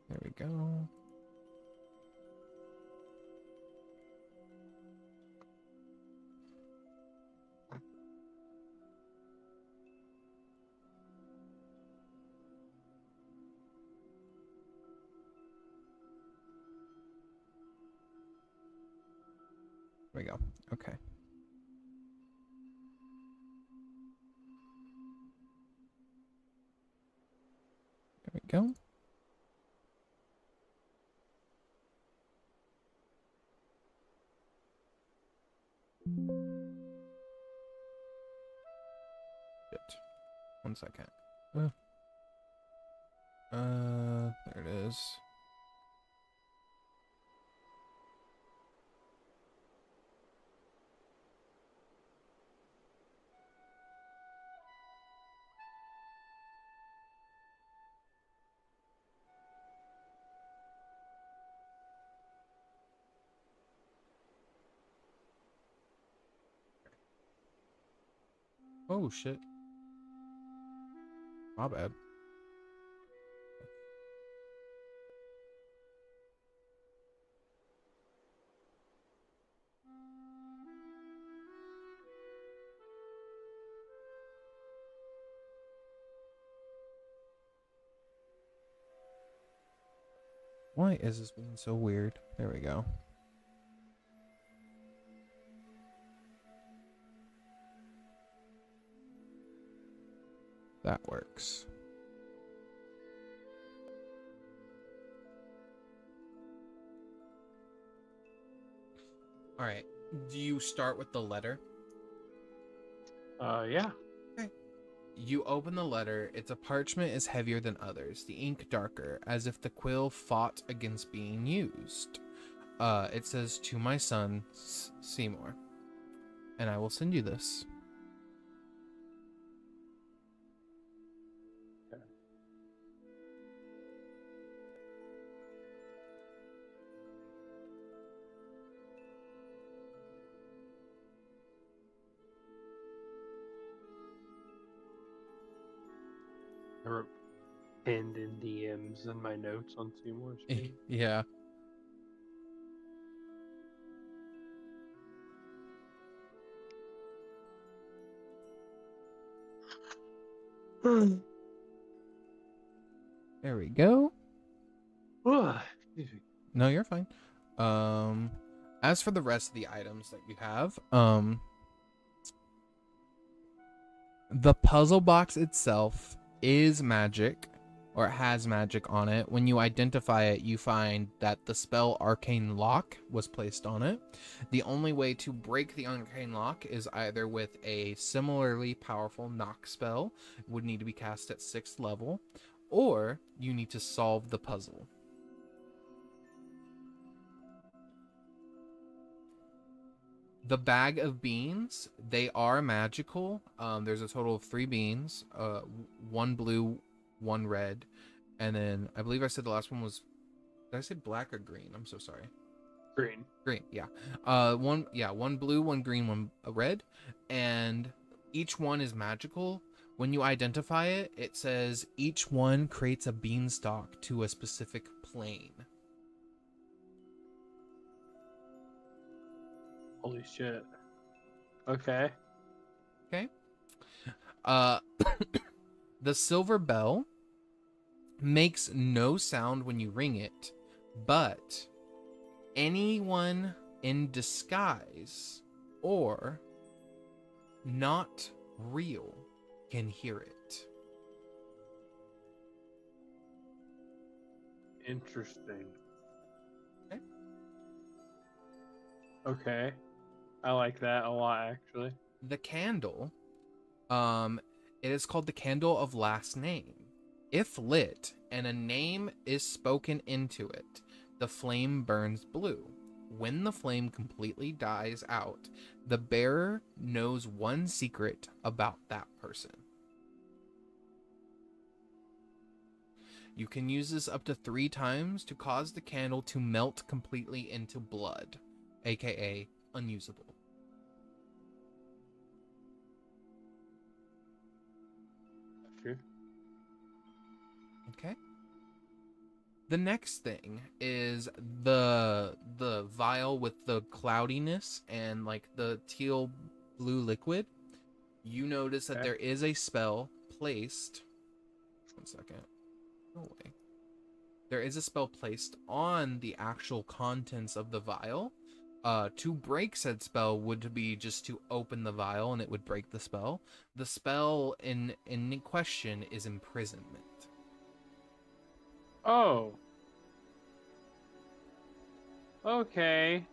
There we go. There we go. Okay. There we go. Shit. 1 second. There it is. Oh shit. My bad. Why is this being so weird? There we go. That works. All right. Do you start with the letter? Yeah. You open the letter. Its parchment is heavier than others, the ink darker, as if the quill fought against being used. It says, "To my son, Simour." And I will send you this. Okay. I wrote pinned in DMs in my notes on Simour Scrolls. Yeah. There we go. Excuse me. No, you're fine. As for the rest of the items that you have, the puzzle box itself is magic, or it has magic on it. When you identify it, you find that the spell Arcane Lock was placed on it. The only way to break the Arcane Lock is either with a similarly powerful knock spell, would need to be cast at 6th level, or you need to solve the puzzle. The bag of beans, they are magical. There's a total of 3 beans, 1 blue, 1 red, and then I believe I said the last one was, did I say black or green? I'm so sorry. Green. Green, yeah. One blue, 1 green, 1 red, and each one is magical. When you identify it, it says each one creates a beanstalk to a specific plane. Holy shit. Okay. The silver bell makes no sound when you ring it, but anyone in disguise or not real can hear it. Interesting. Okay. Okay. I like that a lot, actually. The candle, it is called the candle of last name. If lit and a name is spoken into it, the flame burns blue. When the flame completely dies out, the bearer knows one secret about that person. You can use this up to 3 times to cause the candle to melt completely into blood, aka unusable. True. Okay. The next thing is the vial with the cloudiness and like the teal blue liquid. You notice that Okay. there is a spell placed. 1 second. No way. There is a spell placed on the actual contents of the vial. To break said spell would be just to open the vial and it would break the spell. The spell in question is imprisonment. Oh. Okay.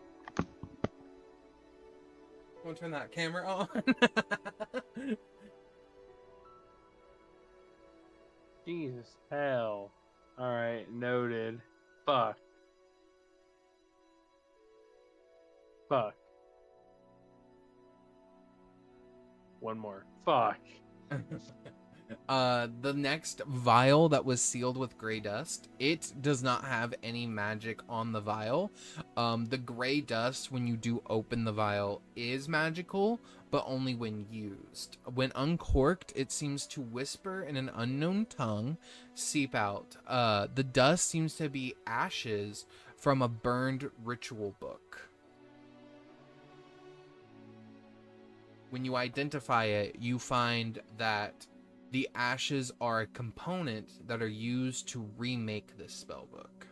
Want to turn that camera on? Jesus hell. Alright, noted. Fuck. Fuck. One more. Fuck. The next vial that was sealed with gray dust, it does not have any magic on the vial. The gray dust, when you do open the vial, is magical, but only when used. When uncorked, it seems to whisper in an unknown tongue, seep out. The dust seems to be ashes from a burned ritual book. When you identify it, you find that the ashes are a component that are used to remake this spellbook.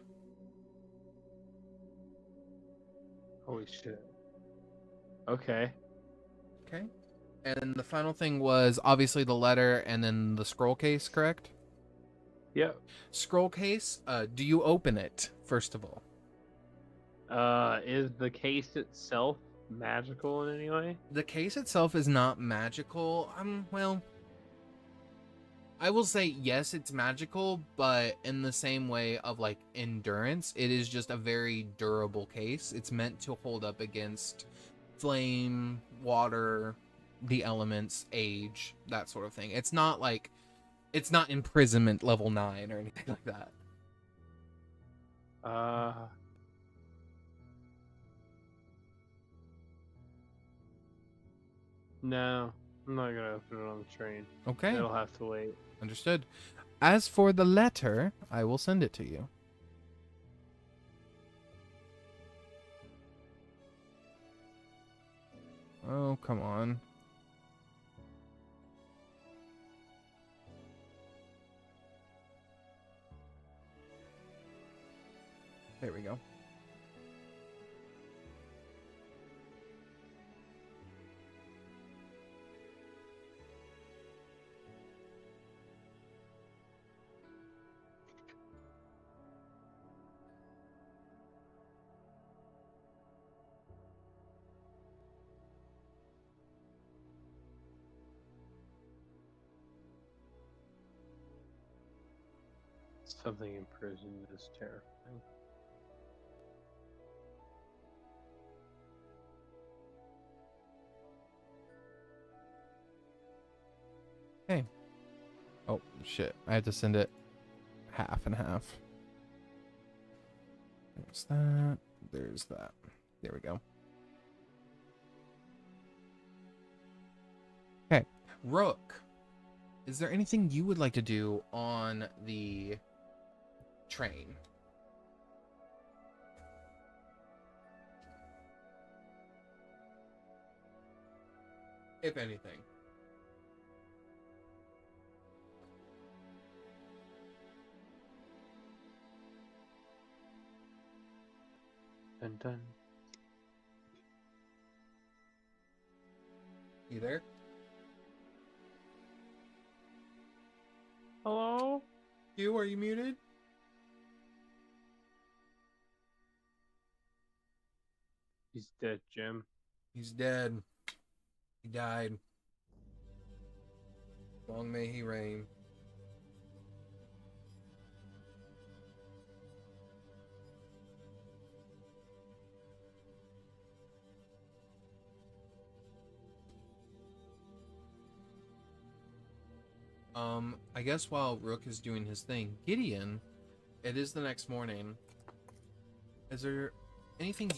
Holy shit. Okay. Okay. And then the final thing was obviously the letter and then the scroll case, correct? Yep. Scroll case, do you open it, first of all? Is the case itself magical in any way? The case itself is not magical. Well, I will say yes, it's magical, but in the same way of like endurance, it is just a very durable case. It's meant to hold up against flame, water, the elements, age, that sort of thing. It's not imprisonment level 9 or anything like that. No, I'm not gonna open it on the train. Okay, It'll have to wait. understood. As for the letter, I will send it to you. Oh, come on. There we go. Something in prison is terrifying. Hey. Oh, shit. I had to send it half and half. There's that. There's that. There we go. Okay. Rook, is there anything you would like to do on the train? If anything. Dun dun. You there? Hello? You, are you muted? He's dead, Jim. He's dead. He died. Long may he reign. I guess while Rook is doing his thing, Gideon, it is the next morning. Is there anything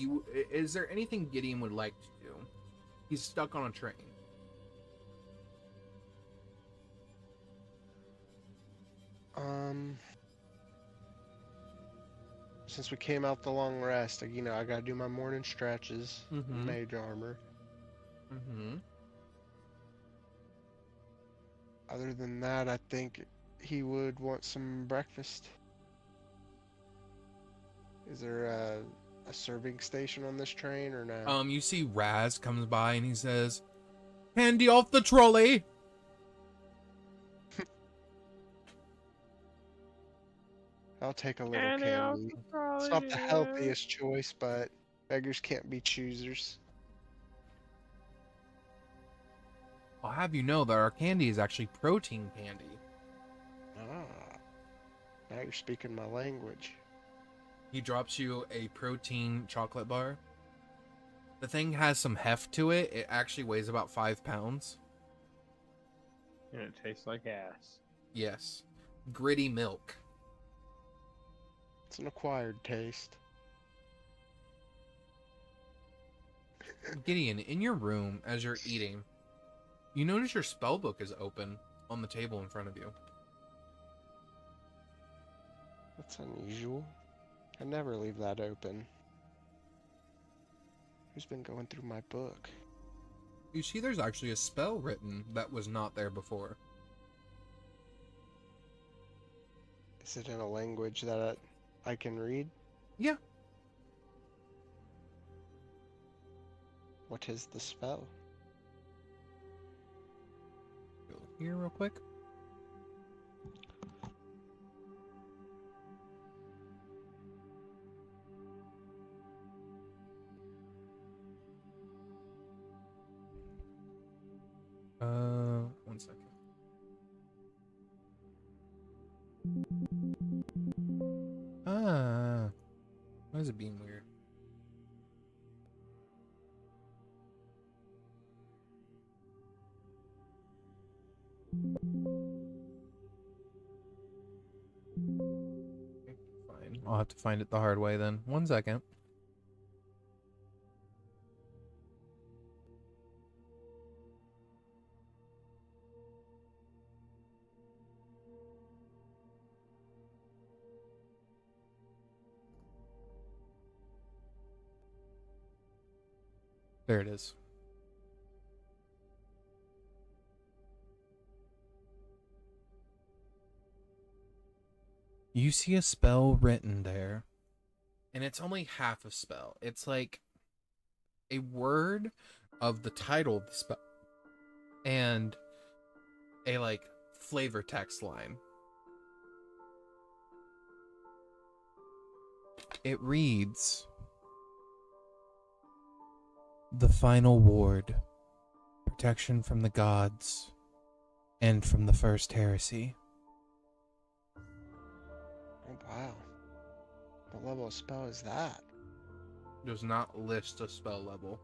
Gideon would like to do? He's stuck on a train. Since we came out the long rest, I gotta do my morning stretches, Mhm. mage armor. Mm-hmm. Other than that, I think he would want some breakfast. Is there a serving station on this train or no? You see Raz comes by and he says, "Handy off the trolley." I'll take a little candy. It's not the healthiest choice, but beggars can't be choosers. I'll have you know that our candy is actually protein candy. Ah, now you're speaking my language. He drops you a protein chocolate bar. The thing has some heft to it. It actually weighs about 5 pounds. And it tastes like ass. Yes. Gritty milk. It's an acquired taste. Gideon, in your room, as you're eating, you notice your spell book is open on the table in front of you. That's unusual. I never leave that open. Who's been going through my book? You see there's actually a spell written that was not there before. Is it in a language that I can read? Yeah. What is the spell? Go here real quick. One second. Why is it being weird? Fine. I'll have to find it the hard way then. One second. There it is. You see a spell written there, and it's only half a spell. It's like a word of the title of the spell and a like flavor text line. It reads, "The final ward, protection from the gods and from the first heresy." Oh, wow. What level of spell is that? Does not list a spell level.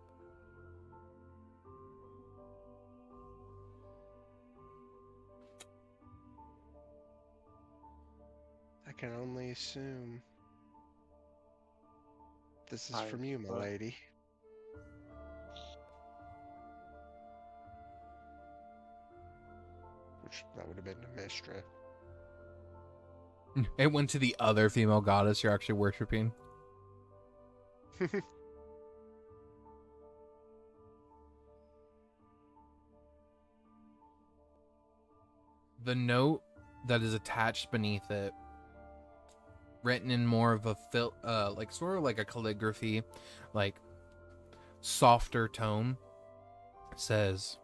I can only assume this is I- from you, my lady. Which, that would have been a mistress. It went to the other female goddess you're actually worshiping. The note that is attached beneath it, written in more of a like sort of like a calligraphy, like softer tone, says,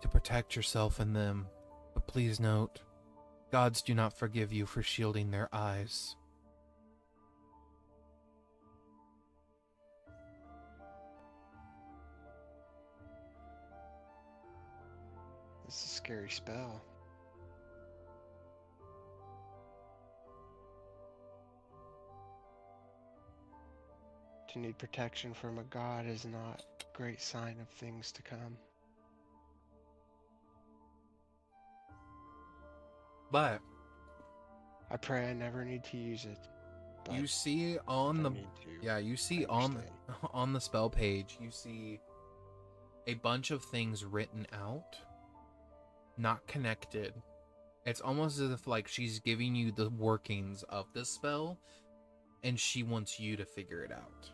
"To protect yourself and them, but please note, gods do not forgive you for shielding their eyes." This is a scary spell. To need protection from a god is not a great sign of things to come. But I pray I never need to use it. But you see on if I the need to, yeah, you see I on understand. on the spell page, you see a bunch of things written out, not connected. It's almost as if like she's giving you the workings of the spell and she wants you to figure it out.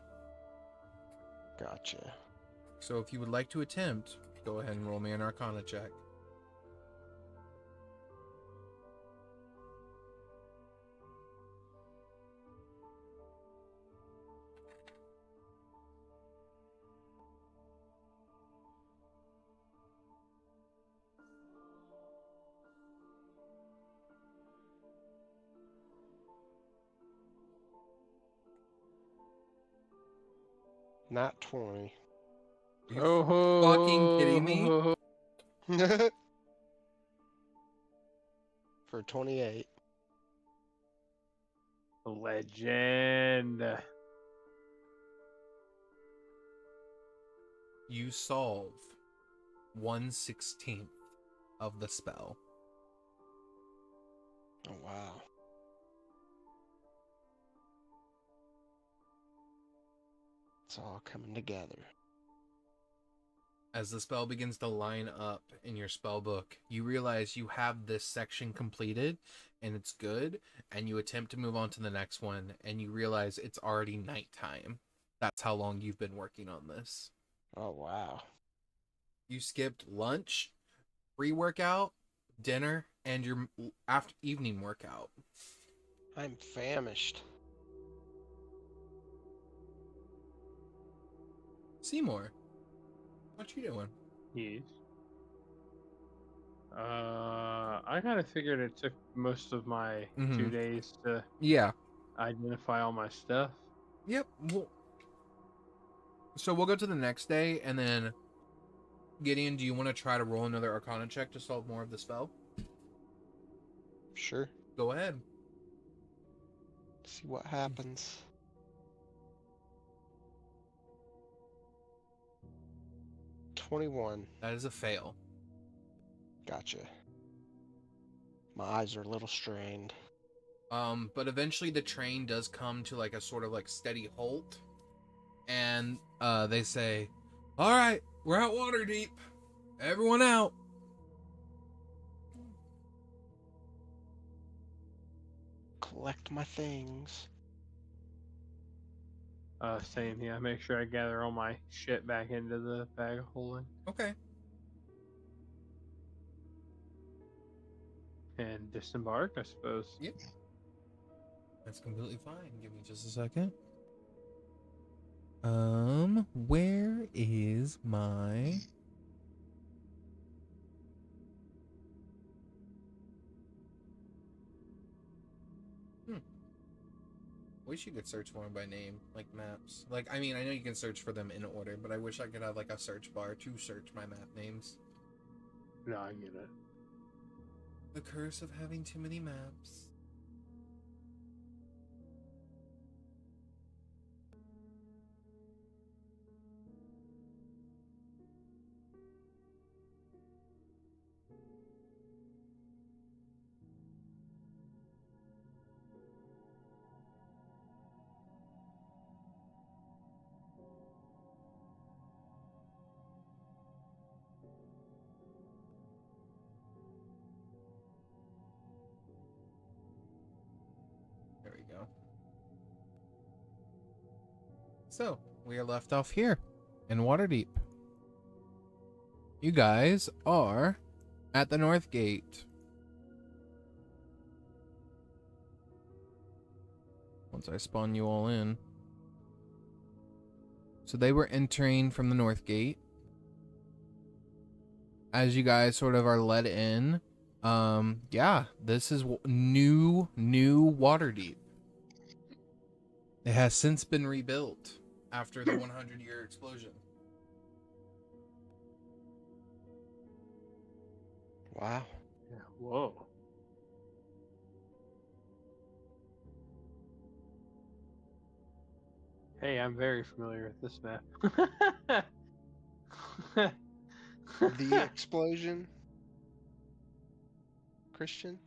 Gotcha. So if you would like to attempt, go ahead and roll me an Arcana check. Not 20. You Oh, fucking kidding me? For 28. Legend. You solve 1/16 of the spell. Oh, wow. It's all coming together. As the spell begins to line up in your spell book, you realize you have this section completed and it's good, and you attempt to move on to the next one and you realize it's already nighttime. That's how long you've been working on this. Oh, wow. You skipped lunch, pre-workout, dinner, and your after evening workout. I'm famished. Seymour, What you doing? Yes. I kind of figured it took most of my 2 days to Yeah. identify all my stuff. Yep. So we'll go to the next day, and then Gideon, do you want to try to roll another Arcana check to solve more of the spell? Sure. Go ahead. See what happens. 21. That is a fail. Gotcha. My eyes are a little strained. But eventually the train does come to like a sort of like steady halt, and they say, "All right, we're out water deep. Everyone out." Collect my things. Same, yeah. Make sure I gather all my shit back into the bag of holding. Okay. And disembark, I suppose. Yep. That's completely fine. Give me just a second. Where is my... Wish you could search for them by name, like maps. Like, I mean, I know you can search for them in order, but I wish I could have like a search bar to search my map names. No, I get it. The curse of having too many maps. There we go. So, we are left off here in Waterdeep. You guys are at the North Gate. Once I spawn you all in. So they were entering from the North Gate. As you guys sort of are led in, yeah, this is new Waterdeep. It has since been rebuilt after the 100-year explosion. Wow. Yeah. Whoa. Hey, I'm very familiar with this map. The explosion? Christian?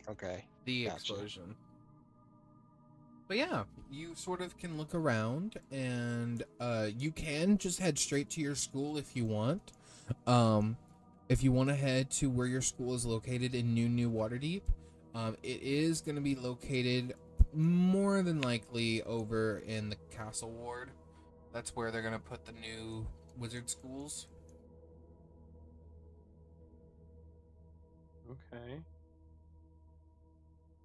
Okay. The Gotcha. explosion. But yeah, you sort of can look around, and you can just head straight to your school if you want. If you want to head to where your school is located in New Waterdeep, it is going to be located more than likely over in the Castle Ward. That's where they're going to put the new wizard schools. Okay.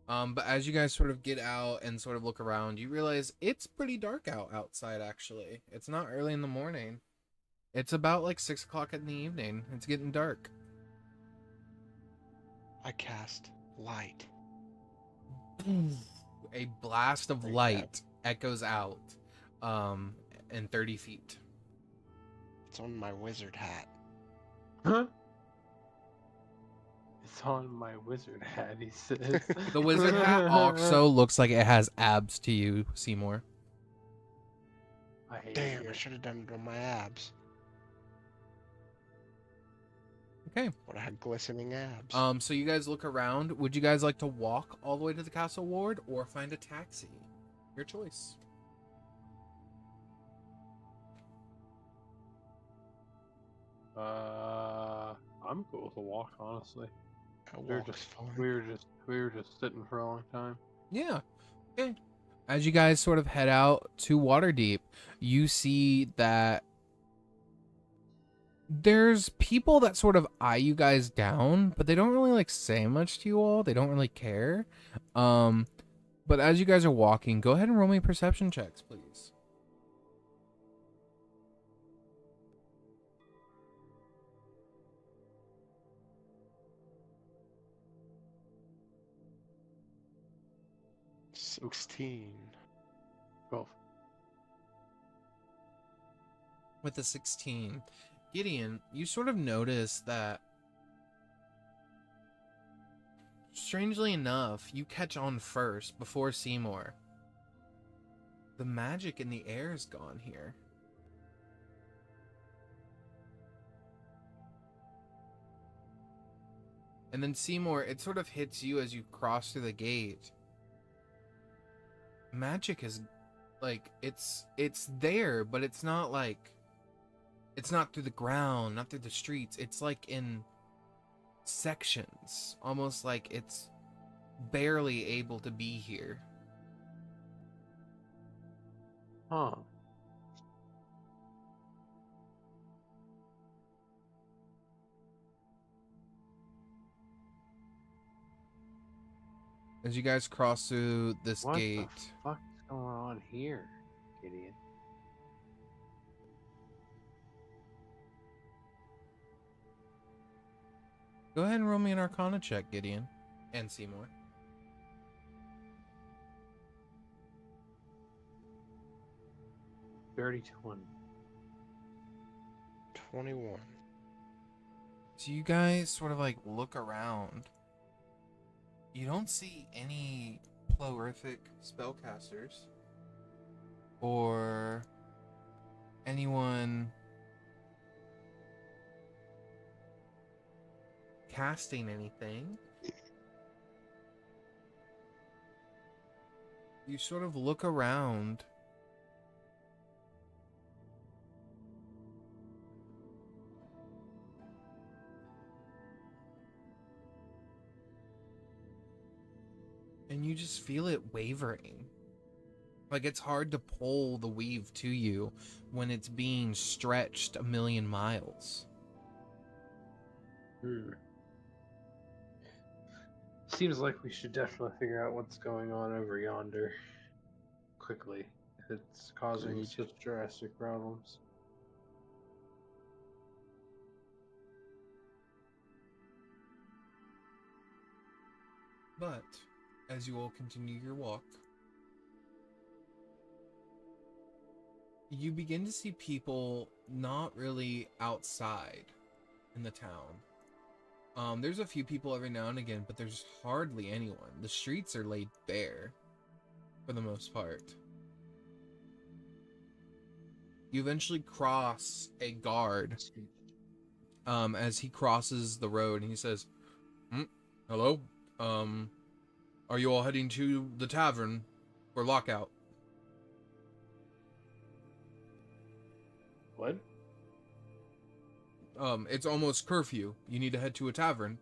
But as you guys sort of get out and sort of look around, you realize it's pretty dark outside, actually. It's not early in the morning. It's about like 6 o'clock in the evening. It's getting dark. I cast light. A blast of Like light echoes out in 30 feet. It's on my wizard hat. Huh? It's on my wizard hat, he says. The wizard hat also looks like it has abs to you, Seymour. I hate Damn, I it. should have done it on my abs. Okay. Would have had glistening abs. So you guys look around. Would you guys like to walk all the way to the castle ward or find a taxi? Your choice. I'm cool with a walk, honestly. A We were walk is just fine. we were just sitting for a long time. Yeah. Okay. As you guys sort of head out to Waterdeep, you see that there's people that sort of eye you guys down, but they don't really like say much to you all. They don't really care. But as you guys are walking, go ahead and roll me perception checks, please. 16. 12. With the 16, Gideon, you sort of notice that, strangely enough, you catch on first before Simour. The magic in the air is gone here. And then Simour, it sort of hits you as you cross through the gate. Magic is, like, it's there, but it's not like, it's not through the ground, not through the streets. It's like in sections, almost like it's barely able to be here. Huh. As you guys cross through this What gate, the fuck's going on here, Gideon? go ahead and roll me an Arcana check, Gideon, and Simour. Dirty 20. 21. So you guys sort of like look around. You don't see any plurific spellcasters or anyone casting anything. You sort of look around. And you just feel it wavering. Like it's hard to pull the weave to you when it's being stretched a million miles. Seems like we should definitely figure out what's going on over yonder quickly. It's causing Agreed. such drastic problems. But as you all continue your walk, you begin to see people not really outside in the town. There's a few people every now and again, but there's hardly anyone. The streets are laid bare for the most part. You eventually cross a guard as he crosses the road, and he says, hello? Are you all heading to the tavern for lockout? What? It's almost curfew. You need to head to a tavern.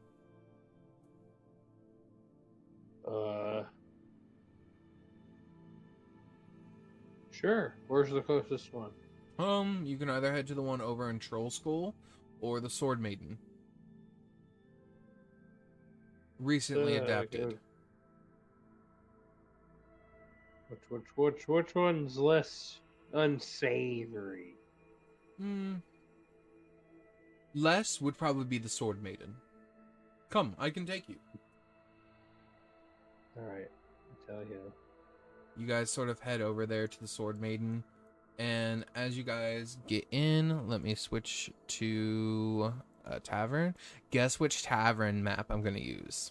Sure. Where's the closest one? You can either head to the one over in Troll Skull or the Sword Maiden. Recently adapted. Good. Which one's less unsavory? Less would probably be the Sword Maiden. Come, I can take you. Alright, I tell you. You guys sort of head over there to the Sword Maiden. And as you guys get in, let me switch to a tavern. Guess which tavern map I'm going to use.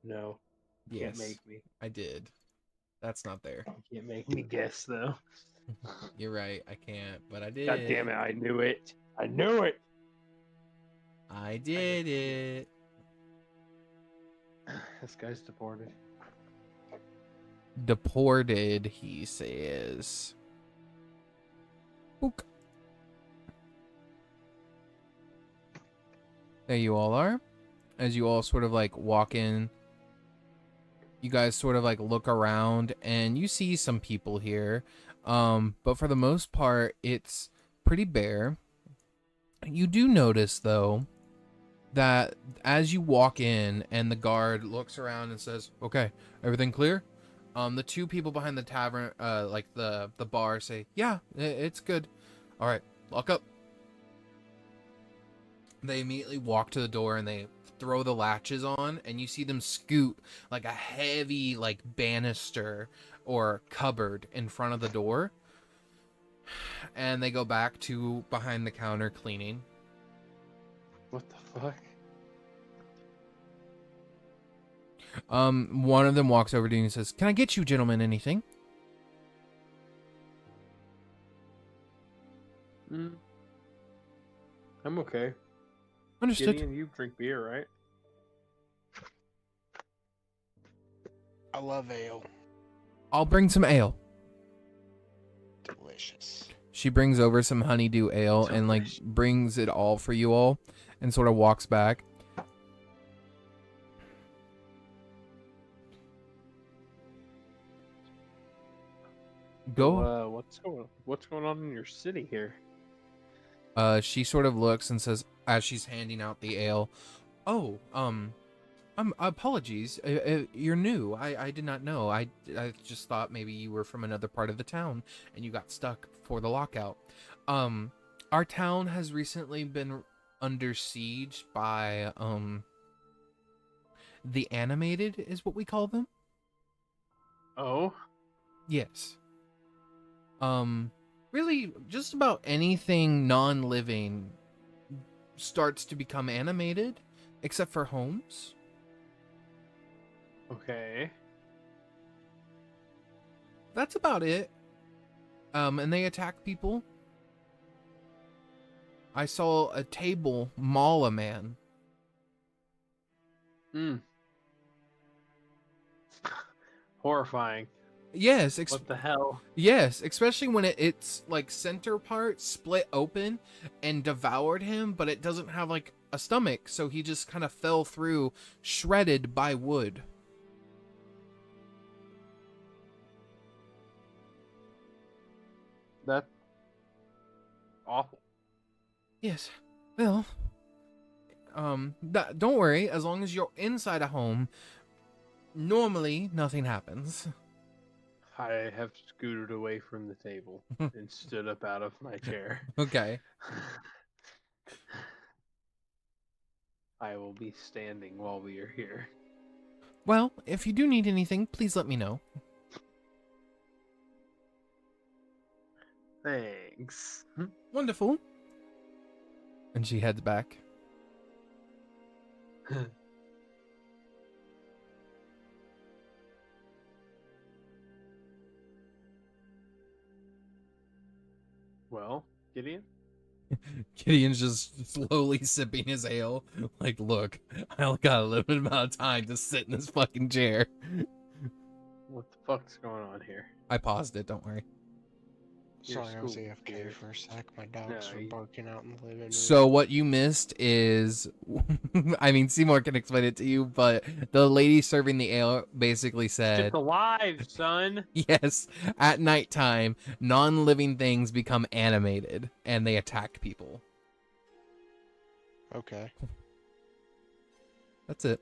No. You Yes, can't make me. I did. That's not there. You can't make me guess, though. You're right, I can't, but I did. God damn it, I knew it. I knew it! I did it. This guy's deported. Deported, he says. Book. There you all are. As you all sort of like walk in, you guys sort of like look around and you see some people here. But for the most part, it's pretty bare. You do notice though that as you walk in and the guard looks around and says, "Okay, everything clear?" The two people behind the tavern, like the bar, say, "Yeah, it's good. All right, lock up." They immediately walk to the door and they throw the latches on, and you see them scoot like a heavy like banister or cupboard in front of the door, and they go back to behind the counter cleaning. What the fuck? One of them walks over to you and says, "Can I get you gentlemen anything?" I'm okay. Understood. Gideon, you drink beer, right? I love ale. I'll bring some ale. Delicious. She brings over some honeydew ale and like Delicious. brings it all for you all and sort of walks back. Go. So, what's going on in your city here? She sort of looks and says, as she's handing out the ale, "Oh, apologies. You're new. I did not know. I just thought maybe you were from another part of the town and you got stuck for the lockout. Our town has recently been under siege by the animated is what we call them. Oh, Yes. Really, just about anything non-living starts to become animated, except for homes. okay. That's about it. And they attack people. I saw a table maul a man. Horrifying. Yes, What the hell? yes, especially when it's like center part split open and devoured him, but it doesn't have like a stomach, so he just kind of fell through, shredded by wood. That's awful. Yes. Well, don't worry, as long as you're inside a home, normally nothing happens. I have scooted away from the table and stood up out of my chair. Okay. I will be standing while we are here. Well, if you do need anything, please let me know. Thanks. Wonderful. And she heads back. Well, Gideon? Gideon's just slowly sipping his ale. Like, look, I only got a limited amount of time to sit in this fucking chair. What the fuck's going on here? I paused it, don't worry. Your Sorry, I was school AFK beer. for a sec. My dogs No, were you- barking out in the living room. So what you missed is, I mean, Seymour can explain it to you, but the lady serving the ale basically said, Shit's alive, son! yes, at nighttime, non-living things become animated and they attack people. Okay. That's it.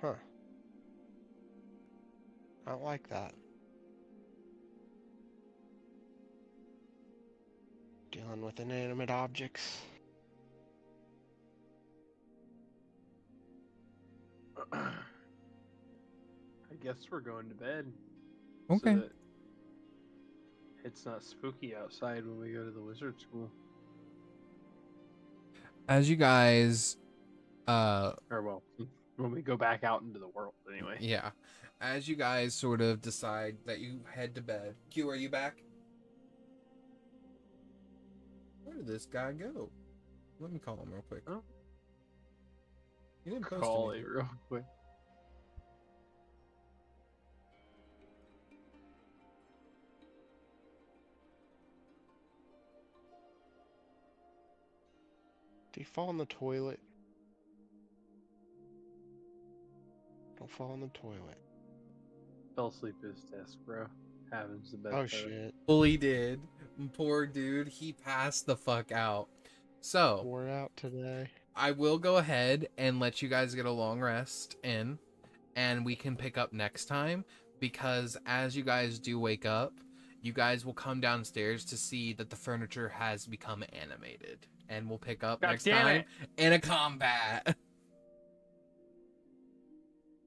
Huh. I don't like that. Dealing with inanimate objects. I guess we're going to bed. Okay. So that it's not spooky outside when we go to the wizard school. As you guys, Or, well, when we go back out into the world, anyway. yeah, as you guys sort of decide that you head to bed. Q, are you back? Where did this guy go? Let me call him real quick. Oh. He didn't post Call anything. it real quick. Do you fall in the toilet? Don't fall in the toilet. Fell asleep at his desk, bro. Happens the best. Oh shit. Fully did. Poor dude, he passed the fuck out. So, Wore out today. I will go ahead and let you guys get a long rest in, and we can pick up next time, because as you guys do wake up, you guys will come downstairs to see that the furniture has become animated. And we'll pick up God next damn time it. in a combat.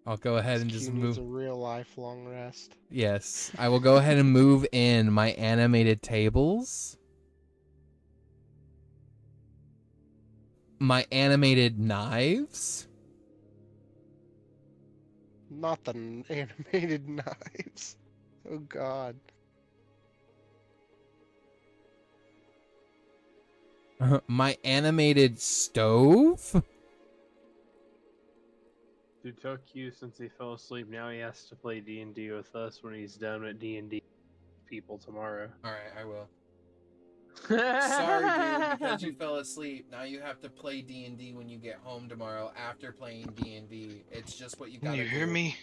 I'll go ahead and This just queue needs move. a real life long rest. Yes, I will go ahead and move in my animated tables. My animated knives. Not the animated knives. Oh god. My animated stove. Dude took you since he fell asleep. Now he has to play D&D with us when he's done with D&D people tomorrow. All right, I will. Sorry, dude, because you fell asleep. Now you have to play D&D when you get home tomorrow after playing D&D. It's just what you Can gotta you hear do. me?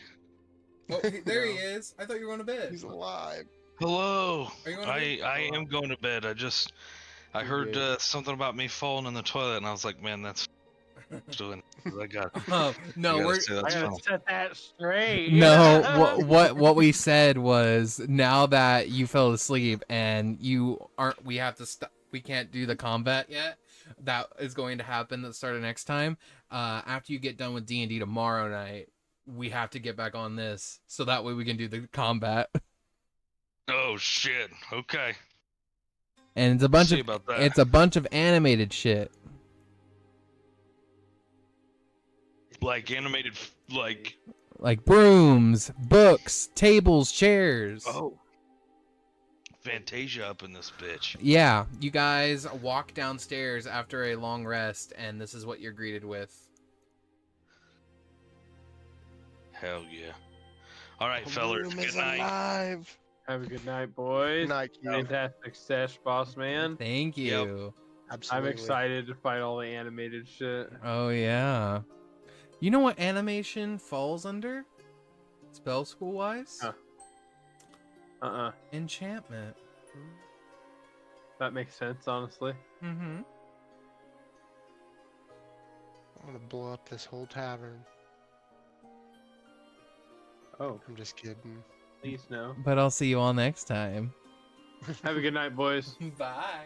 Oh, there he No. is. I thought you were going to bed. He's alive. Hello. Are you on a I am going to bed. I You heard good? something about me falling in the toilet, and I was like, man, that's doing. I got. Oh, no, I gotta we're say I that's gotta funny. set that straight. no. What we said was now that you fell asleep and you aren't, we have to stop. We can't do the combat yet. That is going to happen at the start of next time. After you get done with D&D tomorrow night, we have to get back on this so that way we can do the combat. Oh shit. Okay. And it's a bunch See of about that. it's a bunch of animated shit. Like animated, Like brooms, books, tables, chairs. oh, Fantasia up in this bitch. Yeah, you guys walk downstairs after a long rest, and this is what you're greeted with. Hell yeah. All right, The fellers. room Good is night. alive. Have a good night, boys. Good night, Q. Fantastic sesh, boss man. Thank you. Absolutely. I'm excited to fight all the animated shit. Oh, yeah. You know what animation falls under? Spell school wise? Huh. Enchantment. That makes sense, honestly. Mm-hmm. I'm gonna blow up this whole tavern. Oh, I'm just kidding. please no. But I'll see you all next time. Have a good night, boys. Bye.